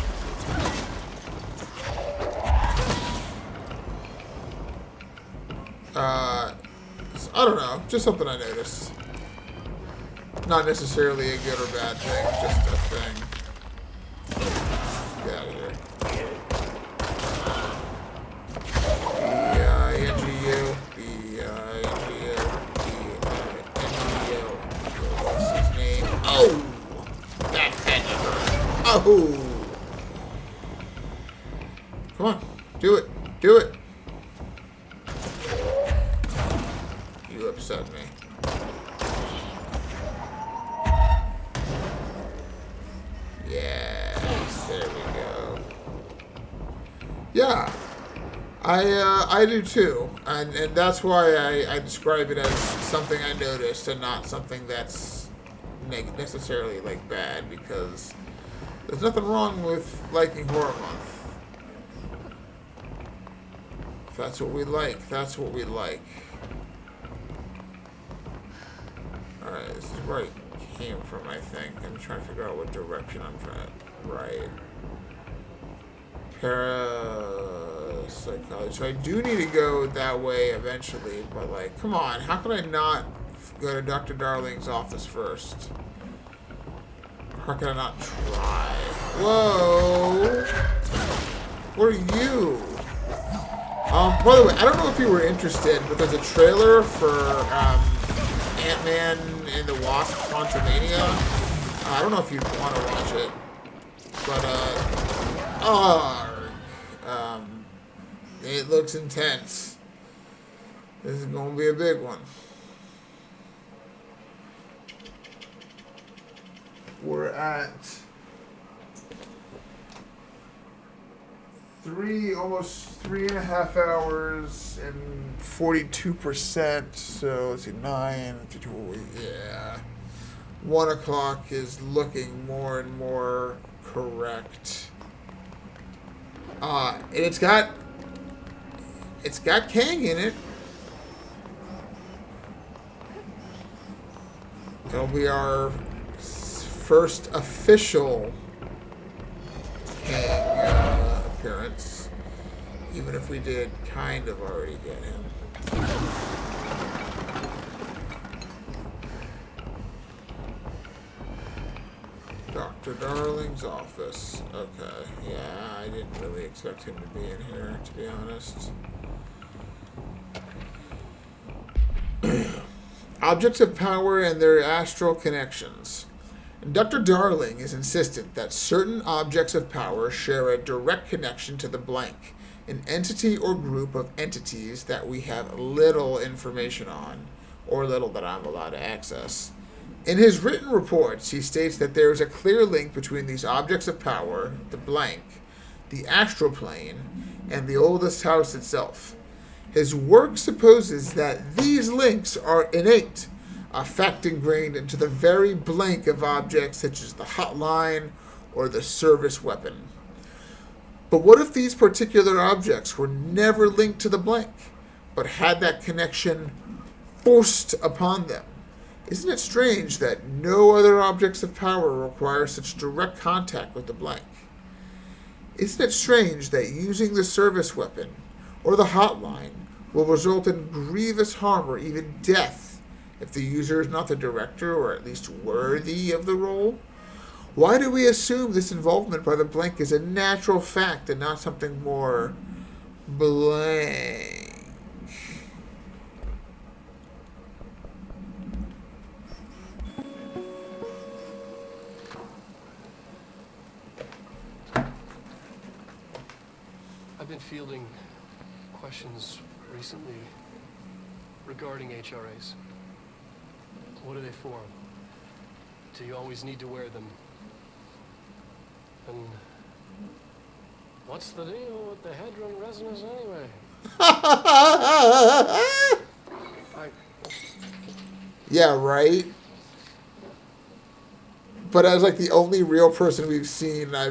I don't know, just something I noticed. Not necessarily a good or bad thing, just a thing. Get out of here. B-I-N-G-U. B-I-N-G-U. B-I-N-G-U. What's his name? Oh! That head hurt. Oh! Come on. Do it. Do it. You upset me. Yes, there we go. Yeah, I do too, and that's why I describe it as something I noticed and not something that's necessarily like bad, because there's nothing wrong with liking Horror Month. If that's what we like, that's what we like. Alright, this is where I came from, I think. I'm trying to figure out what direction I'm trying to... Right. Parapsychology. So I do need to go that way eventually, but, like, come on. How can I not go to Dr. Darling's office first? How can I not try? Whoa! What are you? By the way, I don't know if you were interested, but there's a trailer for, Ant-Man and the Wasp: Quantumania. I don't know if you'd want to watch it, but it looks intense. This is going to be a big one. We're at almost 3.5 hours and 42%. So let's see, 9, 52, yeah. 1 o'clock is looking more and more correct. And it's got Kang in it. It'll be our first official Kang appearance, even if we did kind of already get him. Dr. Darling's office. Okay, yeah, I didn't really expect him to be in here, to be honest. Objects of power and their astral connections. Dr. Darling is insistent that certain objects of power share a direct connection to the blank, an entity or group of entities that we have little information on, or little that I'm allowed to access. In his written reports, he states that there is a clear link between these objects of power, the blank, the astral plane, and the oldest house itself. His work supposes that these links are innate, a fact ingrained into the very blank of objects such as the hotline or the service weapon. But what if these particular objects were never linked to the blank, but had that connection forced upon them? Isn't it strange that no other objects of power require such direct contact with the blank? Isn't it strange that using the service weapon or the hotline will result in grievous harm or even death if the user is not the director or at least worthy of the role? Why do we assume this involvement by the blank is a natural fact and not something more blank? I've been fielding questions recently regarding HRAs. What are they for? Do you always need to wear them? And what's the deal with the hadron resonance anyway? Yeah, right? But as like the only real person we've seen, I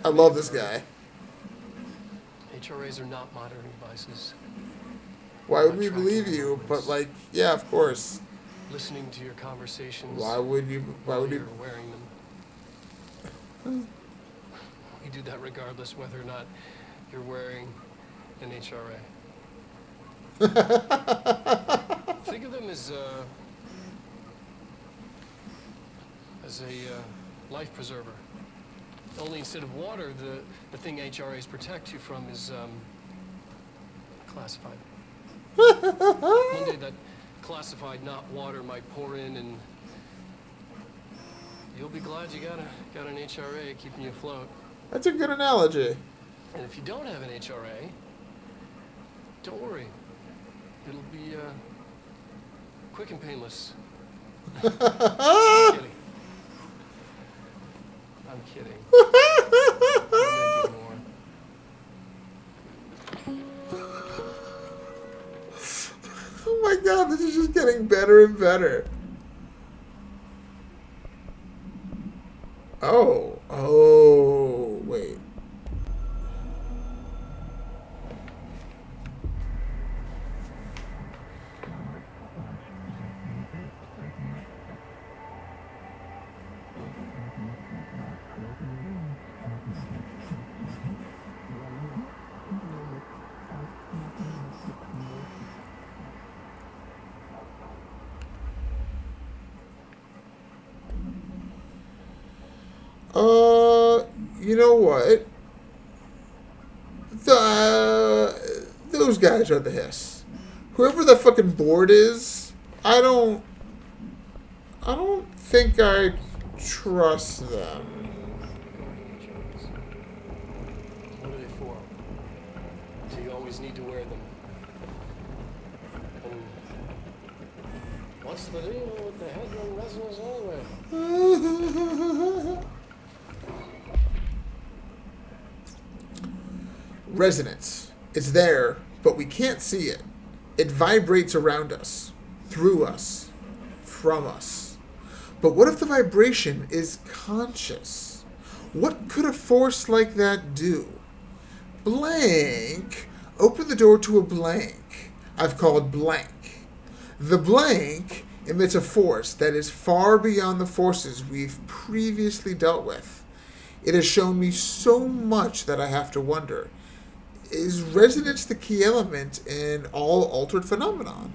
love this guy. HRAs are not modern devices. Why would we believe you? But like, yeah, of course. Listening to your conversations. Why would you wearing them? We do that regardless whether or not you're wearing an HRA. Think of them as a life preserver. Only instead of water, the thing HRAs protect you from is classified. One day that classified, not water, might pour in, and you'll be glad you got an HRA keeping you afloat. That's a good analogy. And if you don't have an HRA, don't worry. It'll be quick and painless. I'm kidding. I'm kidding. Oh my god, this is just getting better and better. Oh, wait. You know what? Those guys are the hiss. Whoever the fucking board is, I don't think I trust them. What are they for? Do you always need to wear them? And what's the deal with the hadron resonance anyway? Resonance. It's there, but we can't see it. It vibrates around us, through us, from us. But what if the vibration is conscious? What could a force like that do? Blank. Open the door to a blank I've called blank. The blank emits a force that is far beyond the forces we've previously dealt with. It has shown me so much that I have to wonder, is resonance the key element in all altered phenomenon?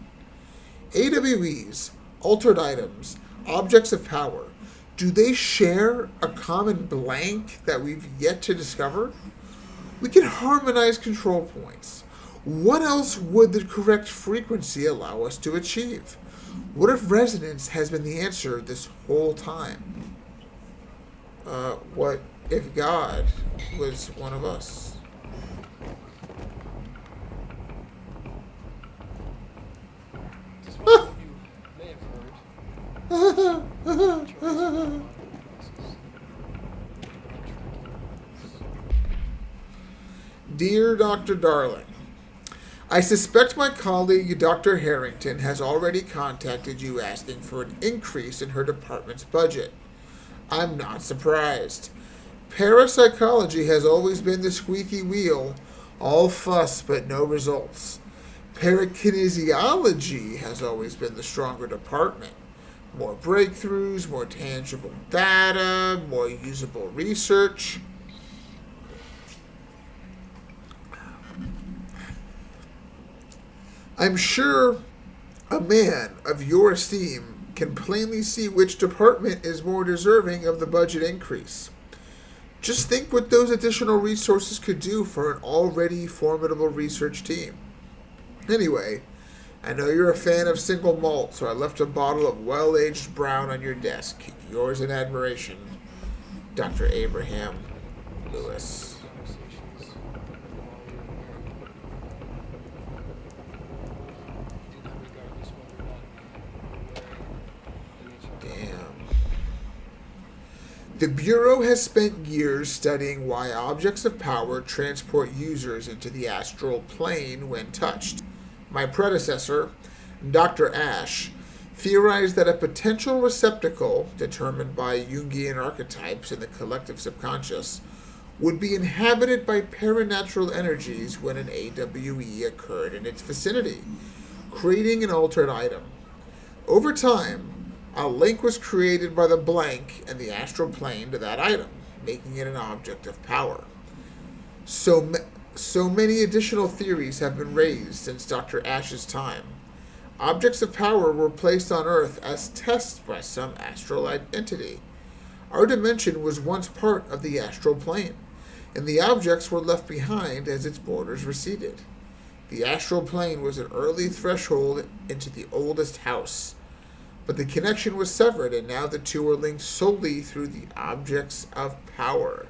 AWEs, altered items, objects of power, do they share a common blank that we've yet to discover? We can harmonize control points. What else would the correct frequency allow us to achieve? What if resonance has been the answer this whole time? What if God was one of us? Dear Dr. Darling, I suspect my colleague Dr. Harrington has already contacted you asking for an increase in her department's budget. I'm not surprised. Parapsychology has always been the squeaky wheel, all fuss but no results. Parakinesiology has always been the stronger department. More breakthroughs, more tangible data, more usable research. I'm sure a man of your esteem can plainly see which department is more deserving of the budget increase. Just think what those additional resources could do for an already formidable research team. Anyway, I know you're a fan of single malt, so I left a bottle of well-aged brown on your desk. Yours in admiration, Dr. Abraham Lewis. The Bureau has spent years studying why objects of power transport users into the astral plane when touched. My predecessor, Dr. Ash, theorized that a potential receptacle, determined by Jungian archetypes in the collective subconscious, would be inhabited by paranatural energies when an AWE occurred in its vicinity, creating an altered item. Over time, a link was created by the blank and the astral plane to that item, making it an object of power. So many additional theories have been raised since Dr. Ash's time. Objects of power were placed on Earth as tests by some astral entity. Our dimension was once part of the astral plane, and the objects were left behind as its borders receded. The astral plane was an early threshold into the oldest house, but the connection was severed, and now the two are linked solely through the objects of power.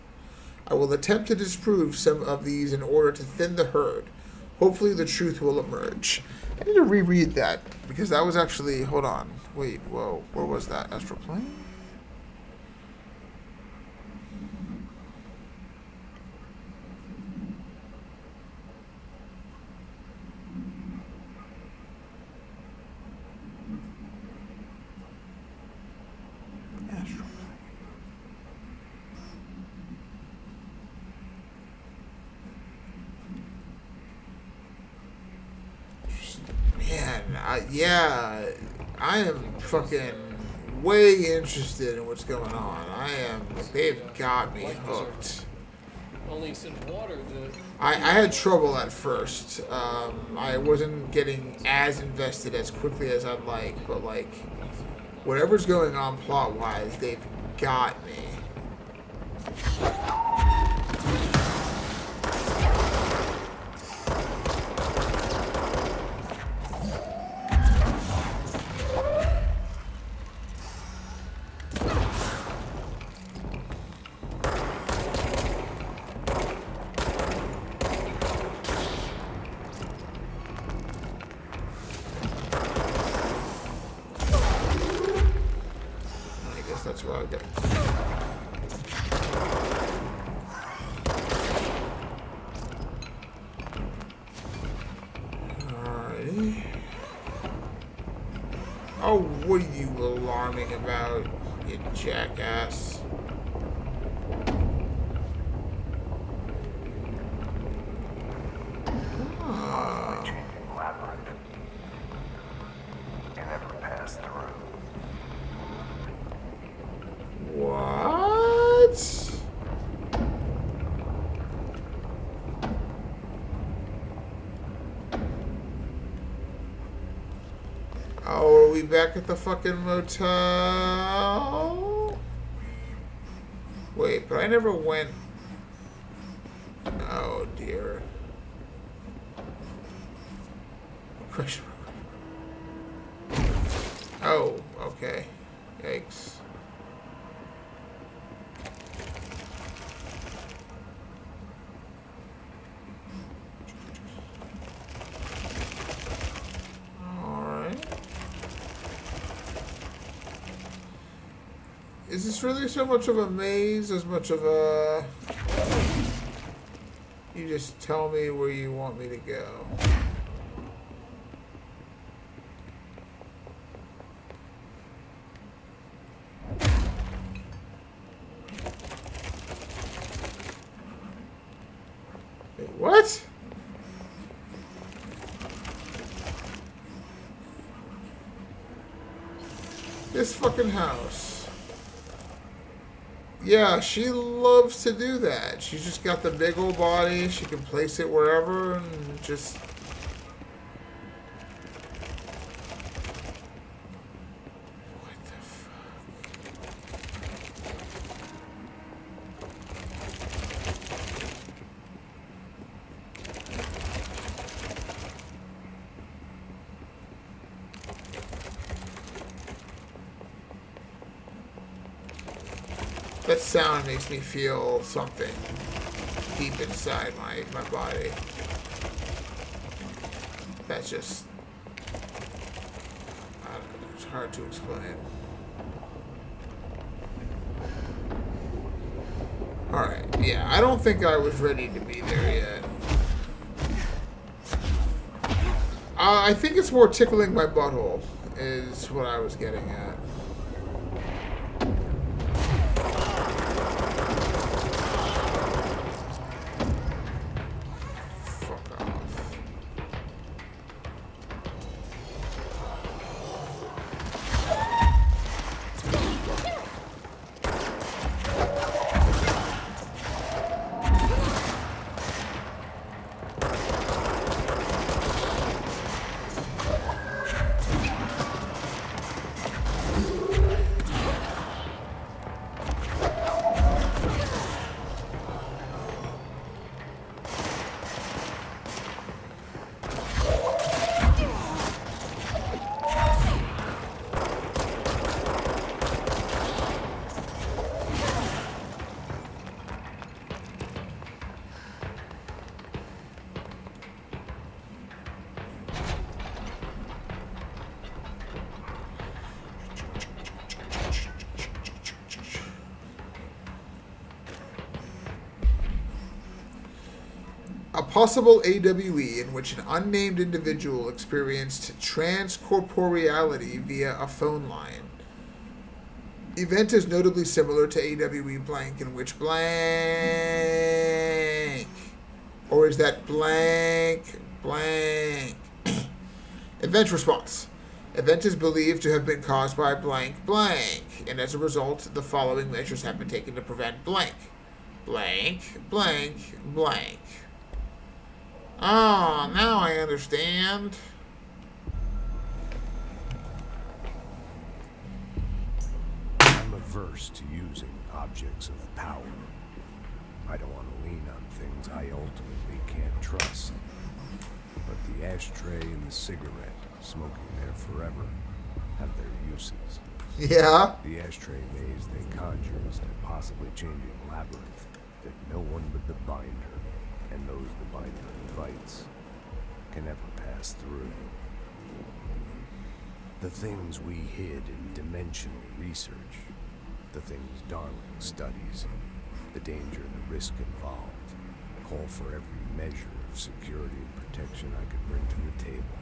I will attempt to disprove some of these in order to thin the herd. Hopefully the truth will emerge. I need to reread that, because that was actually... Hold on. Wait, whoa. Where was that? Astral plane? I am fucking way interested in what's going on. They've got me hooked. Only some water. I had trouble at first. I wasn't getting as invested as quickly as I'd like, but like, whatever's going on plot-wise, they've got me. That's what I get. Oh, what are you alarming about, you jackass? Labyrinth. Can never pass through. What? Oh, are we back at the fucking motel? Wait, but I never went. Oh dear. Question. Oh, okay. Yikes. Alright. Is this really so much of a maze, as much of a... You just tell me where you want me to go. Wait, what? This fucking house. Yeah, she loves to do that. She's just got the big old body. She can place it wherever and just... What the fuck? That sound makes me feel something deep inside my body. That's just... I don't know, it's hard to explain. Alright, yeah, I don't think I was ready to be there yet. I think it's more tickling my butthole, is what I was getting at. A possible AWE in which an unnamed individual experienced transcorporeality via a phone line. Event is notably similar to AWE blank in which blank. Or is that blank? Event response. Event is believed to have been caused by blank, and as a result, the following measures have been taken to prevent blank. Oh, now I understand. I'm averse to using objects of power. I don't want to lean on things I ultimately can't trust. But the ashtray and the cigarette, smoking there forever, have their uses. Yeah? The ashtray maze they conjure is a possibly changing labyrinth that no one but the binder, and those the binder invites, can ever pass through. The things we hid in dimensional research, the things Darling studies, the danger and the risk involved, call for every measure of security and protection I could bring to the table.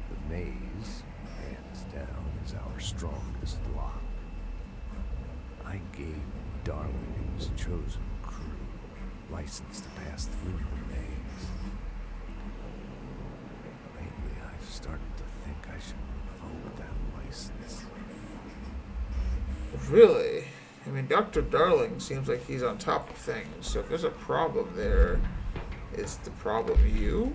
The maze, and down is our strongest lock. I gave Darling and his chosen crew license to pass through the maze. Lately, I've started to think I should revoke that license. Really? I mean, Dr. Darling seems like he's on top of things, so if there's a problem there, is the problem you?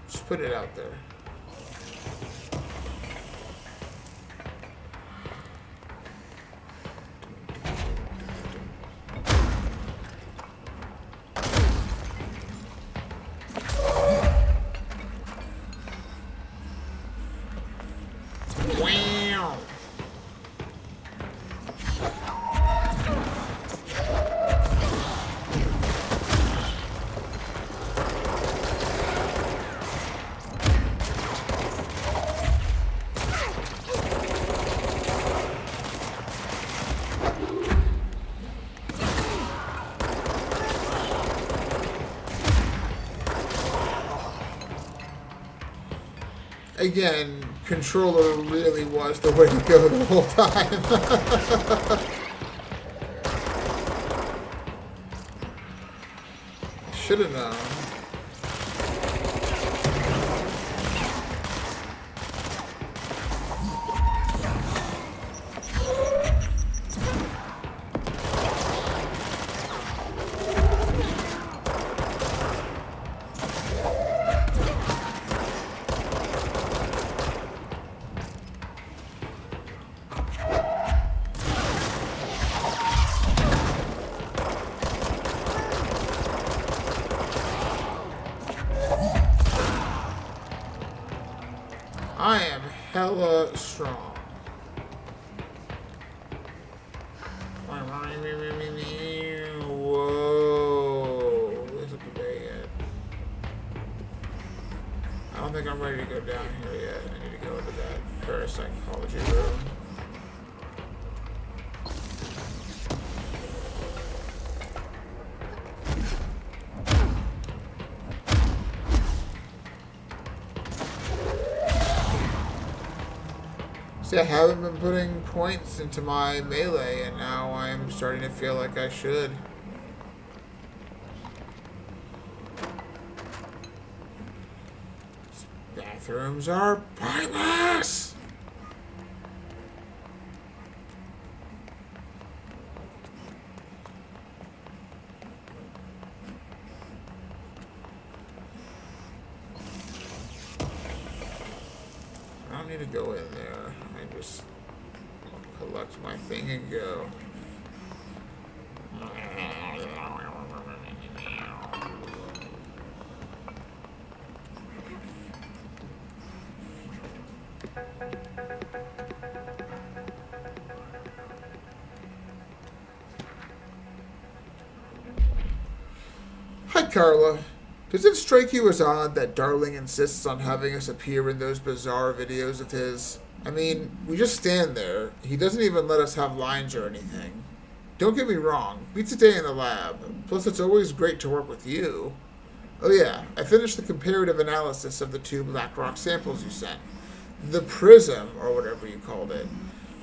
Just put it out there. Wow. Again, controller really was the way to go the whole time. Should have known. I am hella strong. Whoa. This is bad. I don't think I'm ready to go down here yet. I need to go into that parapsychology room. See, I haven't been putting points into my melee, and now I'm starting to feel like I should. Bathrooms are pointless! I don't need to go in there. I just collect my thing and go. Hi, Carla. Does it strike you as odd that Darling insists on having us appear in those bizarre videos of his? I mean, we just stand there. He doesn't even let us have lines or anything. Don't get me wrong, beats a day in the lab. Plus, it's always great to work with you. Oh yeah, I finished the comparative analysis of the 2 black rock samples you sent. The prism, or whatever you called it.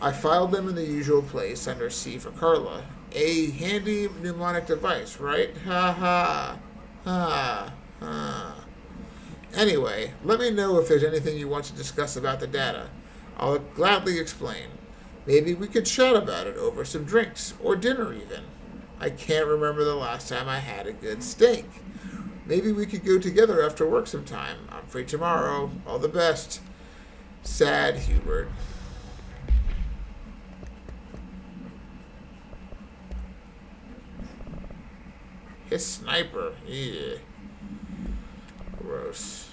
I filed them in the usual place under C for Carla. A handy mnemonic device, right? Ha ha. Ha ha. Anyway, let me know if there's anything you want to discuss about the data. I'll gladly explain. Maybe we could chat about it over some drinks, or dinner even. I can't remember the last time I had a good steak. Maybe we could go together after work sometime. I'm free tomorrow. All the best. Sad Hubert. His sniper. Yeah. Gross.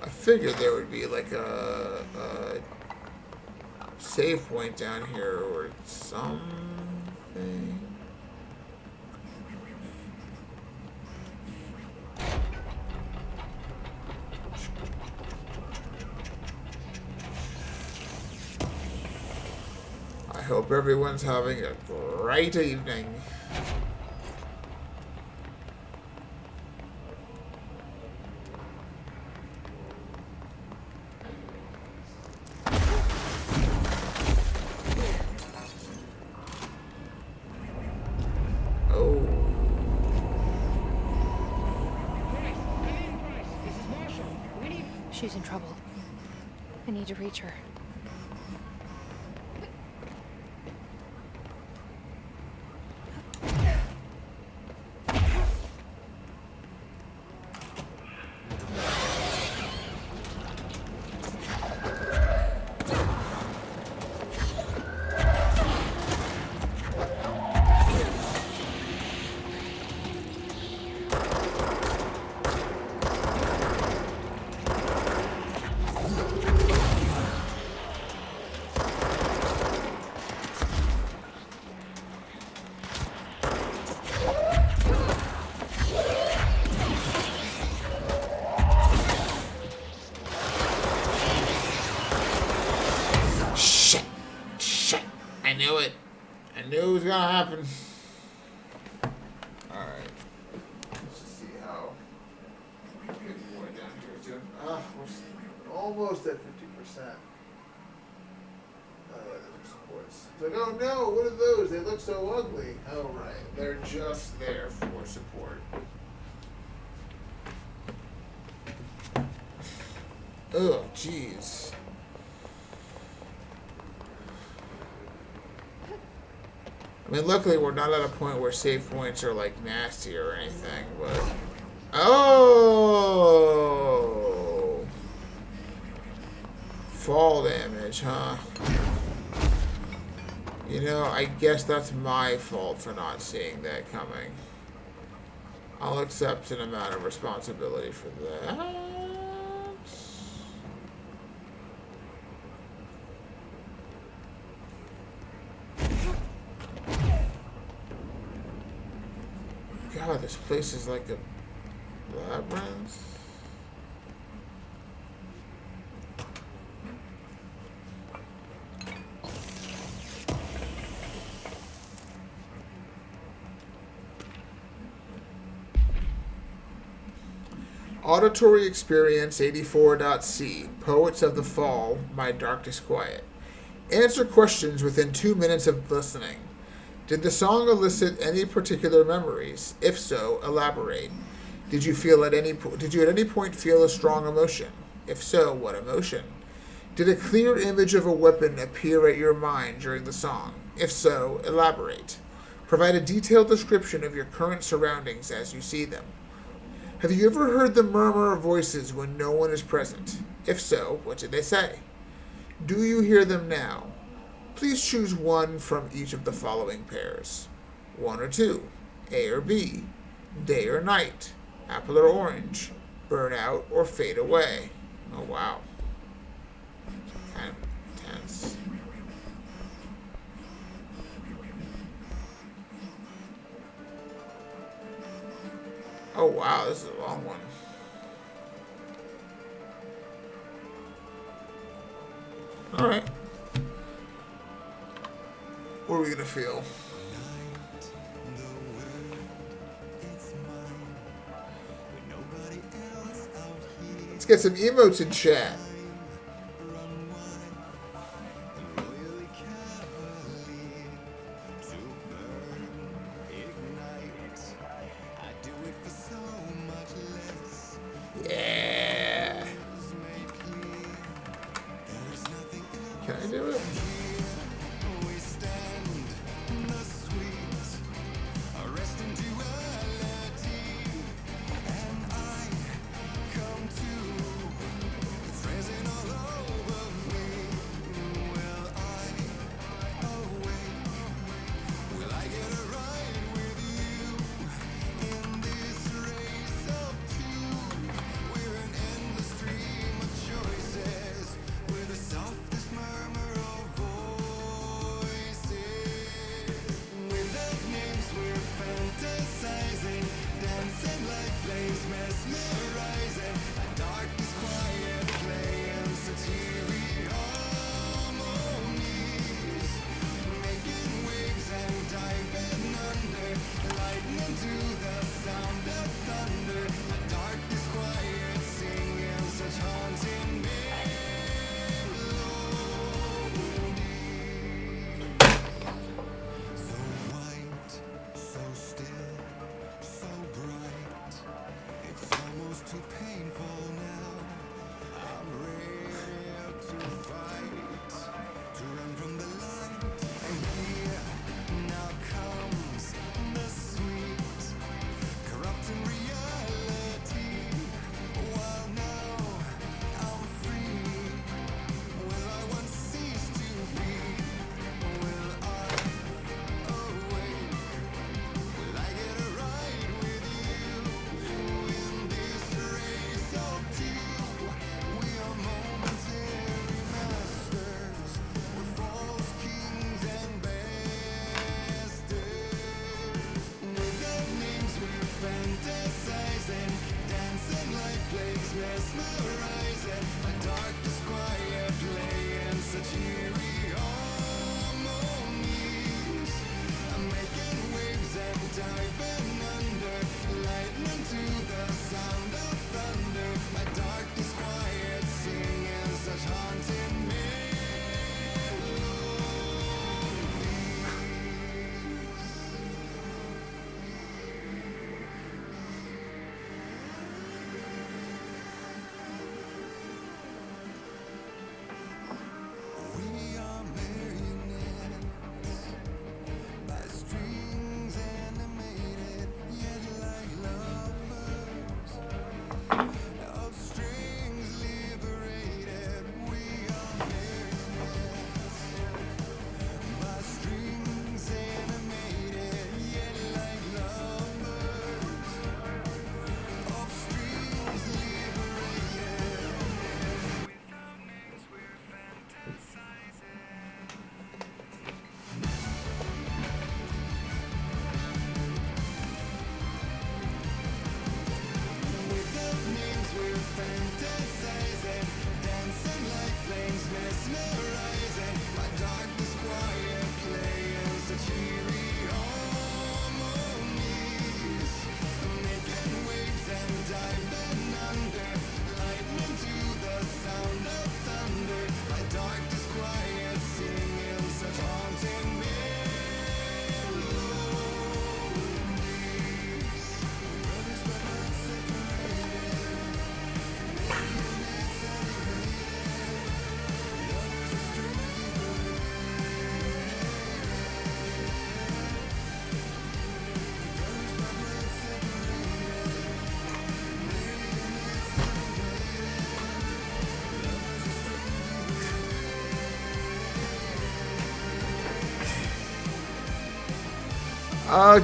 I figured there would be like a save point down here or something. hope everyone's having a great evening. She's in trouble. I need to reach her. I knew it. I knew it was gonna happen. Alright. Let's just see how good boy down here is doing. We're almost at 50%. It's like, oh no, what are those? They look so ugly. Oh right. They're just there for support. Oh, jeez. I mean, luckily we're not at a point where save points are like nasty or anything, but... Oh! Fall damage, huh? You know, I guess that's my fault for not seeing that coming. I'll accept an amount of responsibility for that. God, this place is like a labyrinth. Auditory Experience 84.c. Poets of the Fall, My Darkest Quiet. Answer questions within 2 minutes of listening. Did the song elicit any particular memories? If so, elaborate. Did you at any point feel a strong emotion? If so, what emotion? Did a clear image of a weapon appear at your mind during the song? If so, elaborate. Provide a detailed description of your current surroundings as you see them. Have you ever heard the murmur of voices when no one is present? If so, what did they say? Do you hear them now? Please choose one from each of the following pairs. 1 or 2, A or B, day or night, apple or orange, burn out or fade away. Oh wow. Kind of tense. Oh wow, this is a long one. Alright. What are we gonna feel? Let's get some emotes in chat. Yeah. Can I do it?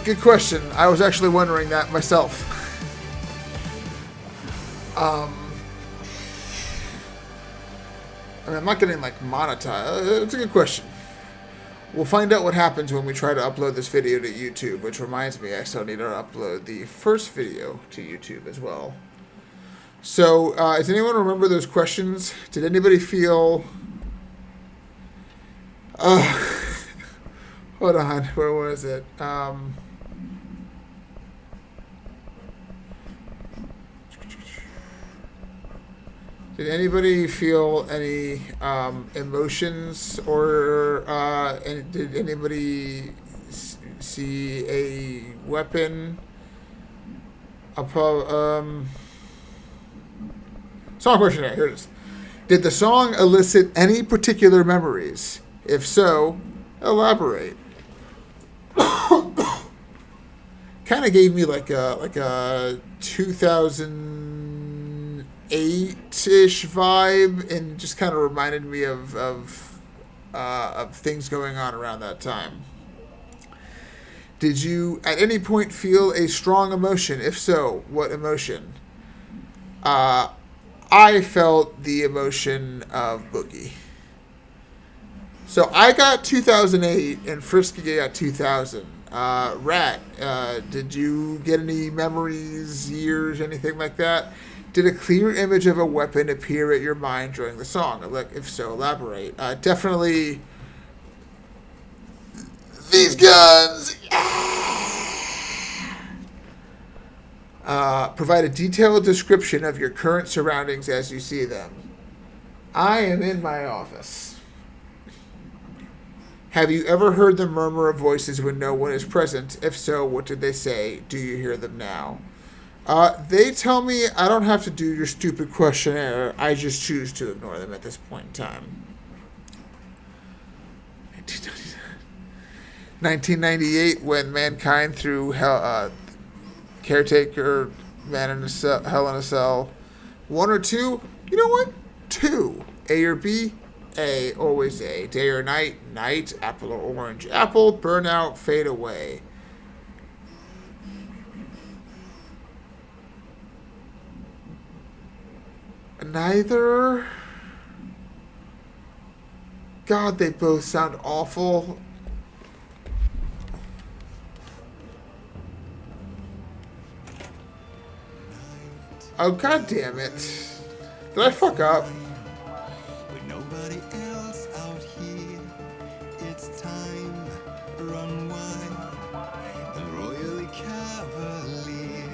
Good question. I was actually wondering that myself. I mean, I'm not getting like monetized. It's a good question. We'll find out what happens when we try to upload this video to YouTube, which reminds me, I still need to upload the first video to YouTube as well. So, does anyone remember those questions? Did anybody feel... hold on, where was it? Did anybody feel any emotions, or did anybody see a weapon? Song questionnaire, here it is. Did the song elicit any particular memories? If so, elaborate. Kind of gave me like a 2008-ish vibe, and just kind of reminded me of things going on around that time. Did you at any point feel a strong emotion? If so, what emotion? I felt the emotion of Boogie. So I got 2008 and Frisky got 2000. Rat, did you get any memories, years, anything like that? Did a clear image of a weapon appear at your mind during the song? If so, elaborate. Definitely these guns. Provide a detailed description of your current surroundings as you see them. I am in my office. Have you ever heard the murmur of voices when no one is present? If so, what did they say? Do you hear them now? They tell me I don't have to do your stupid questionnaire. I just choose to ignore them at this point in time. 1998, when Mankind threw Caretaker, Man in a Cell, Hell in a Cell. 1 or 2? You know what? 2. A or B? A, always A. Day or night? Night. Apple or orange? Apple. Burnout. Fade away. Neither. God, they both sound awful. Oh, God damn it. Did I fuck up? With nobody else out here, it's time, run wild and royally cavalier.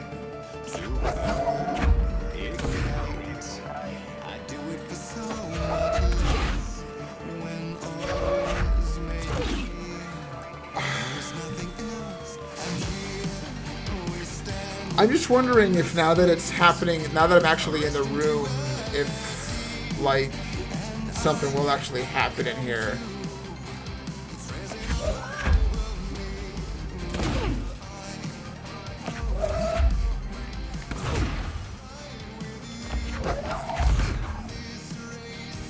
To power, ignite. I do it for so much less. When all is made clear, there's nothing else. I'm here, we stand. I'm just wondering if now that it's happening, now that I'm actually in the room, if, like, something will actually happen in here.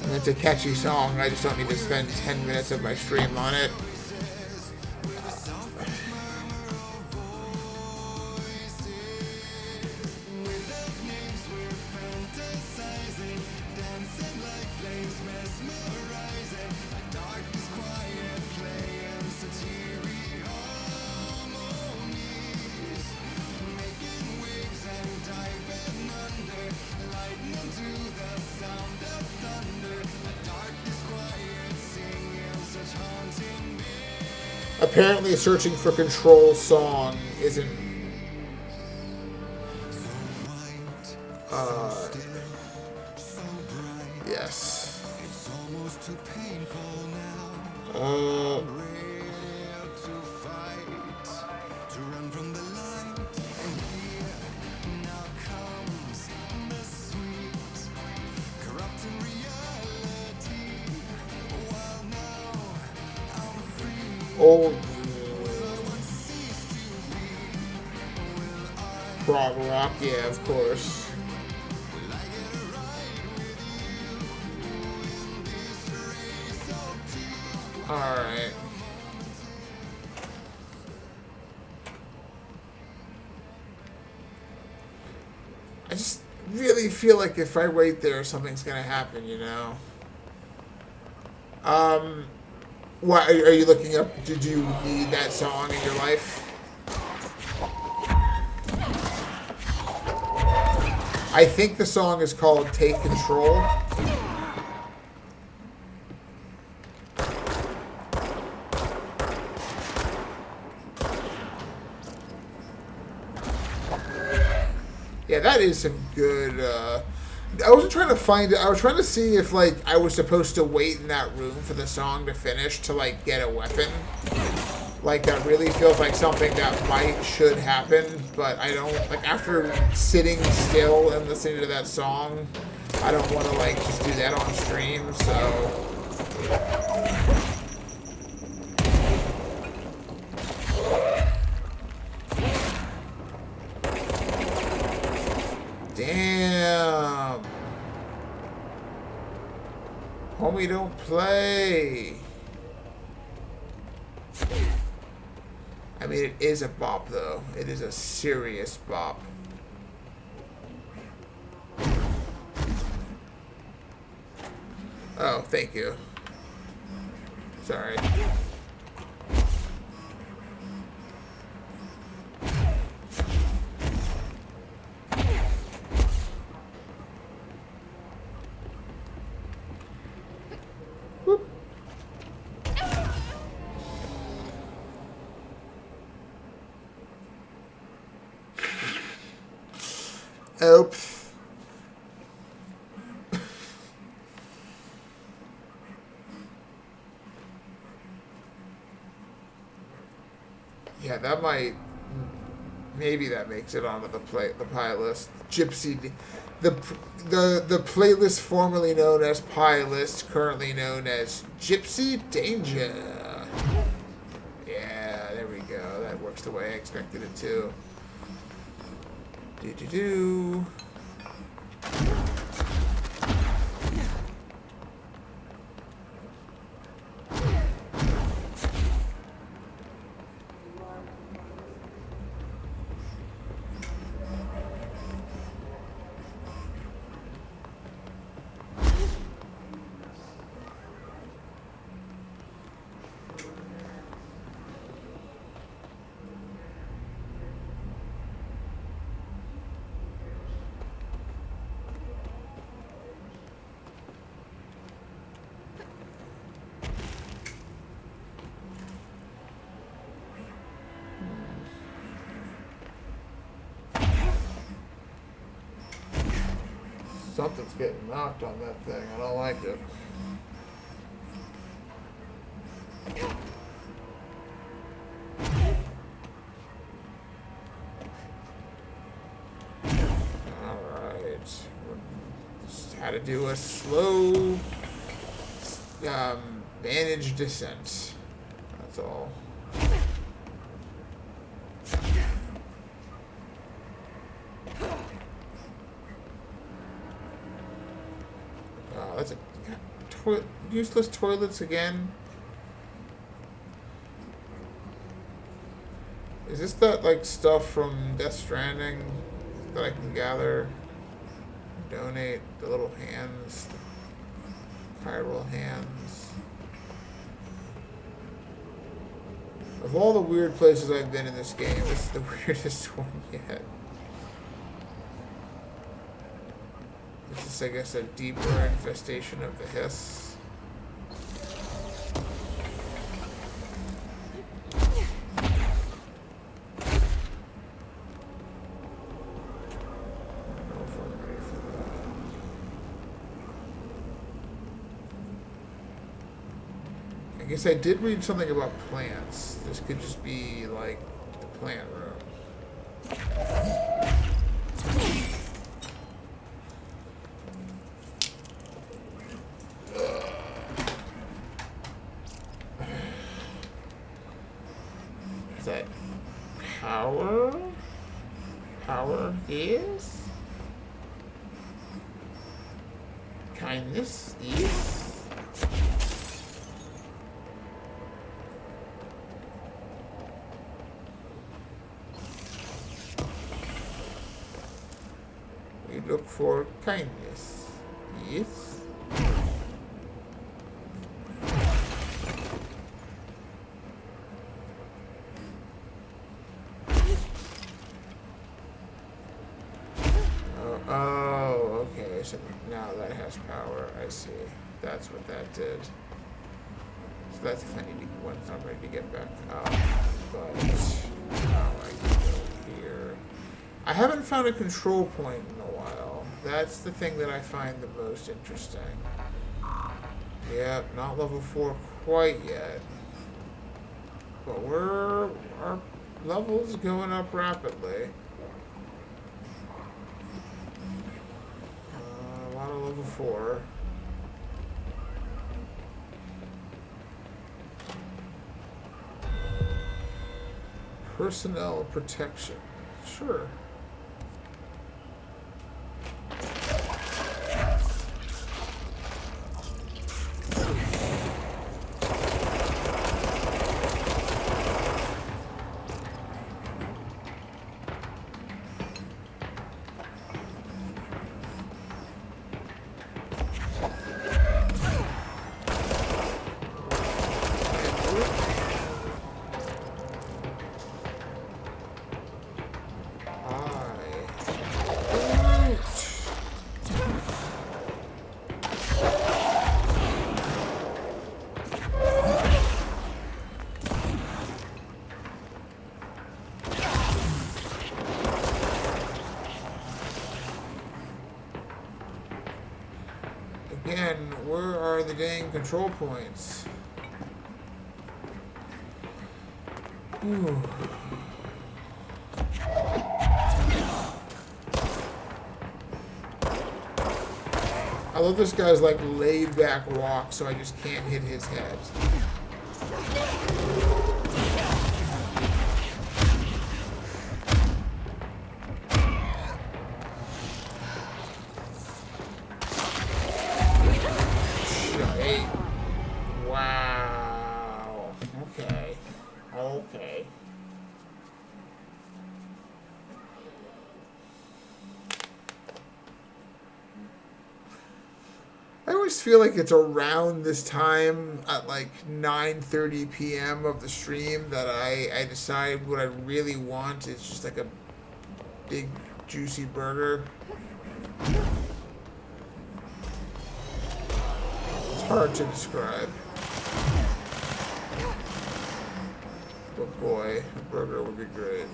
And it's a catchy song, I just don't need to spend 10 minutes of my stream on it. Apparently, searching for Control song isn't. Yes. Old prog rock, yeah, of course. Alright. I just really feel like if I wait there, something's gonna happen, you know? What, are you looking up? Did you need that song in your life? I think the song is called Take Control. Yeah, that is some good, I wasn't trying to find it. I was trying to see if, like, I was supposed to wait in that room for the song to finish to, like, get a weapon. Like, that really feels like something that should happen, but I don't, like, after sitting still and listening to that song, I don't want to, like, just do that on stream, so... Damn. Homie, don't play. I mean, it is a bop, though. It is a serious bop. Oh, thank you. Sorry. Oops. Yeah, that might... Maybe that makes it onto the pie list. Gypsy... The playlist formerly known as Pie List, currently known as Gypsy Danger. Yeah, there we go. That works the way I expected it to. Do-do-do. Something's getting knocked on that thing. I don't like it. Alright. How to do a slow managed descent. That's all. That's a useless toilets again. Is this that like stuff from Death Stranding that I can gather? Donate the little hands, chiral hands. Of all the weird places I've been in this game, this is the weirdest one yet. This is, I guess, a deeper infestation of the hiss. I guess I did read something about plants. This could just be, like, the plant room. Is that power? Power is? Kindness is? look for kindness. Yes. Oh, okay. So now that has power. I see. That's what that did. So that's if I need to, once I'm ready to get back up. But now I can go here. I haven't found a control point in a while. That's the thing that I find the most interesting. Yep, not level 4 quite yet. But our level's going up rapidly. A lot of level 4. Personnel protection. Sure. Again, where are the dang control points? Ooh. I love this guy's like laid back walk, so I just can't hit his head. Wow. Okay. Okay. I always feel like it's around this time at like 9:30 p.m. of the stream that I decide what I really want is just like a big juicy burger. It's hard to describe. But boy, a burger would be great.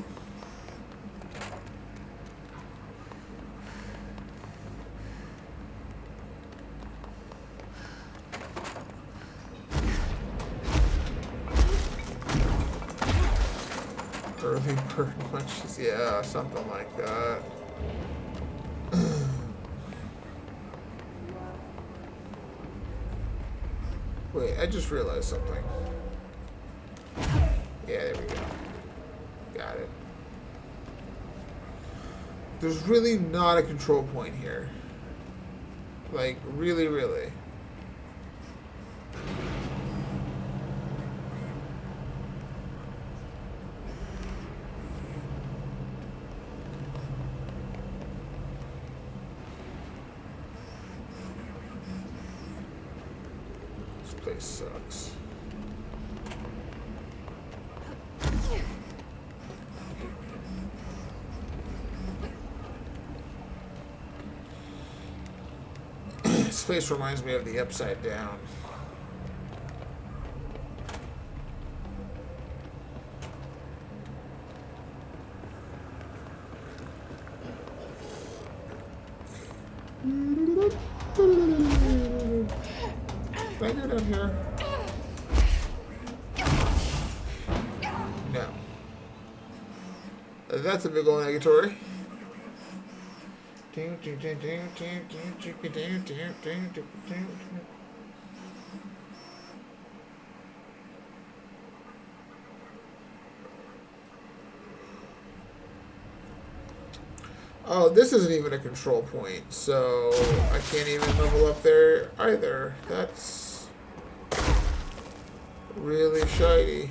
Early bird lunches, yeah, something like that. Wait, I just realized something. Yeah, there we go. Got it. There's really not a control point here. Like, really, really. This place sucks. This place reminds me of the Upside Down. Can I go down here? No. That's a big old negatory. Oh, this isn't even a control point, so I can't even level up there either. That's really shiny.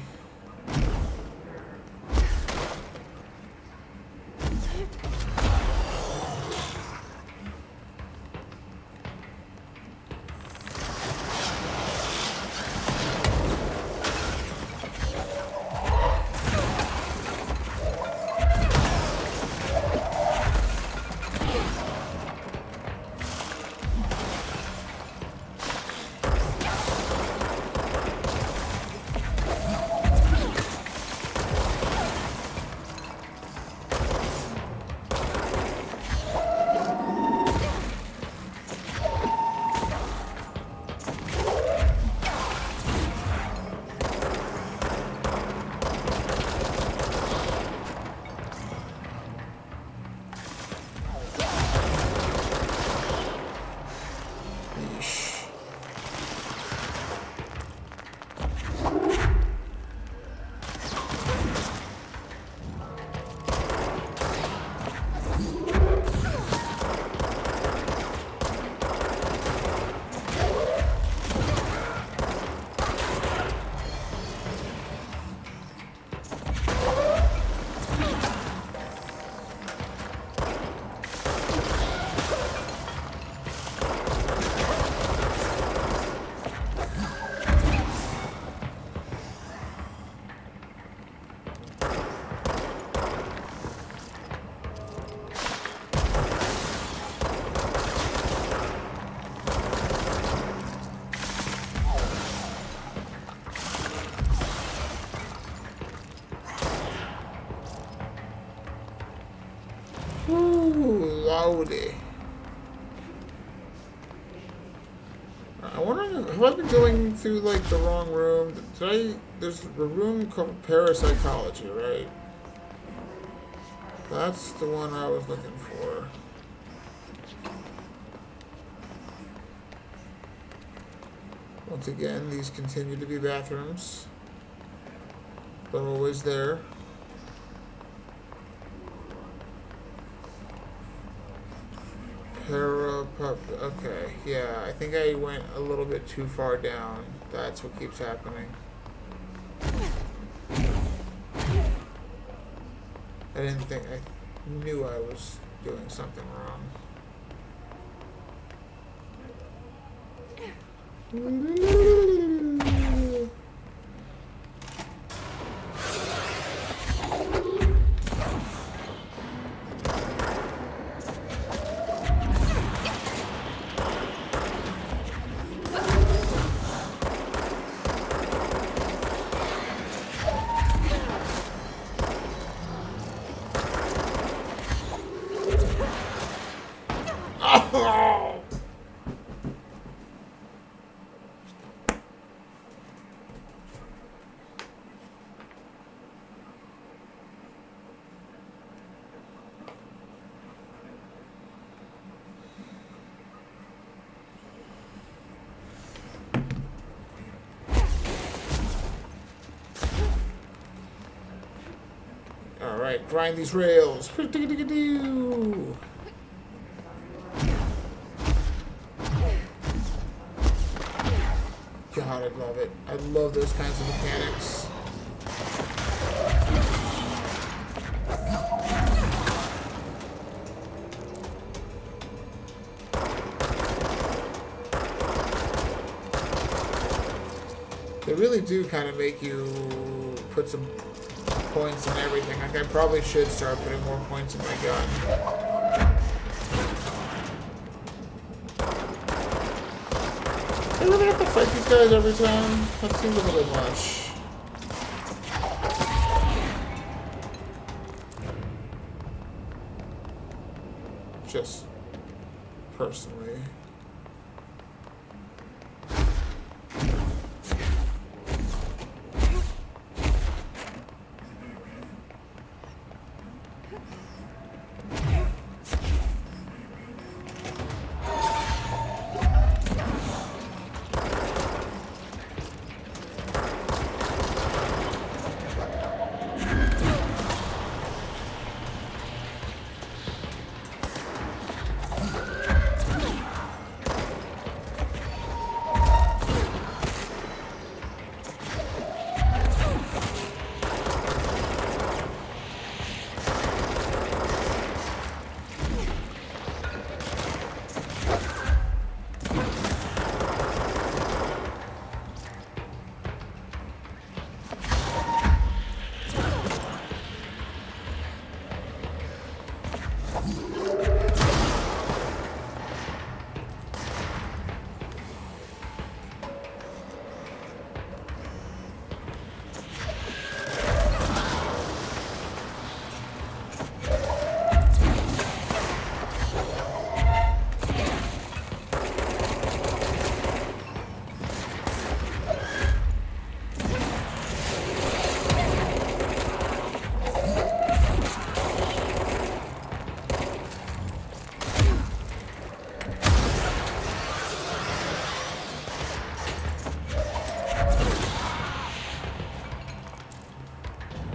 Ooh, lordy. I wonder, have I been going through, like, the wrong room? There's a room called parapsychology, right? That's the one I was looking for. Once again, these continue to be bathrooms. They're always there. Okay, yeah, I think I went a little bit too far down. That's what keeps happening. I didn't think, I knew I was doing something wrong. Alright, grind these rails. God, I love it. I love those kinds of mechanics. They really do kind of make you put some points and everything. Like, I probably should start putting more points in my gun. I really have to fight these guys every time? That seems a little much. Just personally.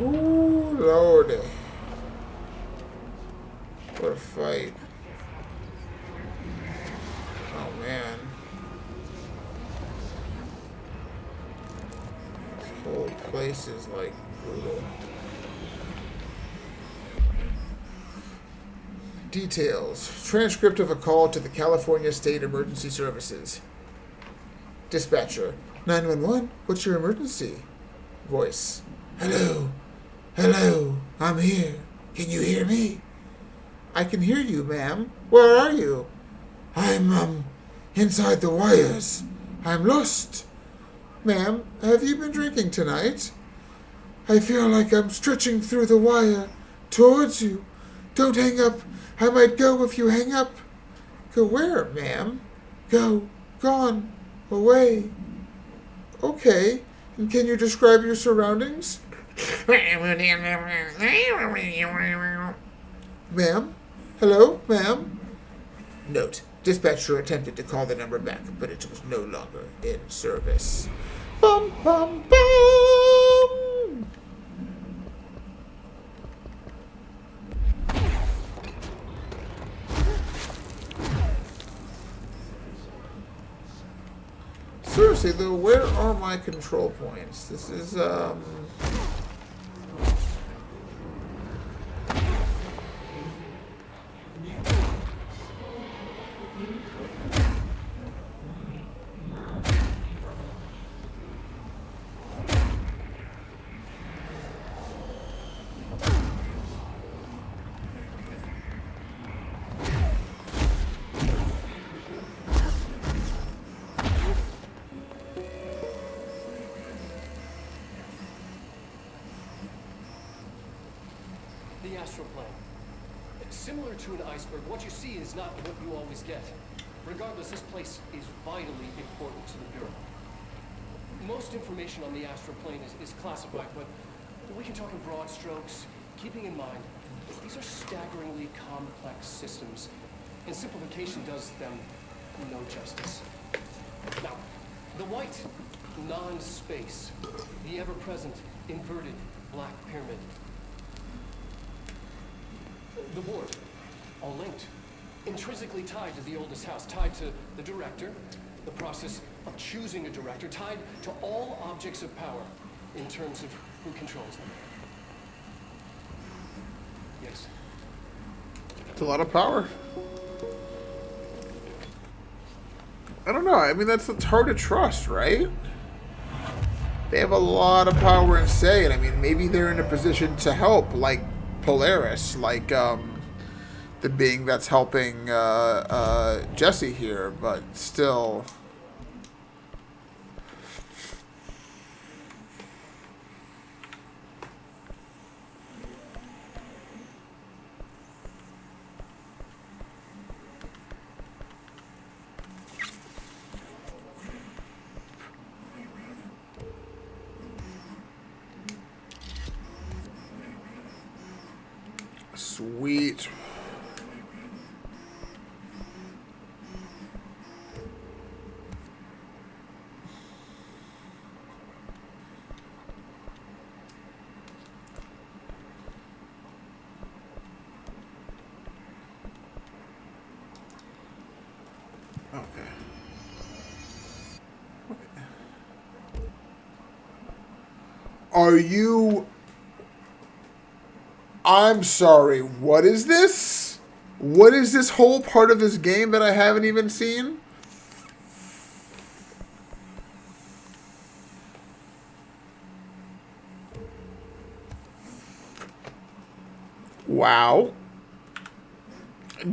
Ooh, lordy. What a fight. Oh, man. This whole place is, like, brutal. Details. Transcript of a call to the California State Emergency Services. Dispatcher. 911, what's your emergency? Voice. Hello. Hello. I'm here. Can you hear me? I can hear you, ma'am. Where are you? I'm, inside the wires. I'm lost. Ma'am, have you been drinking tonight? I feel like I'm stretching through the wire towards you. Don't hang up. I might go if you hang up. Go where, ma'am? Go. Gone. Away. Okay. And can you describe your surroundings? Ma'am? Hello, ma'am? Note. Dispatcher attempted to call the number back, but it was no longer in service. Bum, bum, bum! Seriously, though, where are my control points? This is, The astral plane. Similar to an iceberg, what you see is not what you always get. Regardless, this place is vitally important to the Bureau. Most information on the astral plane is classified, but we can talk in broad strokes, keeping in mind these are staggeringly complex systems, and simplification does them no justice. Now, the white, non-space, the ever-present inverted black pyramid. The board, all linked, intrinsically tied to the oldest house, tied to the director, the process of choosing a director, tied to all objects of power in terms of who controls them. Yes. It's a lot of power. I don't know. I mean, it's hard to trust, right? They have a lot of power and say, and I mean, maybe they're in a position to help, like Polaris, like the being that's helping Jesse here, but still. Sweet. Okay. Are you... I'm sorry, what is this? What is this whole part of this game that I haven't even seen? Wow.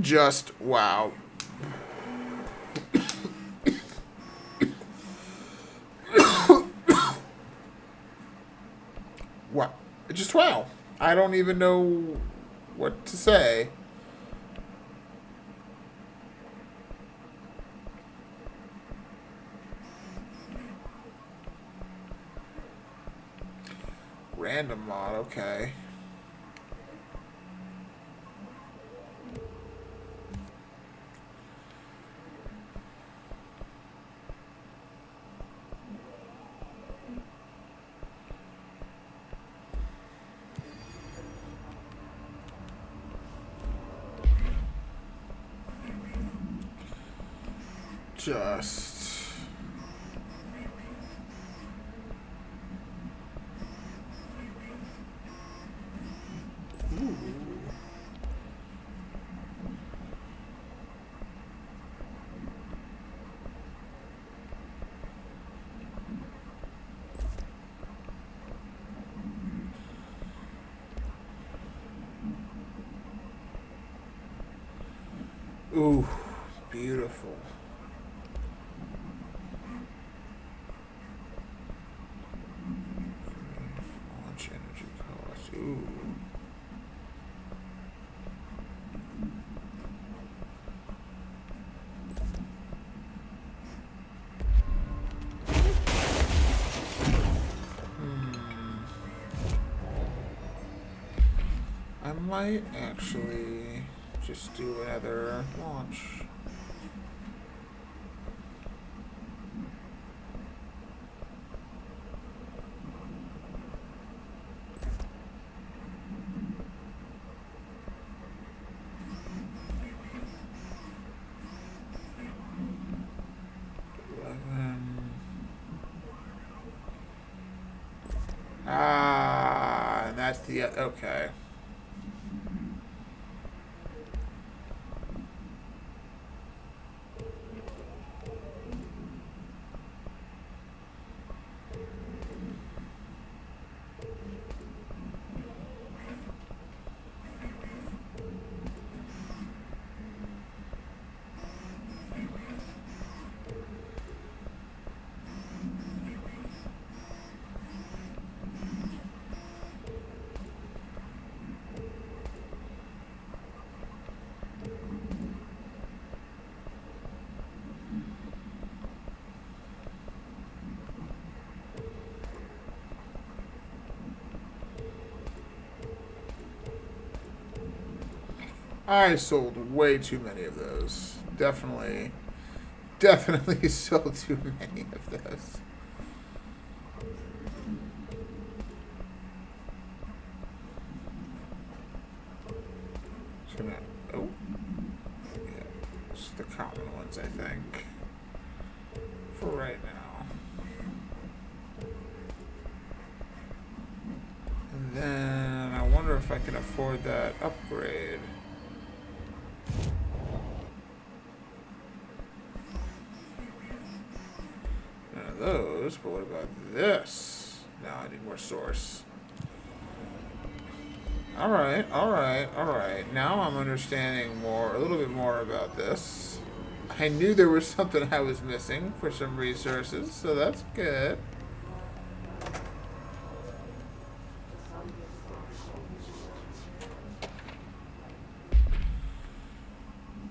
Just wow. Wow. Just wow. I don't even know what to say. Random mod, okay. Just... Ooh. Ooh, beautiful. Launch energy cost. Ooh. might actually just do another launch. Ah, that's the okay. I sold way too many of those. Definitely sold too many of those. Oh. Yeah, just the common ones, I think. For right now. And then I wonder if I can afford that upgrade. None of those, but what about this? No, I need more source. Alright. Now I'm understanding a little bit more about this. I knew there was something I was missing for some resources, so that's good.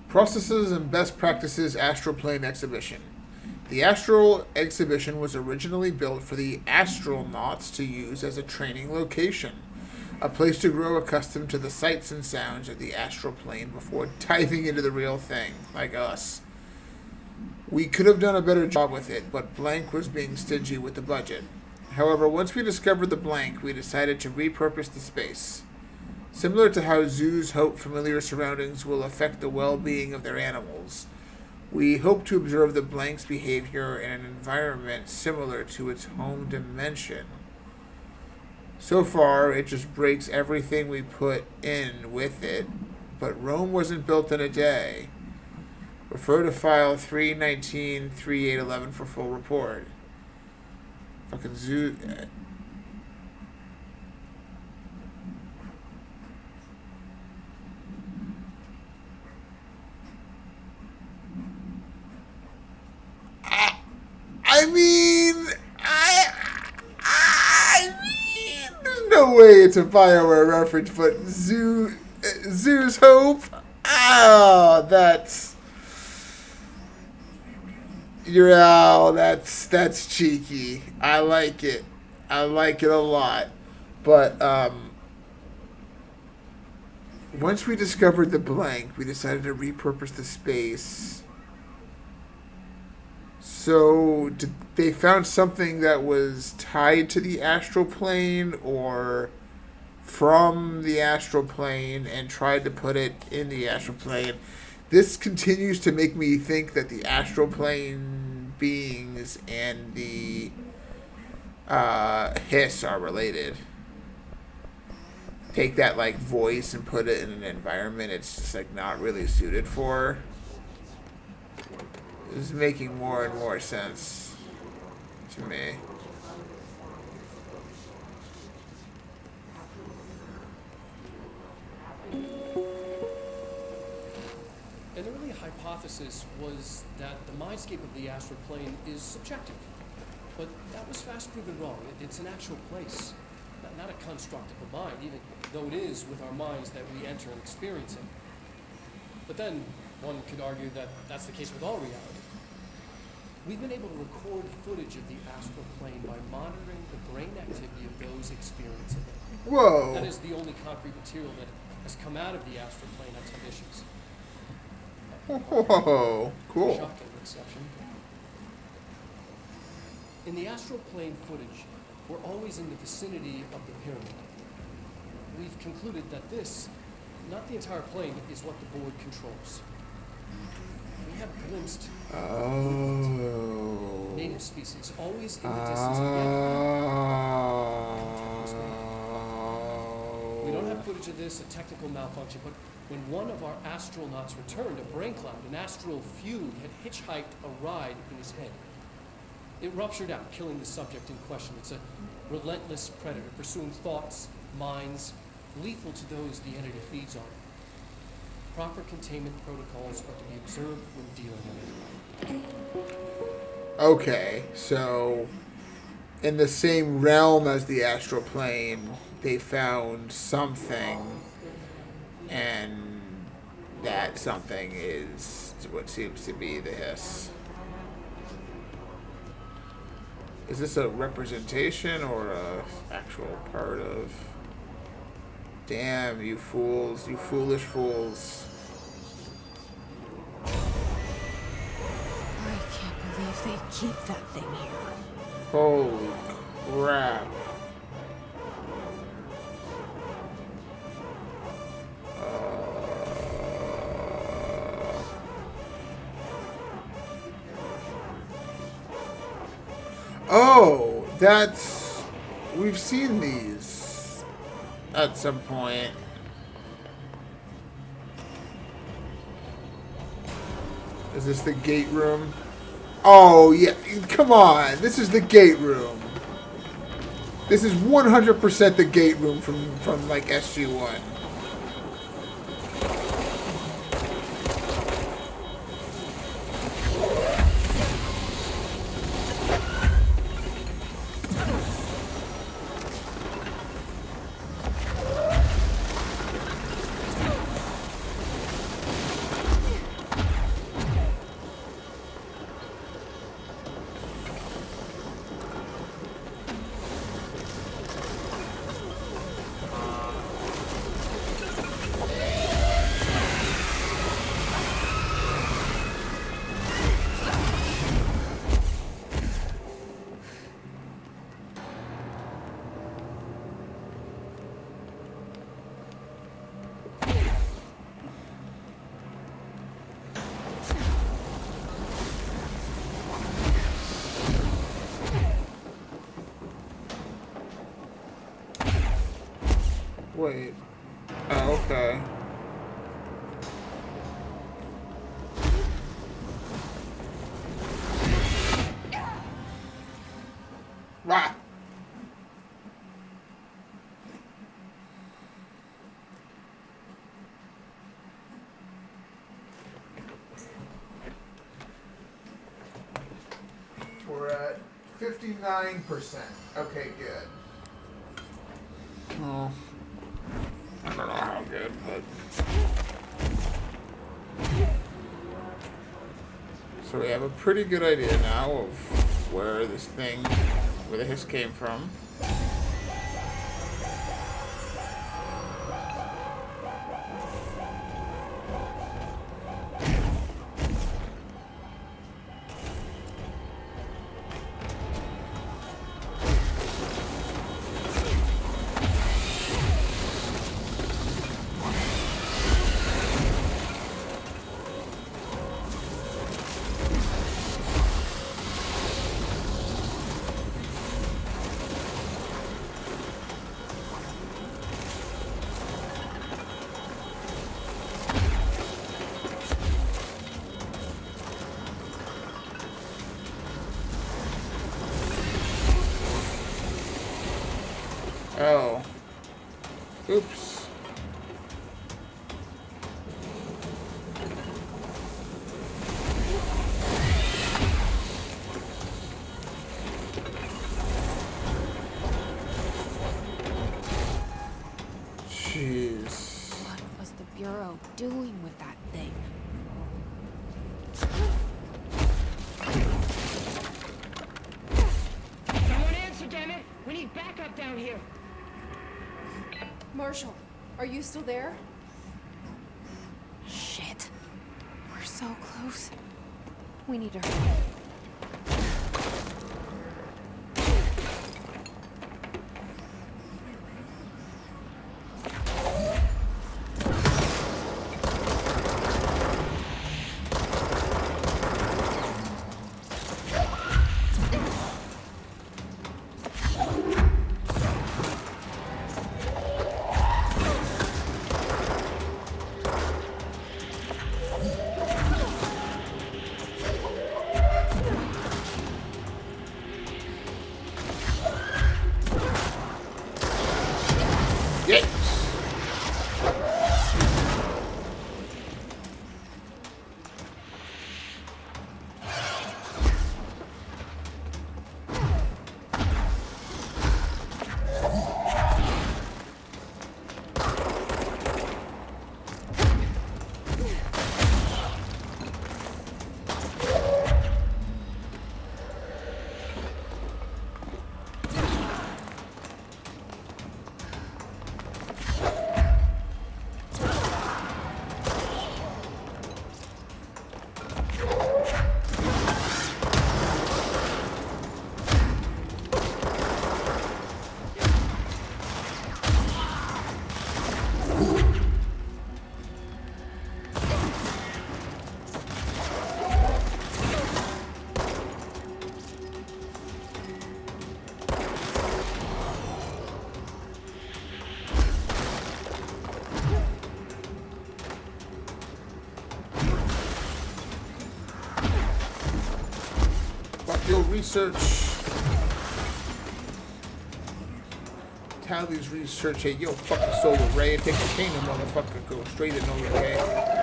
Processes and Best Practices Astral Plane Exhibition. The Astral Exhibition was originally built for the astronauts to use as a training location, a place to grow accustomed to the sights and sounds of the astral plane before diving into the real thing, like us. We could have done a better job with it, but Blank was being stingy with the budget. However, once we discovered the Blank, we decided to repurpose the space. Similar to how zoos hope familiar surroundings will affect the well-being of their animals, we hope to observe the Blank's behavior in an environment similar to its home dimension. So far, it just breaks everything we put in with it, but Rome wasn't built in a day. Refer to file 319-3811 for full report. Fucking zoo... I mean, there's no way it's a BioWare reference, but Zoo's Hope. Oh, that's that's cheeky. I like it. I like it a lot. But once we discovered the Blank, we decided to repurpose the space. So they found something that was tied to the astral plane or from the astral plane and tried to put it in the astral plane. This continues to make me think that the astral plane beings and the hiss are related. Take that like voice and put it in an environment it's just like not really suited for. This is making more and more sense to me. An early hypothesis was that the mindscape of the astral plane is subjective. But that was fast proven wrong. It's an actual place, not a construct of the mind, even though it is with our minds that we enter and experience it. But then, one could argue that that's the case with all reality. We've been able to record footage of the astral plane by monitoring the brain activity of those experiencing it. Whoa. That is the only concrete material that has come out of the astral plane expeditions. Whoa, cool. Shocking reception. In the astral plane footage, we're always in the vicinity of the pyramid. We've concluded that this, not the entire plane, is what the board controls. We have glimpsed native species always in the distance, and yet we don't have footage of this, a technical malfunction, but when one of our astronauts returned, a brain cloud, an astral fugue, had hitchhiked a ride in his head. It ruptured out, killing the subject in question. It's a relentless predator, pursuing thoughts, minds, lethal to those the entity feeds on. Proper containment protocols are to be observed when dealing with it. Okay, so in the same realm as the astral plane, they found something, and that something is what seems to be the hiss. Is this a representation or a actual part of? Damn, you fools, you foolish fools. I can't believe they keep that thing here. Holy crap. Oh, that's... We've seen these at some point. Is this the gate room? Oh, yeah. Come on. This is the gate room. This is 100% the gate room from like, SG-1. Wait. Oh, okay. Rah! We're at 59%. Okay, good. Oh. I don't know how good, but... So we have a pretty good idea now of where this thing, where the hiss came from. Oh. Oops. Jeez. What was the Bureau doing with that thing? Someone answer, damn it! We need backup down here. Marshall, are you still there? close. We need to hurry. Research. Tally's research. Hey, yo, fucking solar ray. Take the kingdom, motherfucker. Go straight in over there.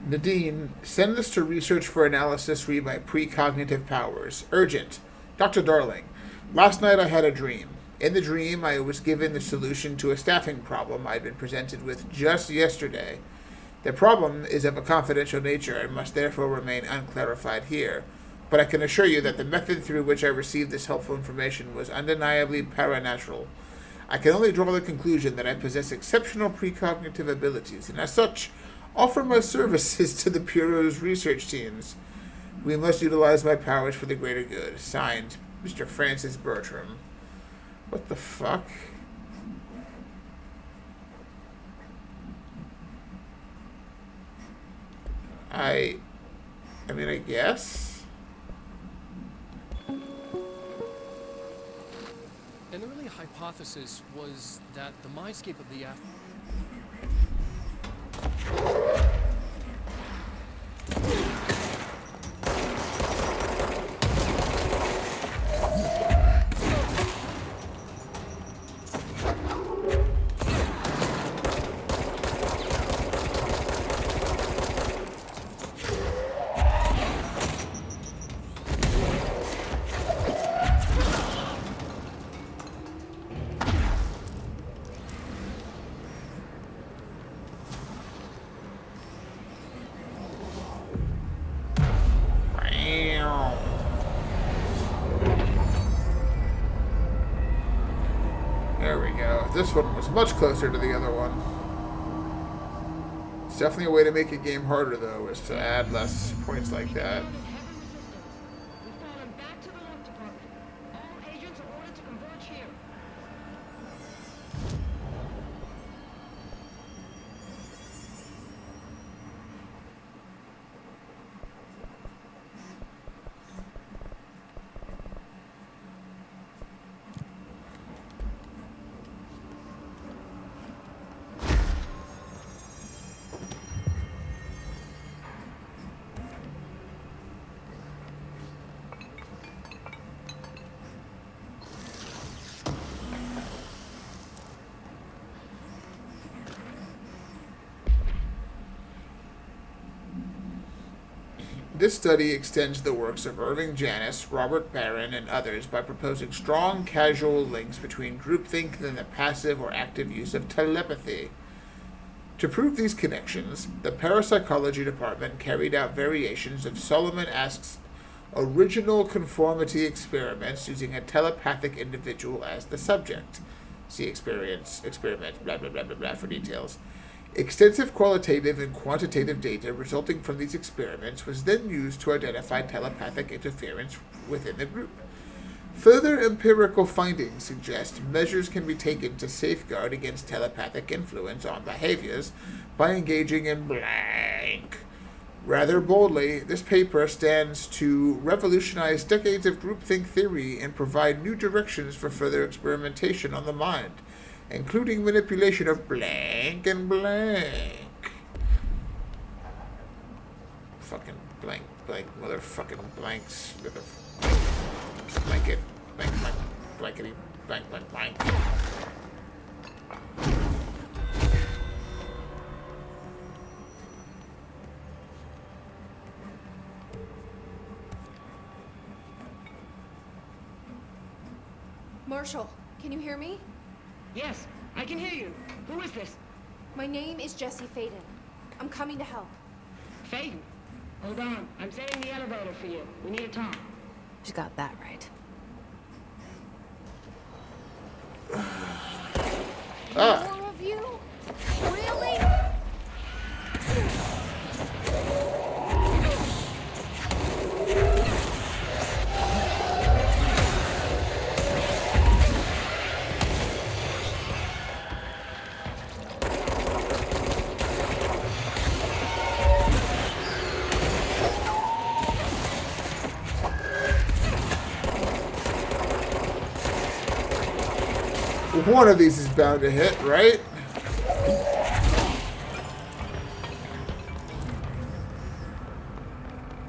Nadine, send this to research for analysis read by precognitive powers. Urgent. Dr. Darling, last night I had a dream. In the dream, I was given the solution to a staffing problem I'd been presented with just yesterday. The problem is of a confidential nature and must therefore remain unclarified here. But I can assure you that the method through which I received this helpful information was undeniably paranatural. I can only draw the conclusion that I possess exceptional precognitive abilities, and as such, offer my services to the Bureau's research teams. We must utilize my powers for the greater good. Signed, Mr. Francis Bertram. What the fuck? I mean, I guess? An early hypothesis was that the mindscape of the There we go. This one was much closer to the other one. It's definitely a way to make a game harder, though, is to add less points like that. This study extends the works of Irving Janis, Robert Barron, and others by proposing strong causal links between groupthink and the passive or active use of telepathy. To prove these connections, the parapsychology department carried out variations of Solomon Asch's original conformity experiments using a telepathic individual as the subject. See experiment, blah, blah, blah, blah, blah, for details. Extensive qualitative and quantitative data resulting from these experiments was then used to identify telepathic interference within the group. Further empirical findings suggest measures can be taken to safeguard against telepathic influence on behaviors by engaging in blank. Rather boldly, this paper stands to revolutionize decades of groupthink theory and provide new directions for further experimentation on the mind, including manipulation of blank and blank. Fucking blank, motherfucking blanks. Blanket, blankety, blank. Marshall, can you hear me? Yes, I can hear you. Who is this? My name is Jesse Faden. I'm coming to help. Faden? Hold on. I'm setting the elevator for you. We need to talk. She got that right. More of you? Really? One of these is bound to hit, right?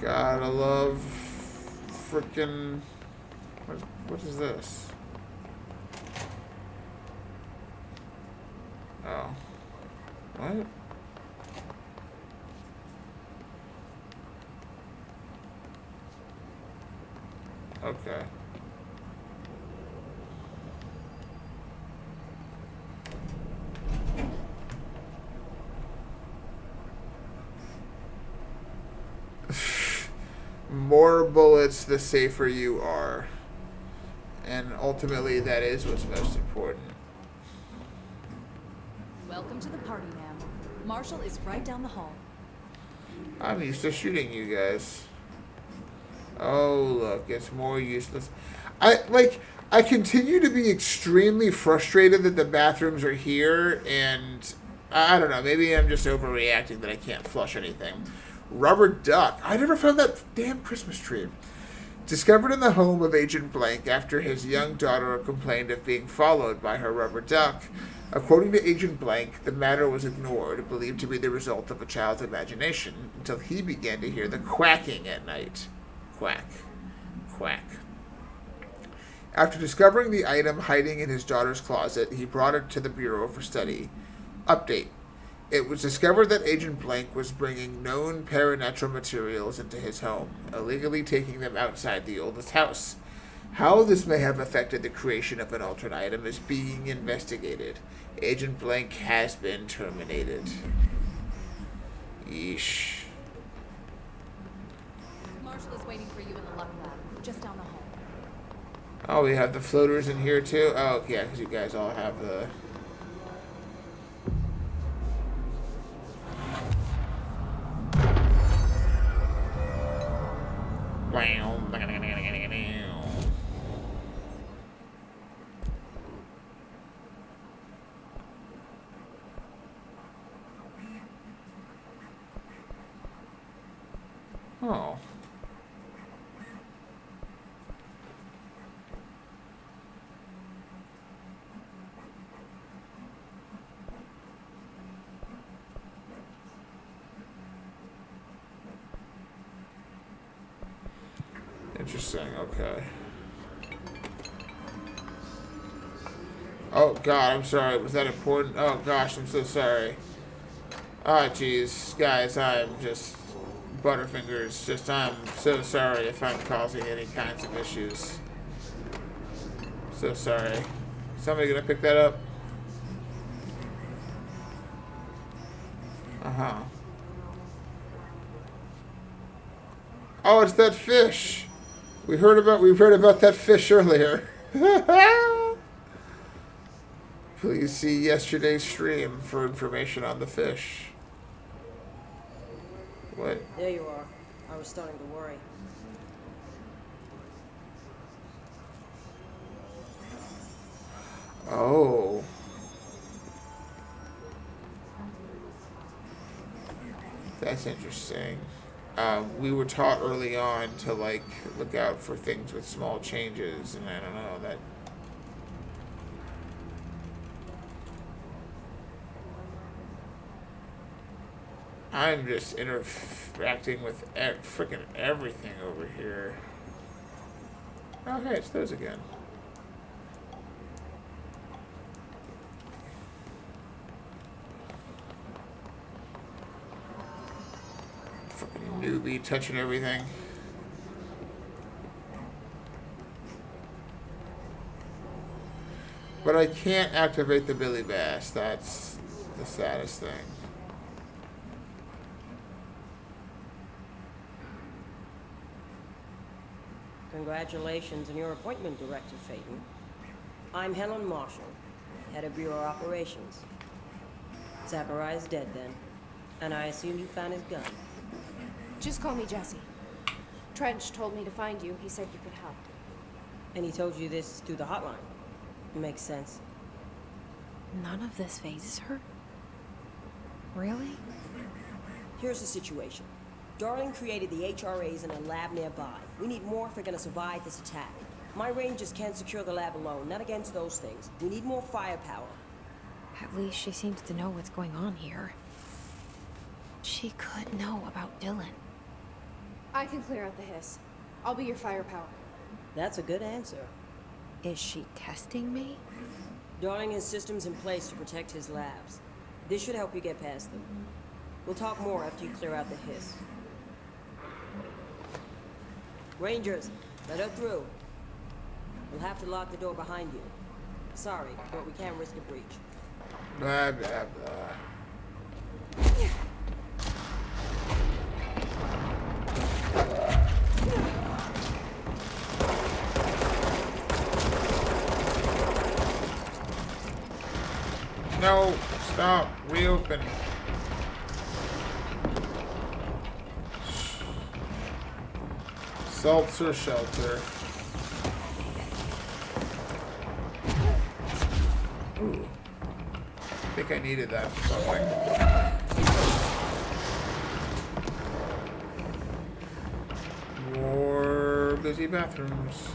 Gotta love frickin'... What is this? Oh. What? Okay. More bullets, the safer you are. And ultimately, that is what's most important. Welcome to the party, ma'am. Marshall is right down the hall. I'm used to shooting you guys. Oh, look, it's more useless. I continue to be extremely frustrated that the bathrooms are here, and I don't know, maybe I'm just overreacting that I can't flush anything. Rubber duck. I never found that damn Christmas tree. Discovered in the home of Agent Blank after his young daughter complained of being followed by her rubber duck. According to Agent Blank, the matter was ignored, believed to be the result of a child's imagination, until he began to hear the quacking at night. Quack. Quack. After discovering the item hiding in his daughter's closet, he brought it to the Bureau for study. Update. It was discovered that Agent Blank was bringing known paranatural materials into his home, illegally taking them outside the oldest house. How this may have affected the creation of an alternate item is being investigated. Agent Blank has been terminated. Yeesh. Marshall is waiting for you in the luck lab, just down the hall. Oh, we have the floaters in here too? Oh, yeah, because you guys all have the... Oh. Interesting, okay. Oh god, I'm sorry. Was that important? Oh gosh, I'm so sorry. Oh jeez. Guys, I'm just Butterfingers. Just I'm so sorry if I'm causing any kinds of issues. So sorry. Somebody gonna pick that up? Uh-huh. Oh, it's that fish. We heard about that fish earlier. Please see yesterday's stream for information on the fish. What? There you are. I was starting to worry. Oh. That's interesting. We were taught early on to, like, look out for things with small changes, and I don't know, that... I'm just interacting with freaking everything over here. Oh, hey, it's those again. Fucking newbie touching everything. But I can't activate the Billy Bass. That's the saddest thing. Congratulations on your appointment, Director Phaeton. I'm Helen Marshall, head of Bureau Operations. Zachariah's dead then, and I assume you found his gun. Just call me Jesse. Trench told me to find you. He said you could help. And he told you this through the hotline. Makes sense. None of this phases her? Really? Here's the situation. Darling created the HRAs in a lab nearby. We need more if we're gonna survive this attack. My rangers can't secure the lab alone, not against those things. We need more firepower. At least she seems to know what's going on here. She could know about Dylan. I can clear out the hiss. I'll be your firepower. That's a good answer. Is she testing me? Darling has systems in place to protect his labs. This should help you get past them. We'll talk more after you clear out the hiss. Rangers, let her through. We'll have to lock the door behind you. Sorry, but we can't risk a breach. Blah, blah, blah. No, stop, reopen. Seltzer shelter. Ooh. I think I needed that for something. More busy bathrooms.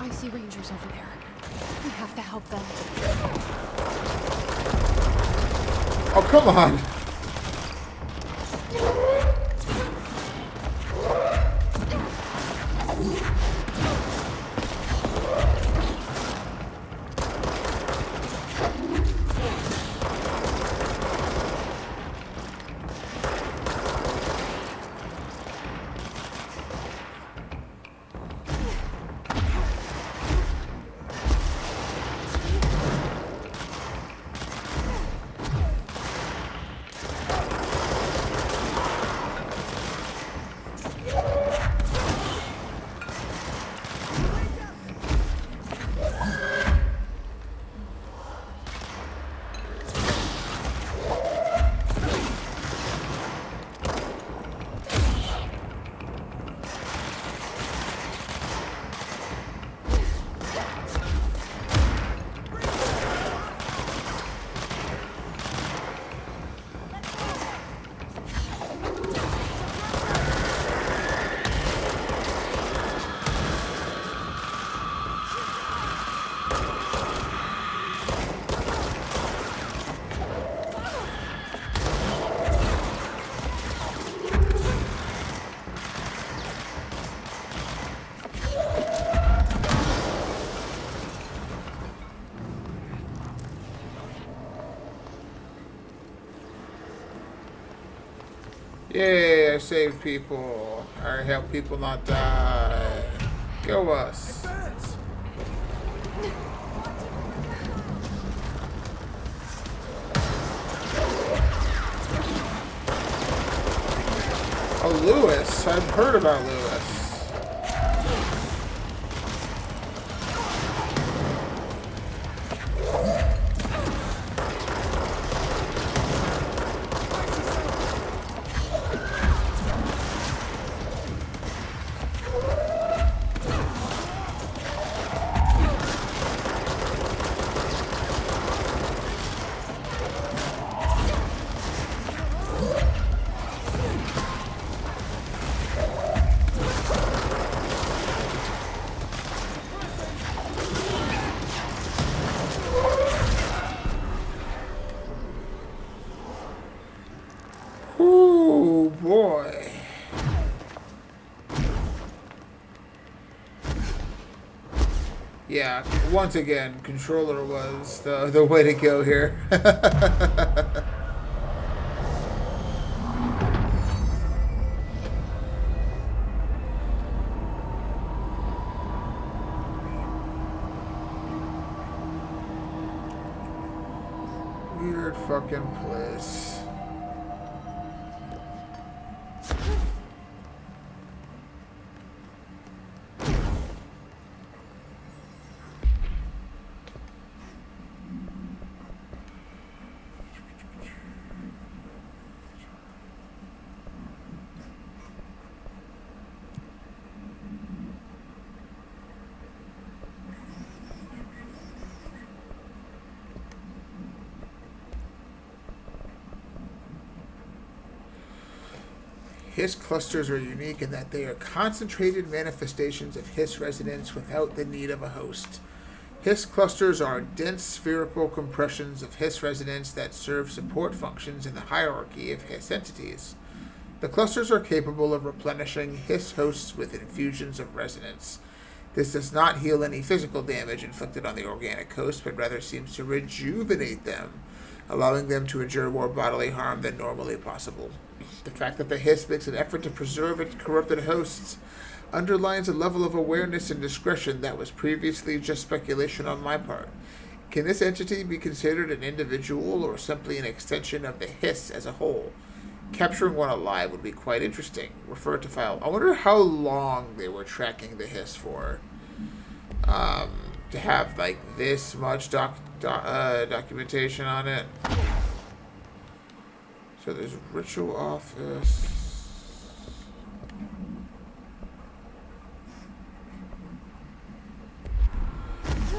I see rangers over there. We have to help them. Oh, come on! Yay, I saved people. I help people not die. Go us. Oh, Lewis. I've heard about Lewis. Oh boy. Yeah, once again, controller was the way to go here. Weird fucking place. Hiss clusters are unique in that they are concentrated manifestations of Hiss resonance without the need of a host. Hiss clusters are dense spherical compressions of Hiss resonance that serve support functions in the hierarchy of Hiss entities. The clusters are capable of replenishing Hiss hosts with infusions of resonance. This does not heal any physical damage inflicted on the organic host, but rather seems to rejuvenate them, allowing them to endure more bodily harm than normally possible. The fact that the Hiss makes an effort to preserve its corrupted hosts underlines a level of awareness and discretion that was previously just speculation on my part. Can this entity be considered an individual or simply an extension of the Hiss as a whole? Capturing one alive would be quite interesting. Refer to file. I wonder how long they were tracking the Hiss for. To have like this much documentation on it. So there's ritual office.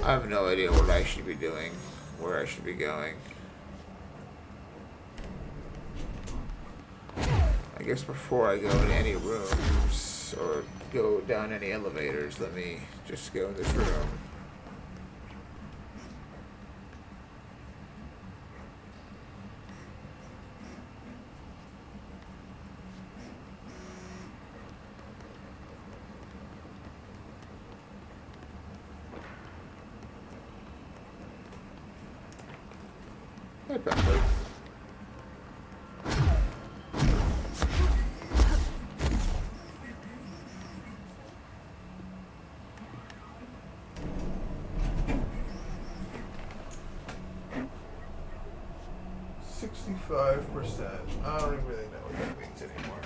I have no idea what I should be doing, where I should be going. I guess before I go in any rooms or go down any elevators, let me just go in this room. Hey, Pepper. %. I don't even really know what that means anymore.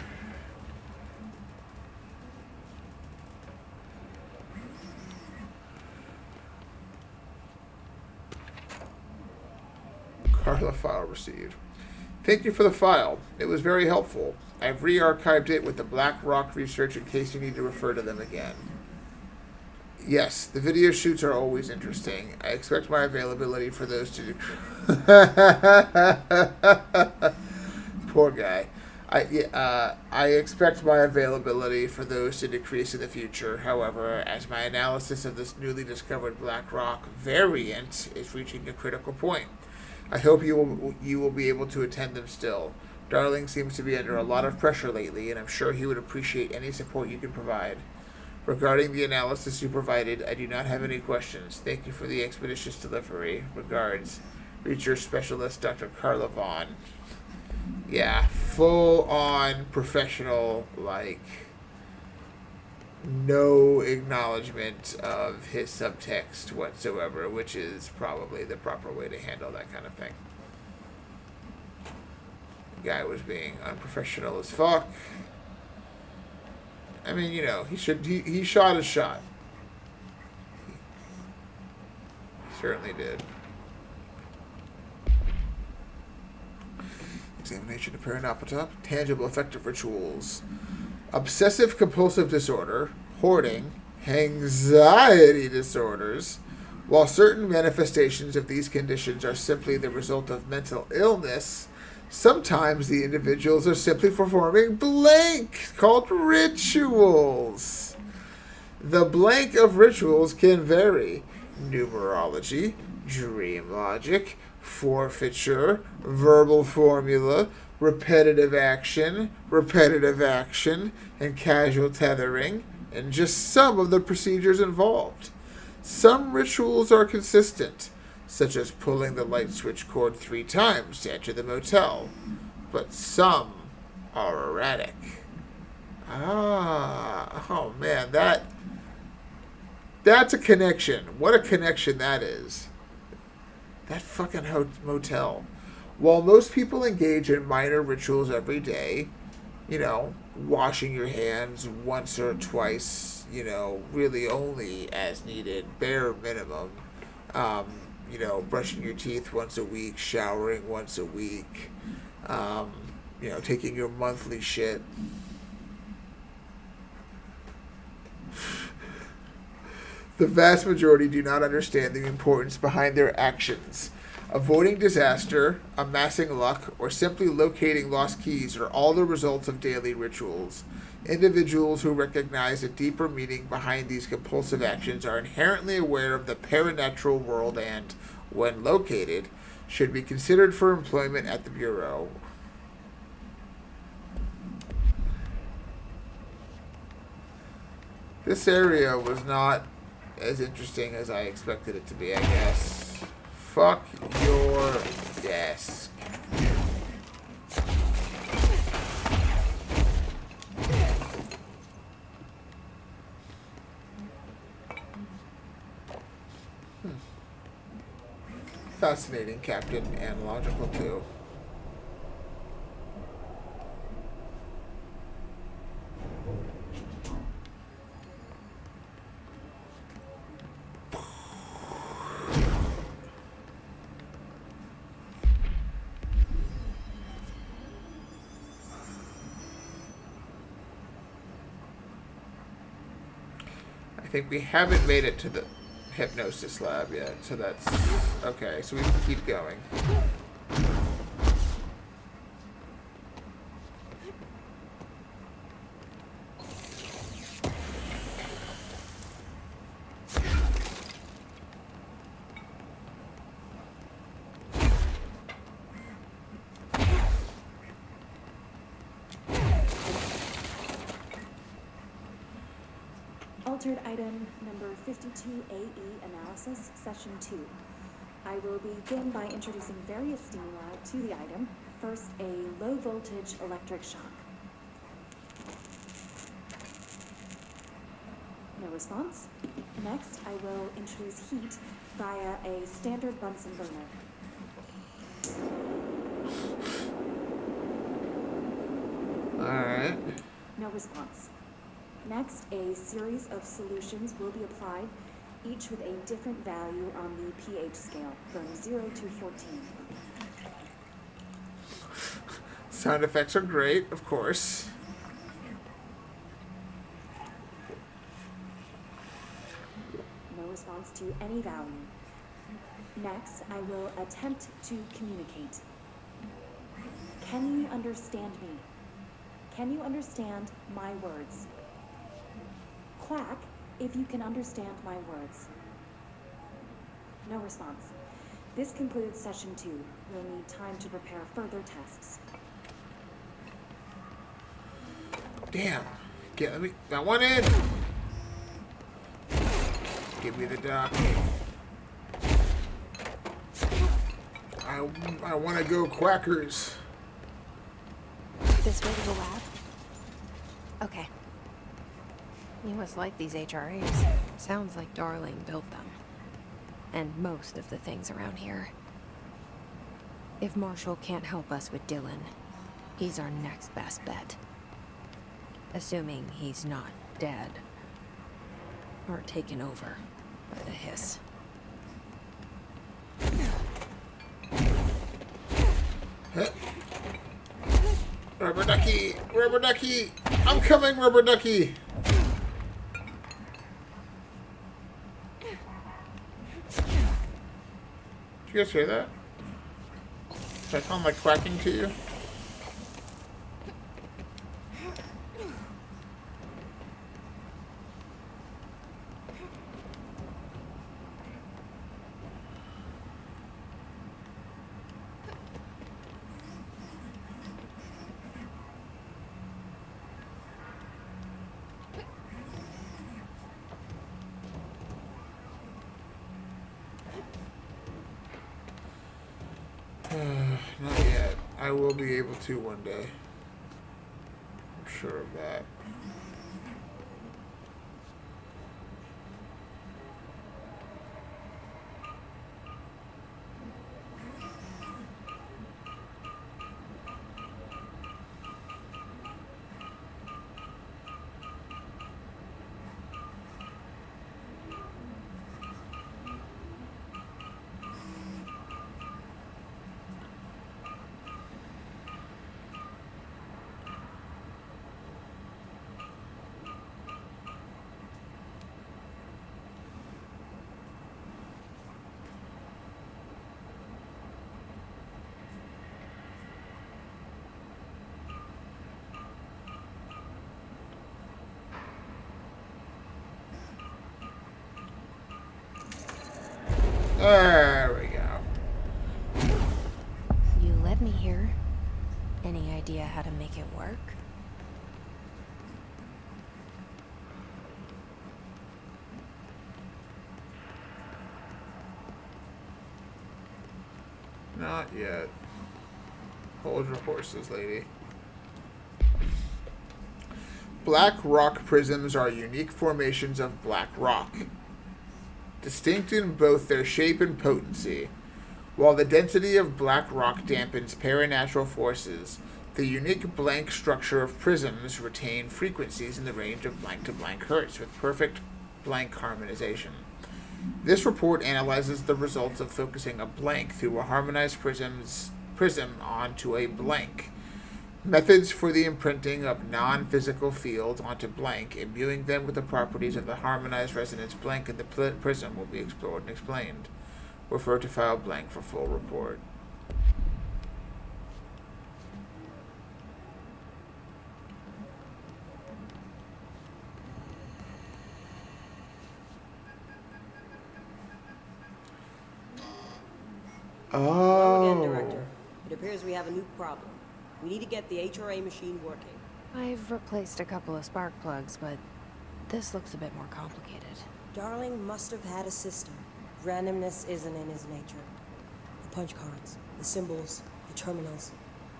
Carla file received. Thank you for the file. It was very helpful. I've re-archived it with the Black Rock research in case you need to refer to them again. Yes, the video shoots are always interesting. I expect my availability for those to... Poor guy. I expect my availability for those to decrease in the future. However, as my analysis of this newly discovered Black Rock variant is reaching a critical point, I hope you will be able to attend them still. Darling seems to be under a lot of pressure lately, and I'm sure he would appreciate any support you can provide. Regarding the analysis you provided, I do not have any questions. Thank you for the expeditious delivery. Regards, Research Specialist Dr. Carla Vaughn. Yeah, full on professional, like, no acknowledgement of his subtext whatsoever, which is probably the proper way to handle that kind of thing. The guy was being unprofessional as fuck. I mean, you know, he shot his shot. He certainly did. Examination of Paranopata. Tangible effective rituals. Obsessive compulsive disorder, hoarding, anxiety disorders. While certain manifestations of these conditions are simply the result of mental illness, sometimes the individuals are simply performing blank, called rituals. The blank of rituals can vary. Numerology, dream logic, forfeiture, verbal formula, repetitive action, and casual tethering, and just some of the procedures involved. Some rituals are consistent, such as pulling the light switch cord 3 times to enter the motel, but some are erratic. Oh man, that's a connection. What a connection that is. That fucking motel. While most people engage in minor rituals every day, you know, washing your hands once or twice, you know, really only as needed, bare minimum, you know, brushing your teeth once a week, showering once a week, you know, taking your monthly shit. The vast majority do not understand the importance behind their actions. Avoiding disaster, amassing luck, or simply locating lost keys are all the results of daily rituals. Individuals who recognize a deeper meaning behind these compulsive actions are inherently aware of the paranatural world and, when located, should be considered for employment at the Bureau. This area was not as interesting as I expected it to be, I guess. Fuck your desk. Fascinating, Captain, and logical too. I think we haven't made it to the hypnosis lab yet, so that's okay, so we can keep going. Altered item number 52AE analysis, session 2. I will begin by introducing various stimuli to the item. First, a low voltage electric shock. No response. Next, I will introduce heat via a standard Bunsen burner. Alright. No response. Next, a series of solutions will be applied, each with a different value on the pH scale, from 0 to 14. Sound effects are great, of course. No response to any value. Next, I will attempt to communicate. Can you understand me? Can you understand my words? Quack if you can understand my words. No response. This concludes session 2. We'll need time to prepare further tests. Damn. Let me. Got one in. Give me the doc. I want to go Quackers. This way to the lab? Okay. You must like these HRAs. Sounds like Darling built them. And most of the things around here. If Marshall can't help us with Dylan, he's our next best bet. Assuming he's not dead. Or taken over by the hiss. Rubber ducky! Rubber ducky! I'm coming, rubber ducky! Did you guys hear that? Does that sound like quacking to you? Not yet. I will be able to one day. I'm sure of that. There we go. You led me here. Any idea how to make it work? Not yet. Hold your horses, lady. Black rock prisms are unique formations of black rock, distinct in both their shape and potency. While the density of black rock dampens paranatural forces, the unique blank structure of prisms retain frequencies in the range of blank to blank hertz with perfect blank harmonization. This report analyzes the results of focusing a blank through a harmonized prism onto a blank. Methods for the imprinting of non-physical fields onto blank, imbuing them with the properties of the harmonized resonance blank in the prism, will be explored and explained. Refer to file blank for full report. Hello again, Director. It appears we have a new problem. We need to get the HRA machine working. I've replaced a couple of spark plugs, but this looks a bit more complicated. Darling must have had a system. Randomness isn't in his nature. The punch cards, the symbols, the terminals.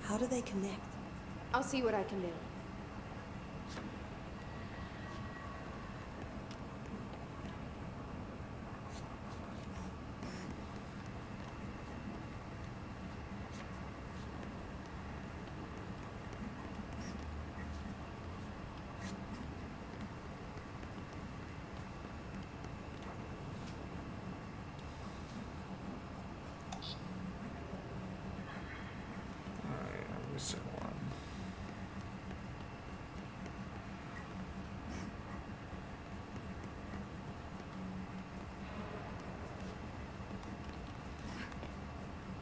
How do they connect? I'll see what I can do. Missing one.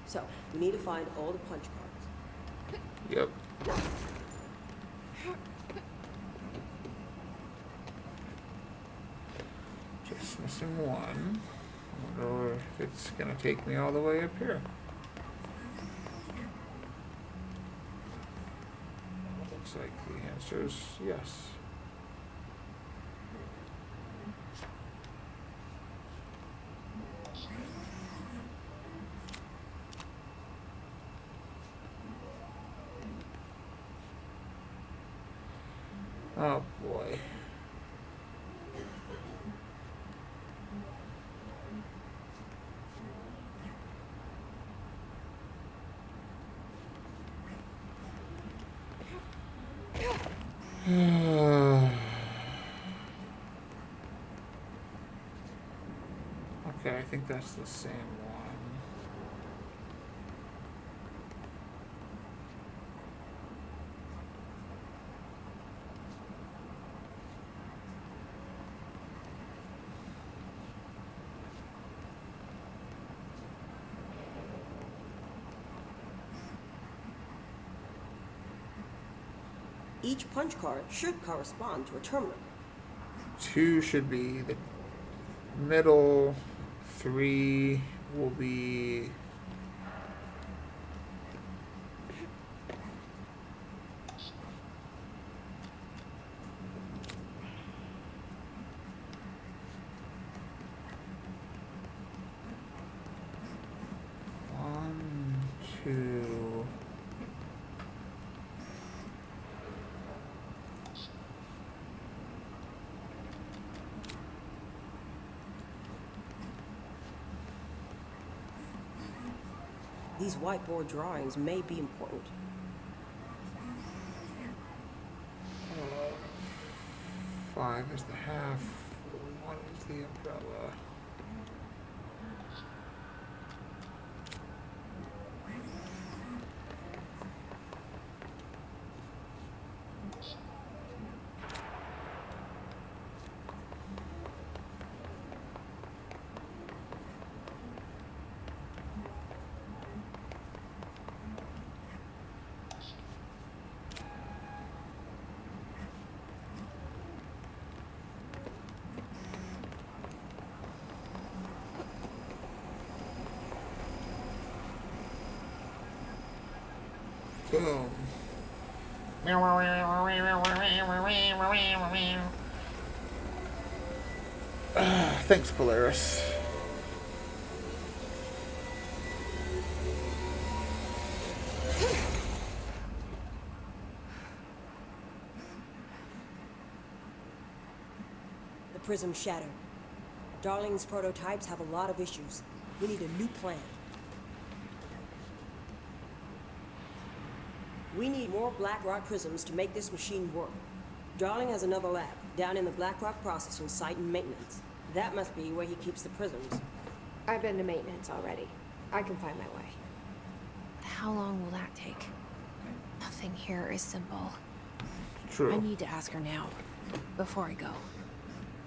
So, we need to find all the punch cards. Yep. Just missing one. I wonder if it's gonna take me all the way up here. Looks like the answer is yes. Oh boy. Okay, I think that's the same one. Each punch card should correspond to a terminal. 2 should be the middle. 3 will be... One, 2... These whiteboard drawings may be important. 5 is the half. 1 is the umbrella. Boom. Thanks, Polaris. The prism shattered. Darling's prototypes have a lot of issues. We need a new plan. We need more Blackrock prisms to make this machine work. Darling has another lab, down in the Blackrock processing site in maintenance. That must be where he keeps the prisms. I've been to maintenance already. I can find my way. But how long will that take? Nothing here is simple. True. I need to ask her now, before I go.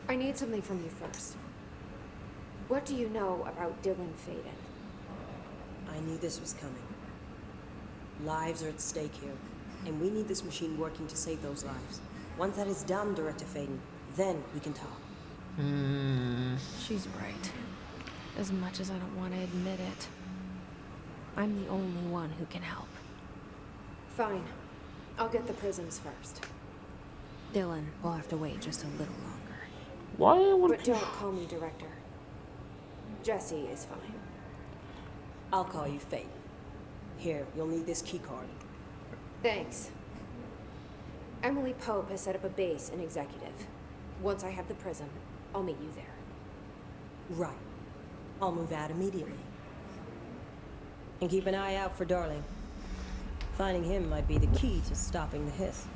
I need something from you first. What do you know about Dylan Faden? I knew this was coming. Lives are at stake here, and we need this machine working to save those lives. Once that is done, Director Faden, then we can talk. She's right. As much as I don't want to admit it. I'm the only one who can help. Fine. I'll get the prisms first. Dylan will have to wait just a little longer. Why would But don't call me Director. Jesse is fine. I'll call you Faden. Here, you'll need this keycard. Thanks. Emily Pope has set up a base in Executive. Once I have the prism, I'll meet you there. Right. I'll move out immediately. And keep an eye out for Darling. Finding him might be the key to stopping the hiss.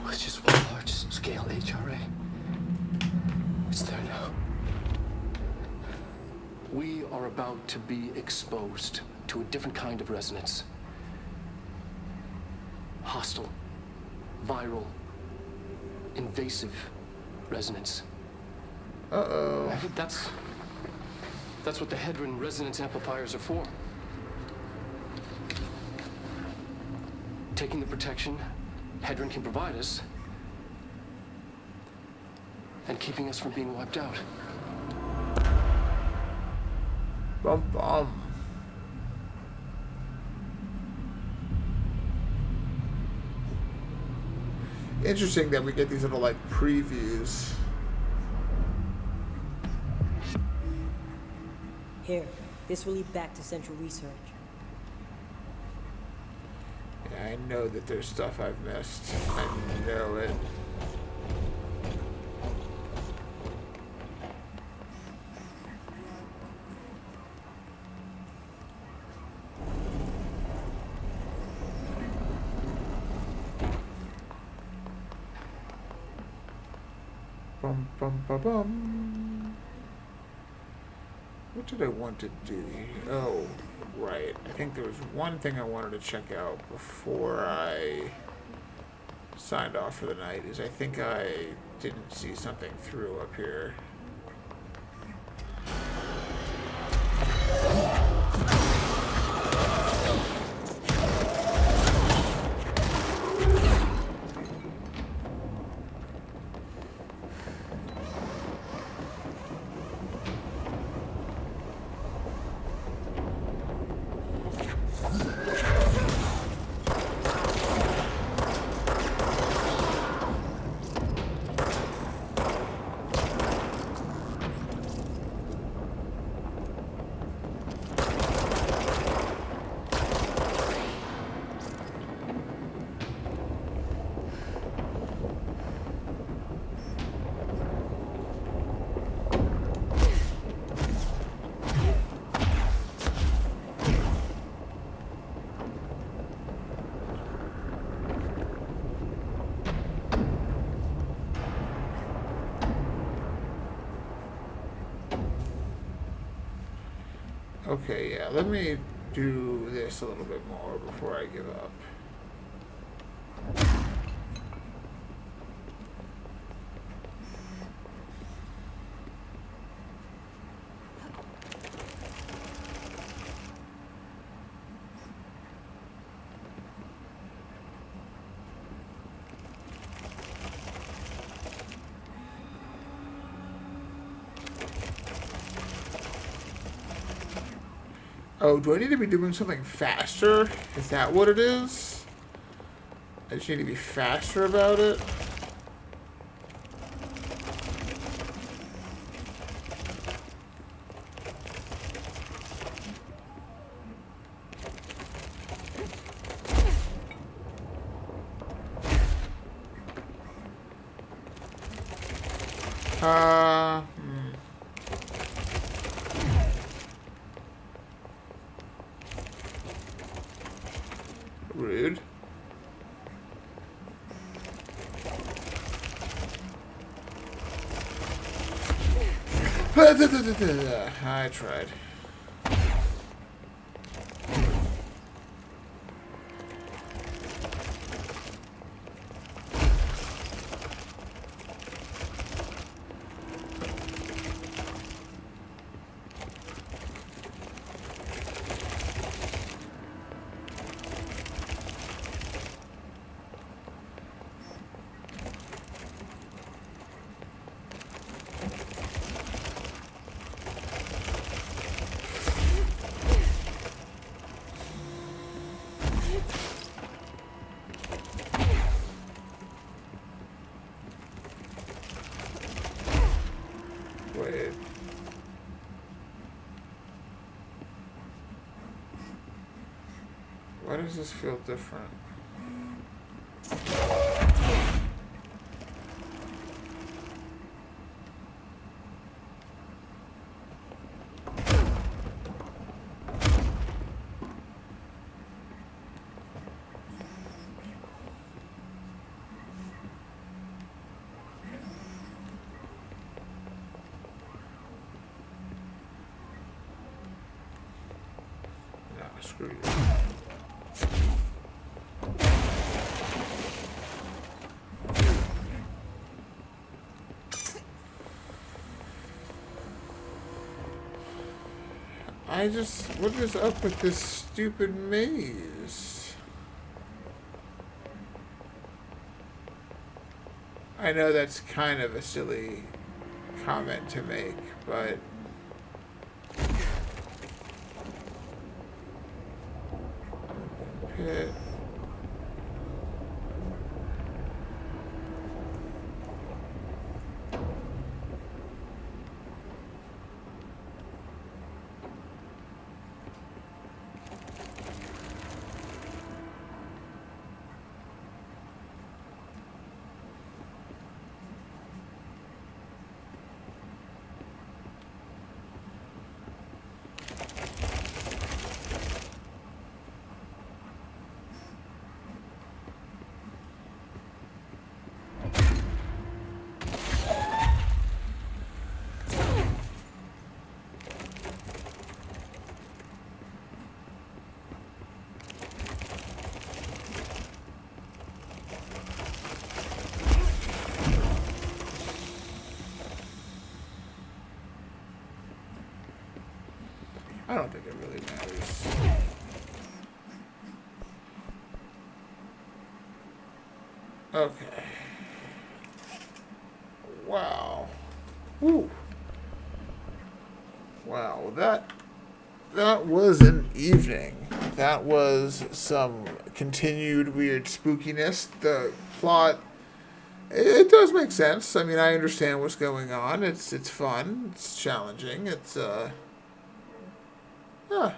It's just one large-scale HRA. It's there now. We are about to be exposed to a different kind of resonance. Hostile, viral, invasive resonance. Uh-oh. I think that's what the Hedron resonance amplifiers are for. Taking the protection Hedron can provide us and keeping us from being wiped out. Bum bum. Interesting that we get these little like previews. Here, this will lead back to Central Research. Yeah, I know that there's stuff I've missed. I know it. Bum, bum, ba, bum. What did I want to do? Oh, right. I think there was one thing I wanted to check out before I signed off for the night. Is I think I didn't see something through up here. Okay, yeah, let me do this a little bit more before I give up. Oh, do I need to be doing something faster? Is that what it is? I just need to be faster about it? Rude. I tried. Wait. Why does this feel different? Screw you. What is up with this stupid maze? I know that's kind of a silly comment to make, but pit. Okay. Wow. Woo. Wow, that was an evening. That was some continued weird spookiness. The plot, it does make sense. I mean, I understand what's going on. It's fun. It's challenging. Yeah,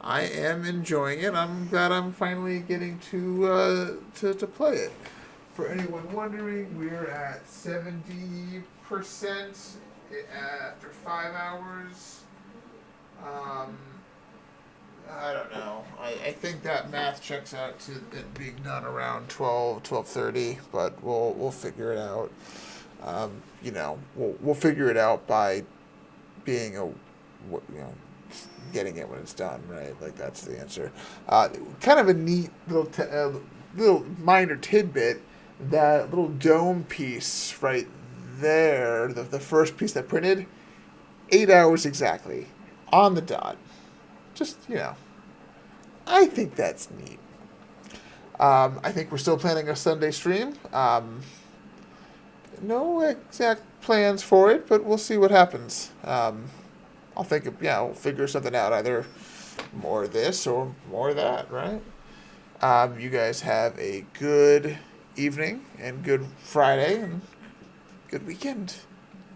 I am enjoying it. I'm glad I'm finally getting to play it. For anyone wondering, we're at 70% after 5 hours. I don't know. I think that math checks out to it being done around 12:30, but we'll figure it out. We'll figure it out by being getting it when it's done, right? Like that's the answer. Kind of a neat little minor tidbit. That little dome piece right there, the first piece that printed, 8 hours exactly, on the dot. Just, I think that's neat. I think we're still planning a Sunday stream. No exact plans for it, but we'll see what happens. We'll figure something out, either more of this or more of that, right? You guys have a good evening and good Friday and good weekend.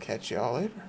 Catch y'all later.